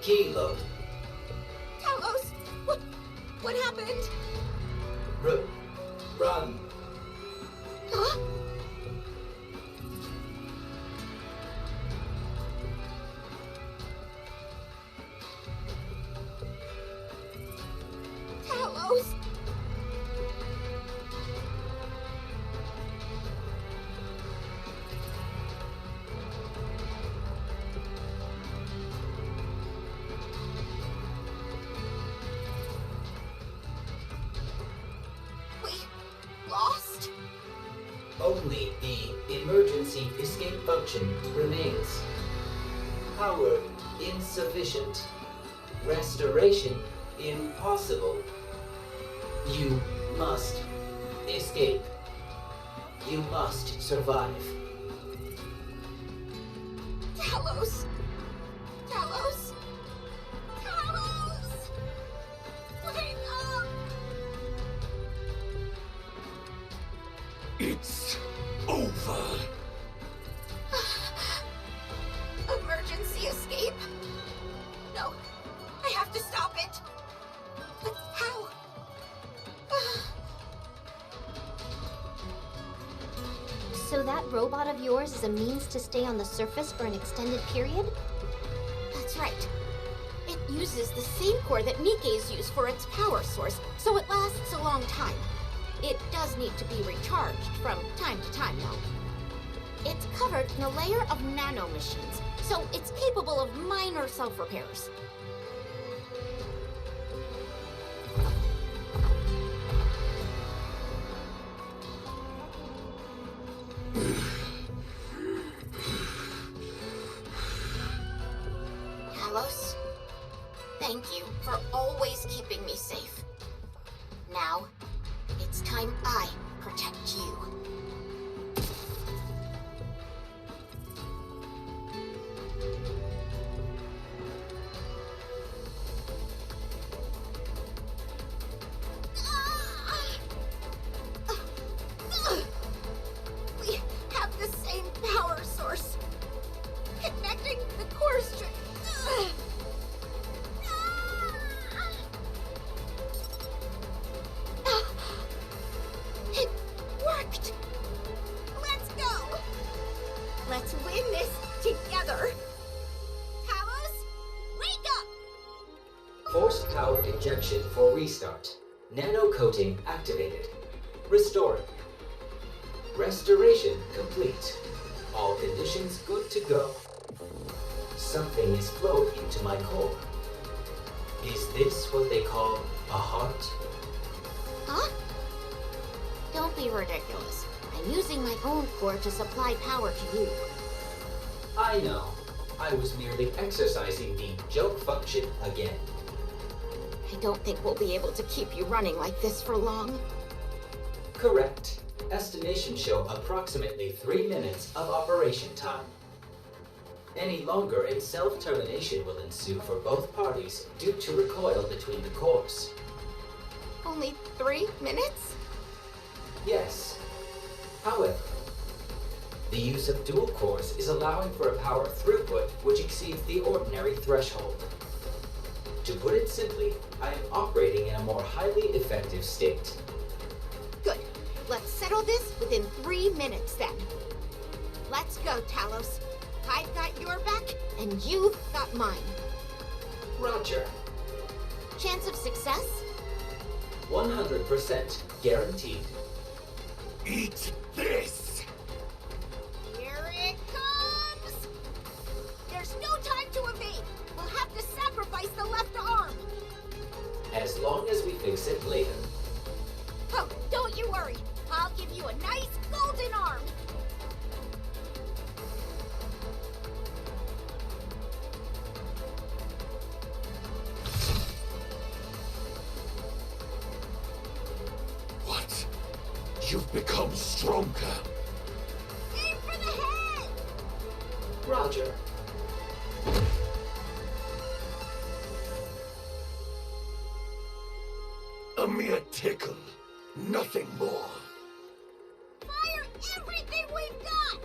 Kilo. Talos, what happened? Run. Huh? Talos. We lost? Only the emergency escape function remains. Power insufficient. Restoration impossible. You must escape. You must survive. Talos. Talos. Talos. Wake up. It's over. Emergency escape? No, I have to stop it. But how? So that robot of yours is a means to stay on the surface for an extended period? That's right. It uses the same core that Nikke's use for its power source, so it lasts a long time. It does need to be recharged from time to time, though. It's covered in a layer of nanomachines, so it's capable of minor self-repairs. Talos, thank you for always keeping me safe. Now, it's time I protect you. We have the same power source. Connecting the core string. It worked! Let's go! Let's win this together! Talos, wake up! Forced power injection for restart. Nano coating activated. Restoring. Restoration complete. All conditions good to go. Something is flowing into my core. Is this what they call a heart? Huh? Don't be ridiculous. I'm using my own core to supply power to you. I know. I was merely exercising the joke function again. I don't think we'll be able to keep you running like this for long. Correct. Estimations show approximately 3 minutes of operation time. Any longer and self-termination will ensue for both parties due to recoil between the cores. Only 3 minutes? Yes. However, the use of dual cores is allowing for a power throughput which exceeds the ordinary threshold. To put it simply, I am operating in a more highly effective state. Good. Let's settle this within 3 minutes then. Let's go, Talos. I've got your back, and you've got mine. Roger. Chance of success? 100% guaranteed. Eat this! Here it comes! There's no time to evade. We'll have to long as we fix it later. Oh, don't you worry. I'll give you a nice golden arm. What? You've become stronger. Aim for the head! Roger. A mere tickle. Nothing more. Fire everything we've got!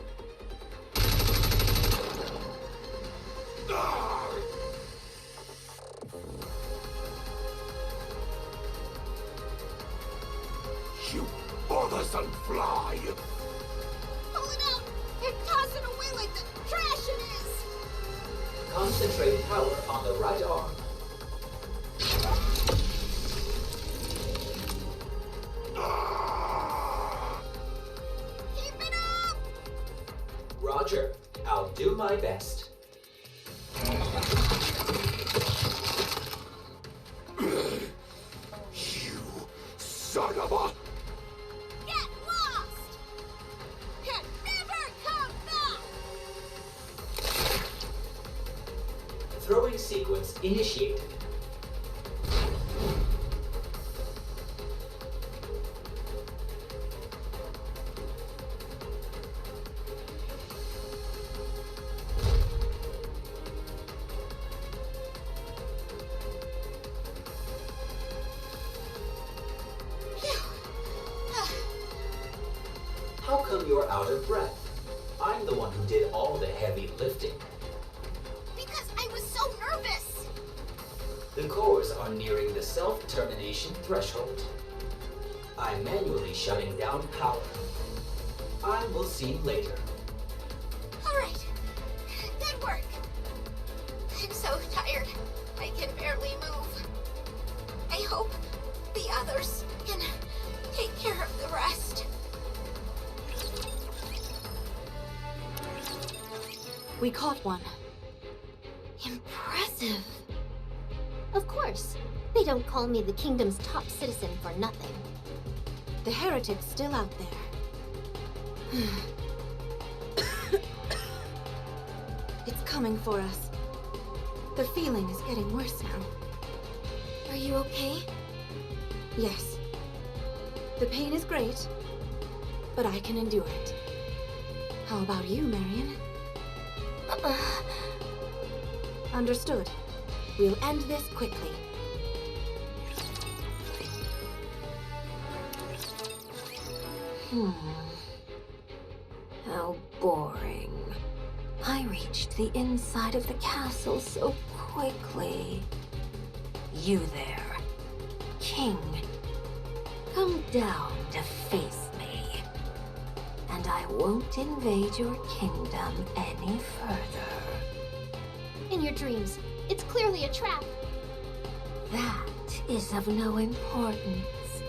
Ah! You bothersome fly! Pull it out and toss it away like the trash it is! Concentrate power on the right arm. Ah! Keep it up! Roger. I'll do my best. You son of a... Get lost! And never come back! Throwing sequence initiated. How come you're out of breath? I'm the one who did all the heavy lifting. Because I was so nervous! The cores are nearing the self-termination threshold. I'm manually shutting down power. I will see later. Alright. Good work. I'm so tired. I can barely move. I hope the others can take care of the rest. We caught one. Impressive. Of course. They don't call me the kingdom's top citizen for nothing. The heretic's still out there. It's coming for us. The feeling is getting worse now. Are you okay? Yes. The pain is great, but I can endure it. How about you, Marion? Understood. We'll end this quickly. How boring. I reached the inside of the castle so quickly. You there, King. Come down to face me. And I won't invade your kingdom any further. In your dreams, it's clearly a trap. That is of no importance.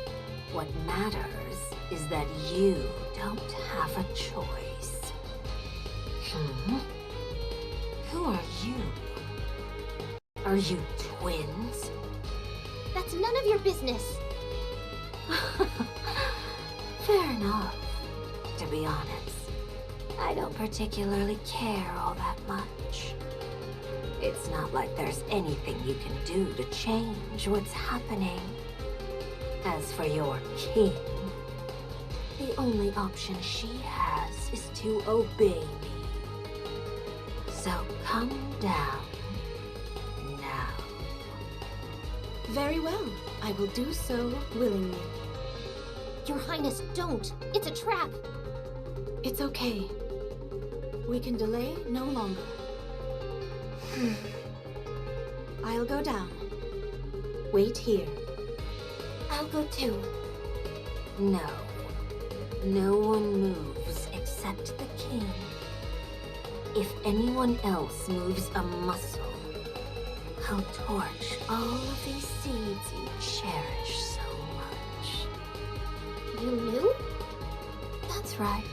What matters is that you don't have a choice. Who are you? Are you twins? That's none of your business. Fair enough. To be honest, I don't particularly care all that much. It's not like there's anything you can do to change what's happening. As for your king, the only option she has is to obey me. So come down now. Very well. I will do so willingly. Your Highness, don't. It's a trap. It's okay. We can delay no longer. I'll go down. Wait here. I'll go too. No. No one moves except the king. If anyone else moves a muscle, I'll torch all of these seeds you cherish so much. You knew? That's right.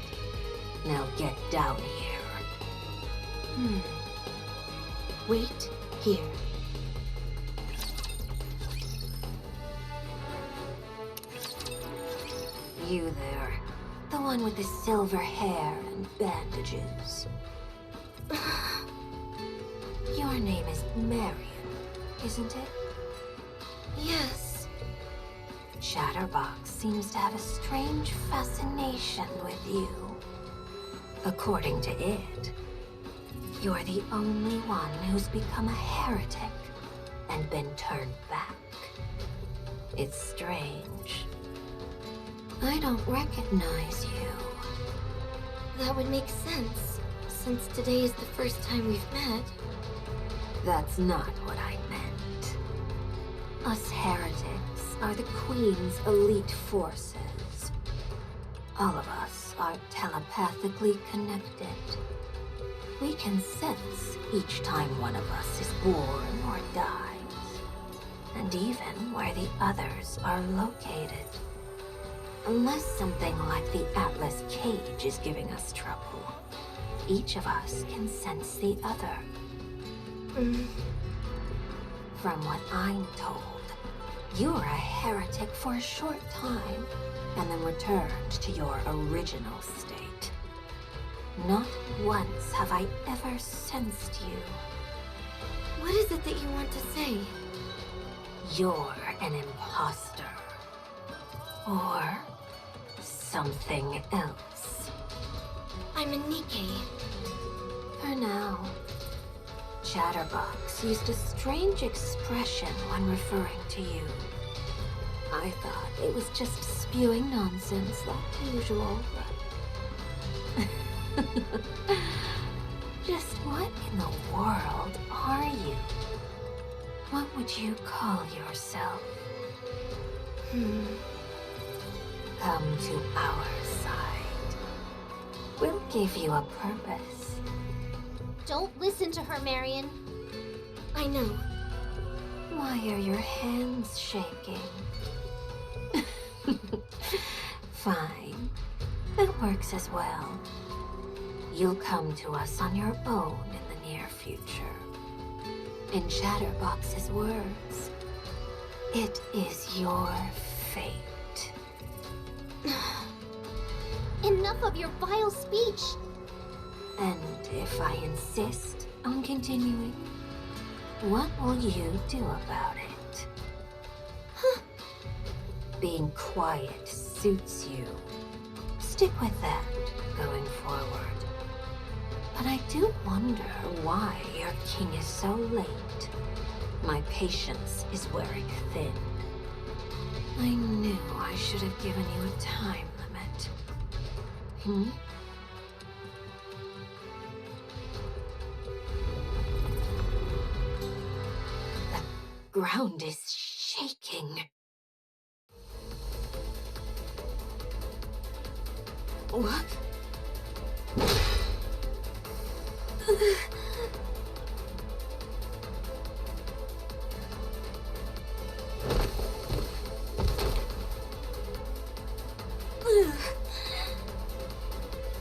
Now get down here. Wait here. You there. The one with the silver hair and bandages. Your name is Marion, isn't it? Yes. Chatterbox seems to have a strange fascination with you. According to it, you're the only one who's become a heretic and been turned back. It's strange. I don't recognize you. That would make sense, since today is the first time we've met. That's not what I meant. Us heretics are the Queen's elite forces. All of us are telepathically connected. We can sense each time one of us is born or dies, and even where the others are located. Unless something like the Atlas cage is giving us trouble, each of us can sense the other. From what I'm told, you were a heretic for a short time, and then returned to your original state. Not once have I ever sensed you. What is it that you want to say? You're an imposter. Or something else. I'm a Nikke. For now. Chatterbox used a strange expression when referring to you. I thought it was just spewing nonsense like usual, but... Just what in the world are you? What would you call yourself? Come to our side. We'll give you a purpose. Don't listen to her, Marion. I know. Why are your hands shaking? Fine. That works as well. You'll come to us on your own in the near future. In Chatterbox's words, it is your fate. Enough of your vile speech. And if I insist on continuing, what will you do about it? Being quiet suits you. Stick with that going forward. But I do wonder why your king is so late. My patience is wearing thin. I knew I should have given you a time limit. The ground is shaking. What?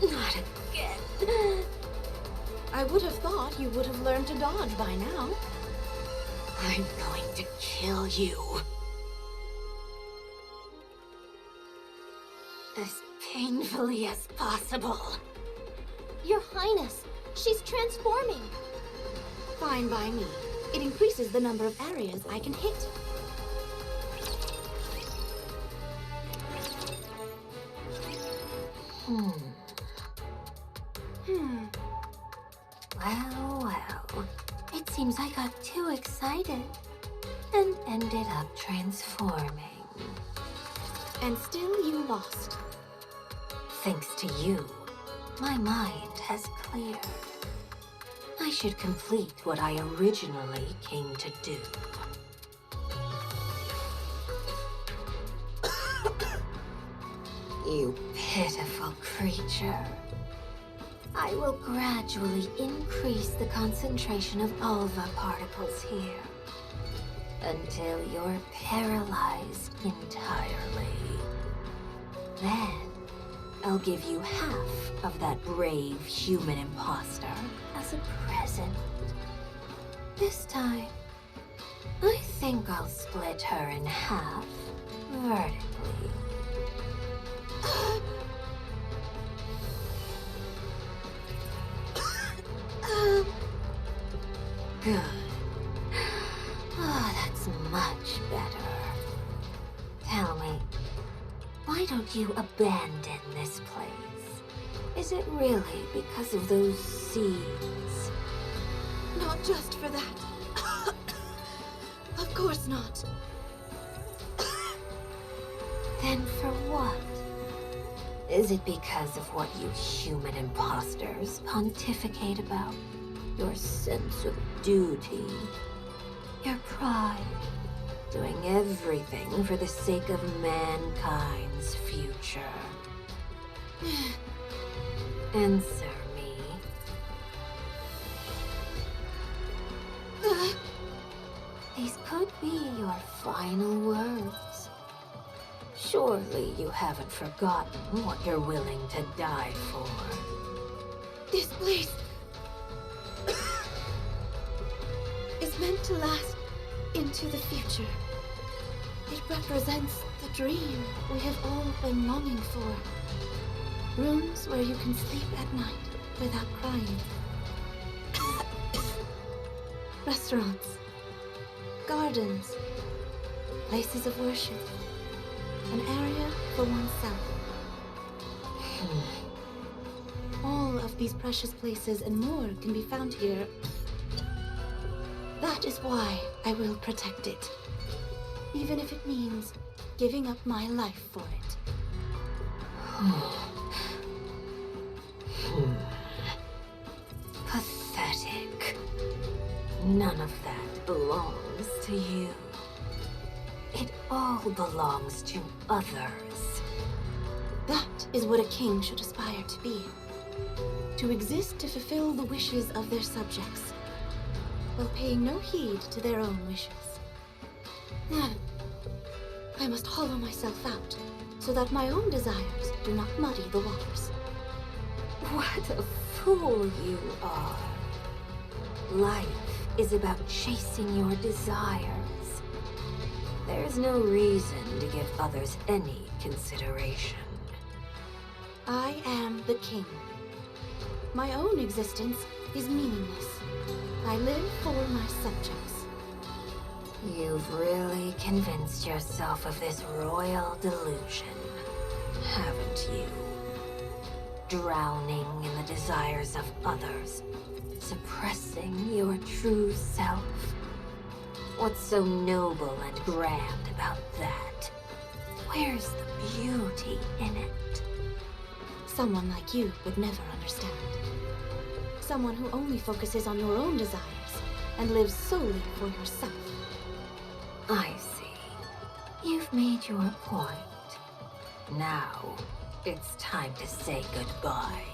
Not again. I would have thought you would have learned to dodge by now. I'm going to kill you. As painfully as possible. Your Highness, she's transforming. Fine by me. It increases the number of areas I can hit. Well. It seems I got too excited and ended up transforming. And still you lost. Thanks to you, my mind has cleared. I should complete what I originally came to do. You pitiful creature. I will gradually increase the concentration of alpha particles here until you're paralyzed entirely. Then I'll give you half of that brave human imposter as a present. This time, I think I'll split her in half vertically. Why don't you abandon this place? Is it really because of those seeds? Not just for that. Of course not. Then for what? Is it because of what you human imposters pontificate about? Your sense of duty? Your pride? Doing everything for the sake of mankind's future? Answer me. These could be your final words. Surely you haven't forgotten what you're willing to die for. This place is meant to last into the future. It represents the dream we have all been longing for. Rooms where you can sleep at night without crying. Restaurants, gardens, places of worship, an area for oneself. All of these precious places and more can be found here. That is why I will protect it. Even if it means giving up my life for it. Pathetic. None of that belongs to you. It all belongs to others. That is what a king should aspire to be. To exist to fulfill the wishes of their subjects, while paying no heed to their own wishes. I must hollow myself out, so that my own desires do not muddy the waters. What a fool you are. Life is about chasing your desires. There's no reason to give others any consideration. I am the king. My own existence is meaningless. I live for my subjects. You've really convinced yourself of this royal delusion, haven't you? Drowning in the desires of others, suppressing your true self. What's so noble and grand about that? Where's the beauty in it? Someone like you would never understand. Someone who only focuses on your own desires and lives solely for yourself. I see. You've made your point. Now, it's time to say goodbye.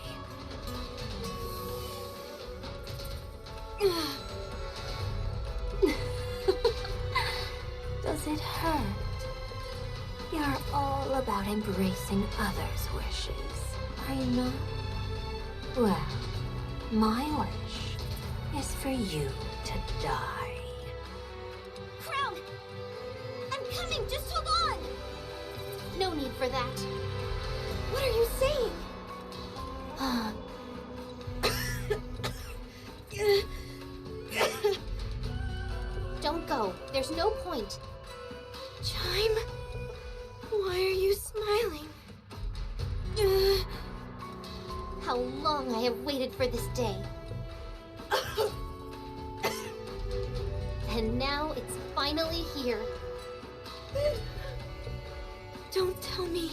Does it hurt? You're all about embracing others' wishes, are you not? Well, my wish is for you to die. Crown! I'm coming! Just hold on! No need for that. What are you saying? Don't go. There's no point. Chime? Why are you smiling? How long I have waited for this day. And now it's finally here. Don't tell me.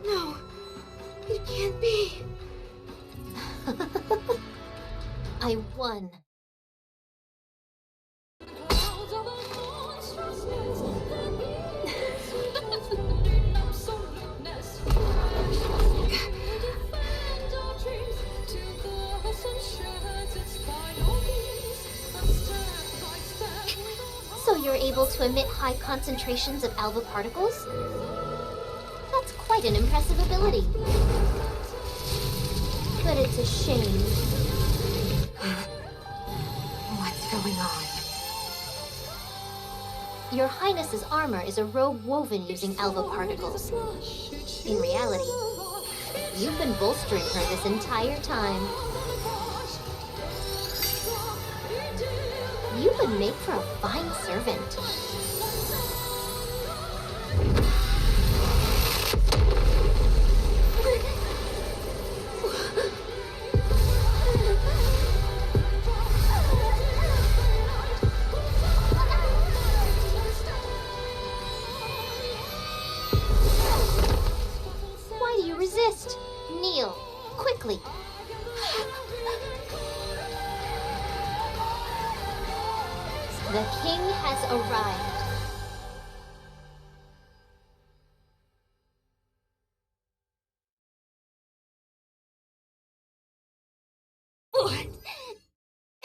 No, it can't be. I won. So you're able to emit high concentrations of alpha particles? That's quite an impressive ability. But it's a shame. What's going on? Your Highness's armor is a robe woven using alpha particles. In reality, you've been bolstering her this entire time. You would make for a fine servant. has arrived. What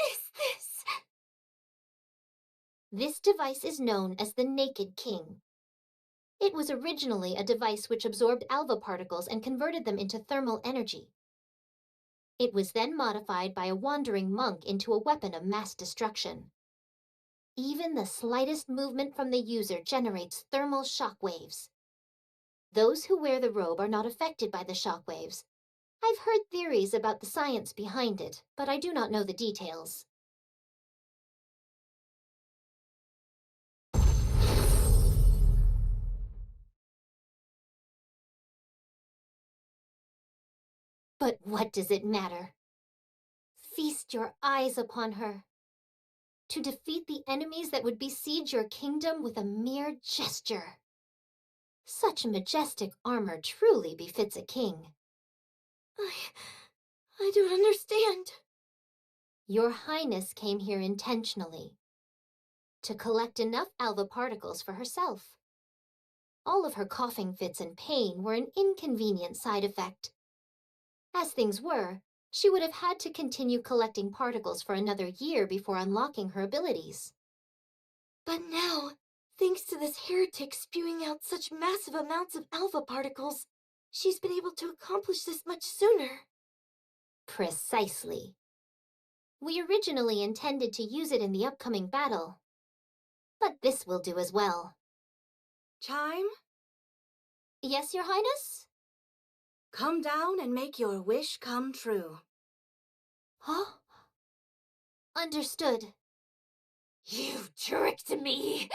is this? This device is known as the Naked King. It was originally a device which absorbed alpha particles and converted them into thermal energy. It was then modified by a wandering monk into a weapon of mass destruction. Even the slightest movement from the user generates thermal shock waves. Those who wear the robe are not affected by the shock waves. I've heard theories about the science behind it, but I do not know the details. But what does it matter? Feast your eyes upon her. To defeat the enemies that would besiege your kingdom with a mere gesture. Such majestic armor truly befits a king. I don't understand. Your Highness came here intentionally. To collect enough alpha particles for herself. All of her coughing fits and pain were an inconvenient side effect. As things were, she would have had to continue collecting particles for another year before unlocking her abilities. But now, thanks to this heretic spewing out such massive amounts of alpha particles, she's been able to accomplish this much sooner. Precisely. We originally intended to use it in the upcoming battle. But this will do as well. Chime, Yes, Your Highness? come down and make your wish come true. Huh? Understood. You've tricked me!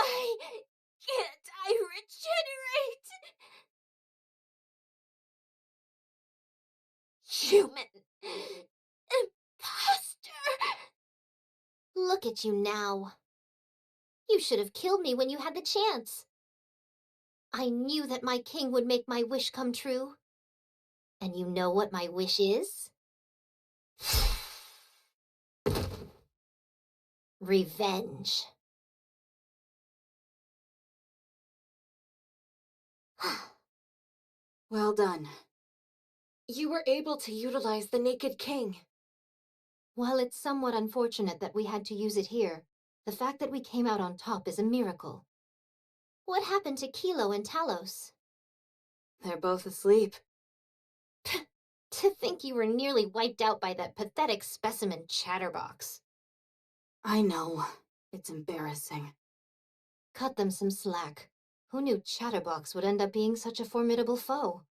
Why can't I regenerate? Human imposter! Look at you now. You should have killed me when you had the chance. I knew that my king would make my wish come true. And you know what my wish is? Revenge. Well done. You were able to utilize the Naked King. While it's somewhat unfortunate that we had to use it here, the fact that we came out on top is a miracle. What happened to Kilo and Talos? They're both asleep. To think you were nearly wiped out by that pathetic specimen Chatterbox. I know. It's embarrassing. Cut them some slack. Who knew Chatterbox would end up being such a formidable foe?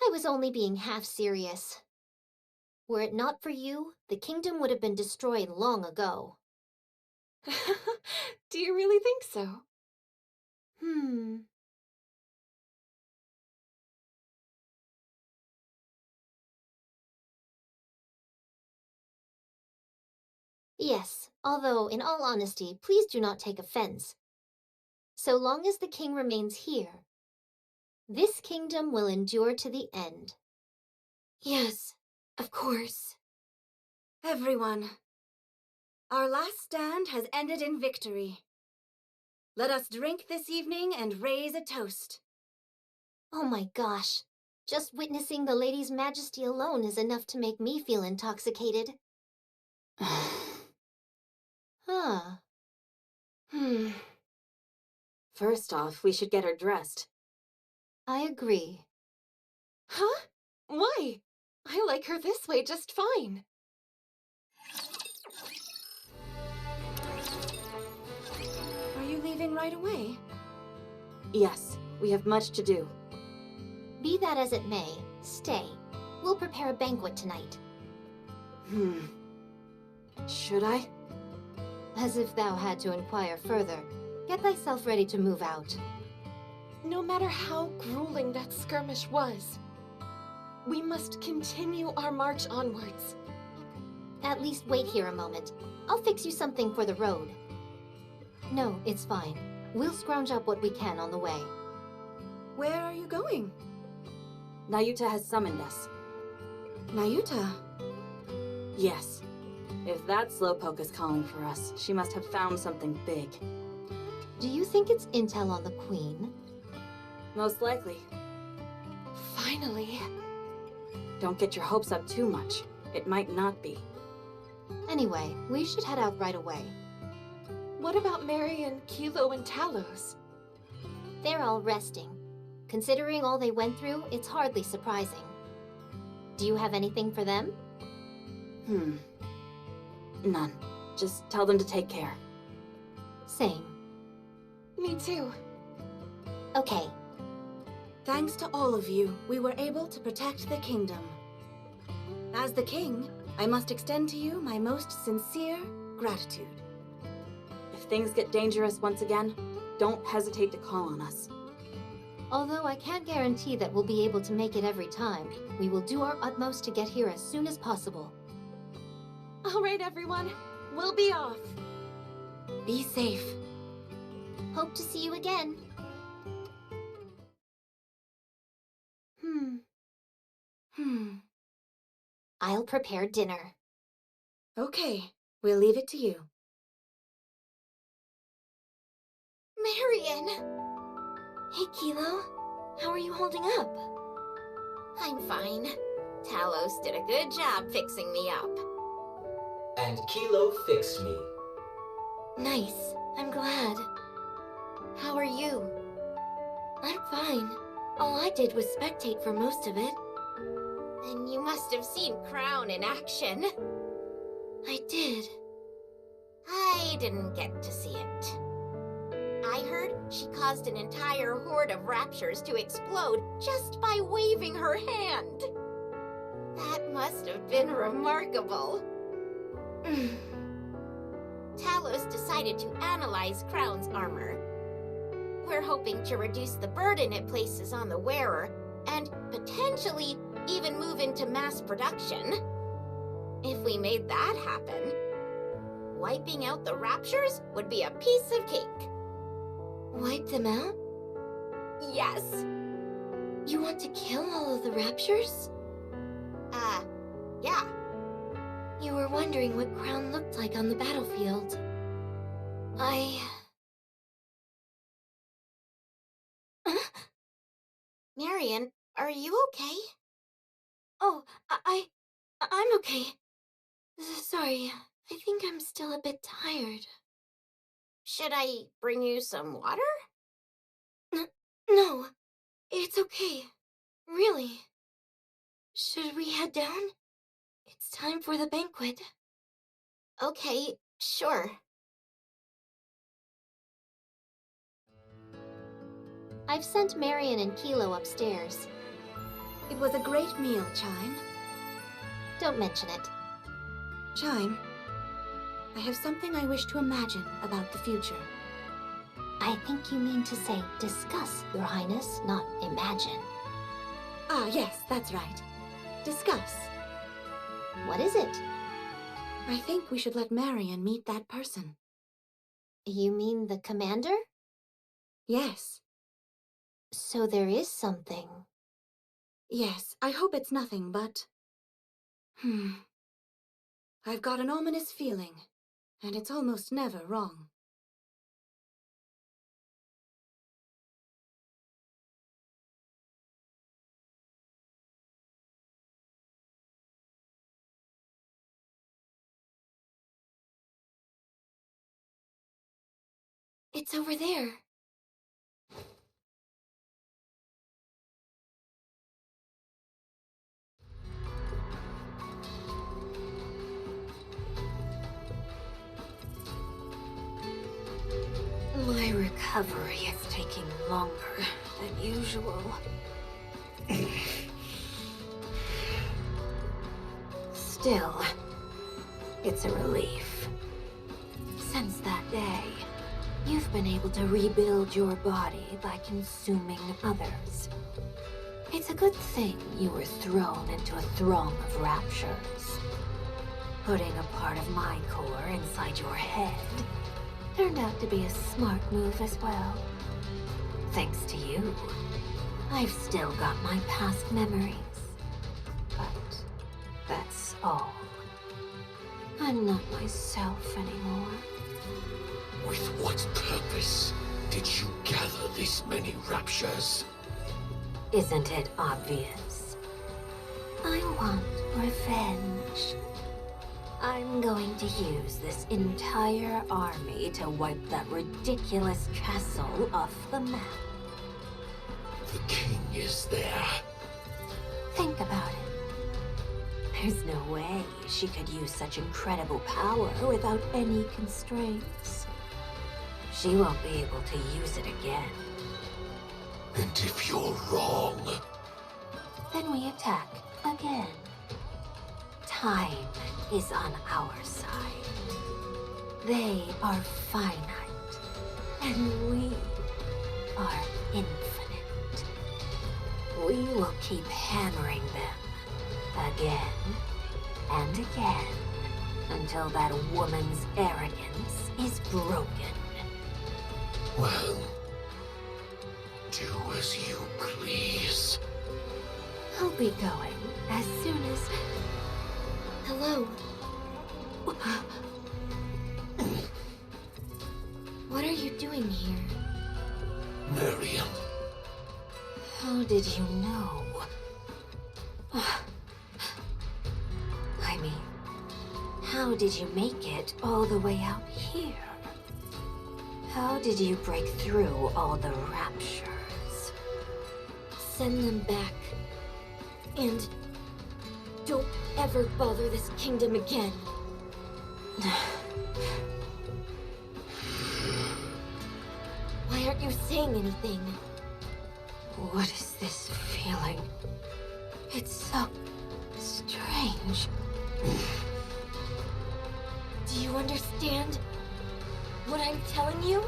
I was only being half serious. Were it not for you, the kingdom would have been destroyed long ago. Do you really think so? Yes, although, in all honesty, please do not take offense. So long as the king remains here, this kingdom will endure to the end. Yes, of course. Everyone, our last stand has ended in victory. Let us drink this evening and raise a toast. Oh my gosh, just witnessing the lady's majesty alone is enough to make me feel intoxicated. Huh. First off, we should get her dressed. I agree. Huh? Why? I like her this way just fine. Are you leaving? leaving right away? Yes, we have much to do. Be that as it may, stay. We'll prepare a banquet tonight. Should I? As if thou had to inquire further. Get thyself ready to move out. No matter how grueling that skirmish was, we must continue our march onwards. At least wait here a moment. I'll fix you something for the road. No, it's fine. We'll scrounge up what we can on the way. Where are you going? Nayuta has summoned us. Nayuta. Yes. If that slowpoke is calling for us, she must have found something big. Do you think it's intel on the Queen? Most likely. Finally. Don't get your hopes up too much. It might not be. Anyway, we should head out right away. What about Marion, Kilo, and Talos? They're all resting. Considering all they went through, it's hardly surprising. Do you have anything for them? None. Just tell them to take care. Same. Me too. Okay. Thanks to all of you, we were able to protect the kingdom. As the king, I must extend to you my most sincere gratitude. If things get dangerous once again, don't hesitate to call on us. Although I can't guarantee that we'll be able to make it every time, we will do our utmost to get here as soon as possible. All right, everyone. We'll be off. Be safe. Hope to see you again. I'll prepare dinner. Okay, we'll leave it to you. Marion! Hey, Kilo. How are you holding up? I'm fine. Talos did a good job fixing me up. And Kilo fixed me. Nice. I'm glad. How are you? I'm fine. All I did was spectate for most of it. Then you must have seen Crown in action. I did. I didn't get to see it. I heard she caused an entire horde of raptures to explode just by waving her hand. That must have been remarkable. Talos decided to analyze Crown's armor. We're hoping to reduce the burden it places on the wearer, and potentially even move into mass production. If we made that happen, wiping out the raptures would be a piece of cake. Wipe them out? Yes. You want to kill all of the raptures? Yeah. You were wondering what Crown looked like on the battlefield. Marion, are you okay? Oh, I'm okay. Sorry, I think I'm still a bit tired. Should I bring you some water? No, it's okay. Really. Should we head down? It's time for the banquet. Okay, sure. I've sent Marion and Kilo upstairs. It was a great meal, Chime. Don't mention it. Chime, I have something I wish to imagine about the future. I think you mean to say discuss, Your Highness, not imagine. Ah, yes, that's right. Discuss. What is it? I think we should let Marion meet that person. You mean the commander? Yes. So there is something. Yes, I hope it's nothing, but... I've got an ominous feeling, and it's almost never wrong. It's over there. My recovery is taking longer than usual. Still, it's a relief. Since that day, you've been able to rebuild your body by consuming others. It's a good thing you were thrown into a throng of raptures. Putting a part of my core inside your head turned out to be a smart move as well. Thanks to you, I've still got my past memories. But that's all. I'm not myself anymore. With what purpose did you gather this many raptures? Isn't it obvious? I want revenge. I'm going to use this entire army to wipe that ridiculous castle off the map. The king is there. Think about it. There's no way she could use such incredible power without any constraints. She won't be able to use it again. And if you're wrong, Then we attack again. Time is on our side. They are finite, and we are infinite. We will keep hammering them again and again until that woman's arrogance is broken. well, do as you please. I'll be going as soon as... Hello. What are you doing here? Miriam, How did you know? I mean, how did you make it all the way out here? How did you break through all the raptures? Send them back. And don't ever bother this kingdom again. Why aren't you saying anything? What is this feeling? It's so strange. Do you understand what I'm telling you?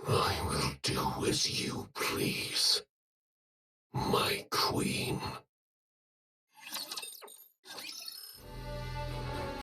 I will do as you please, my queen.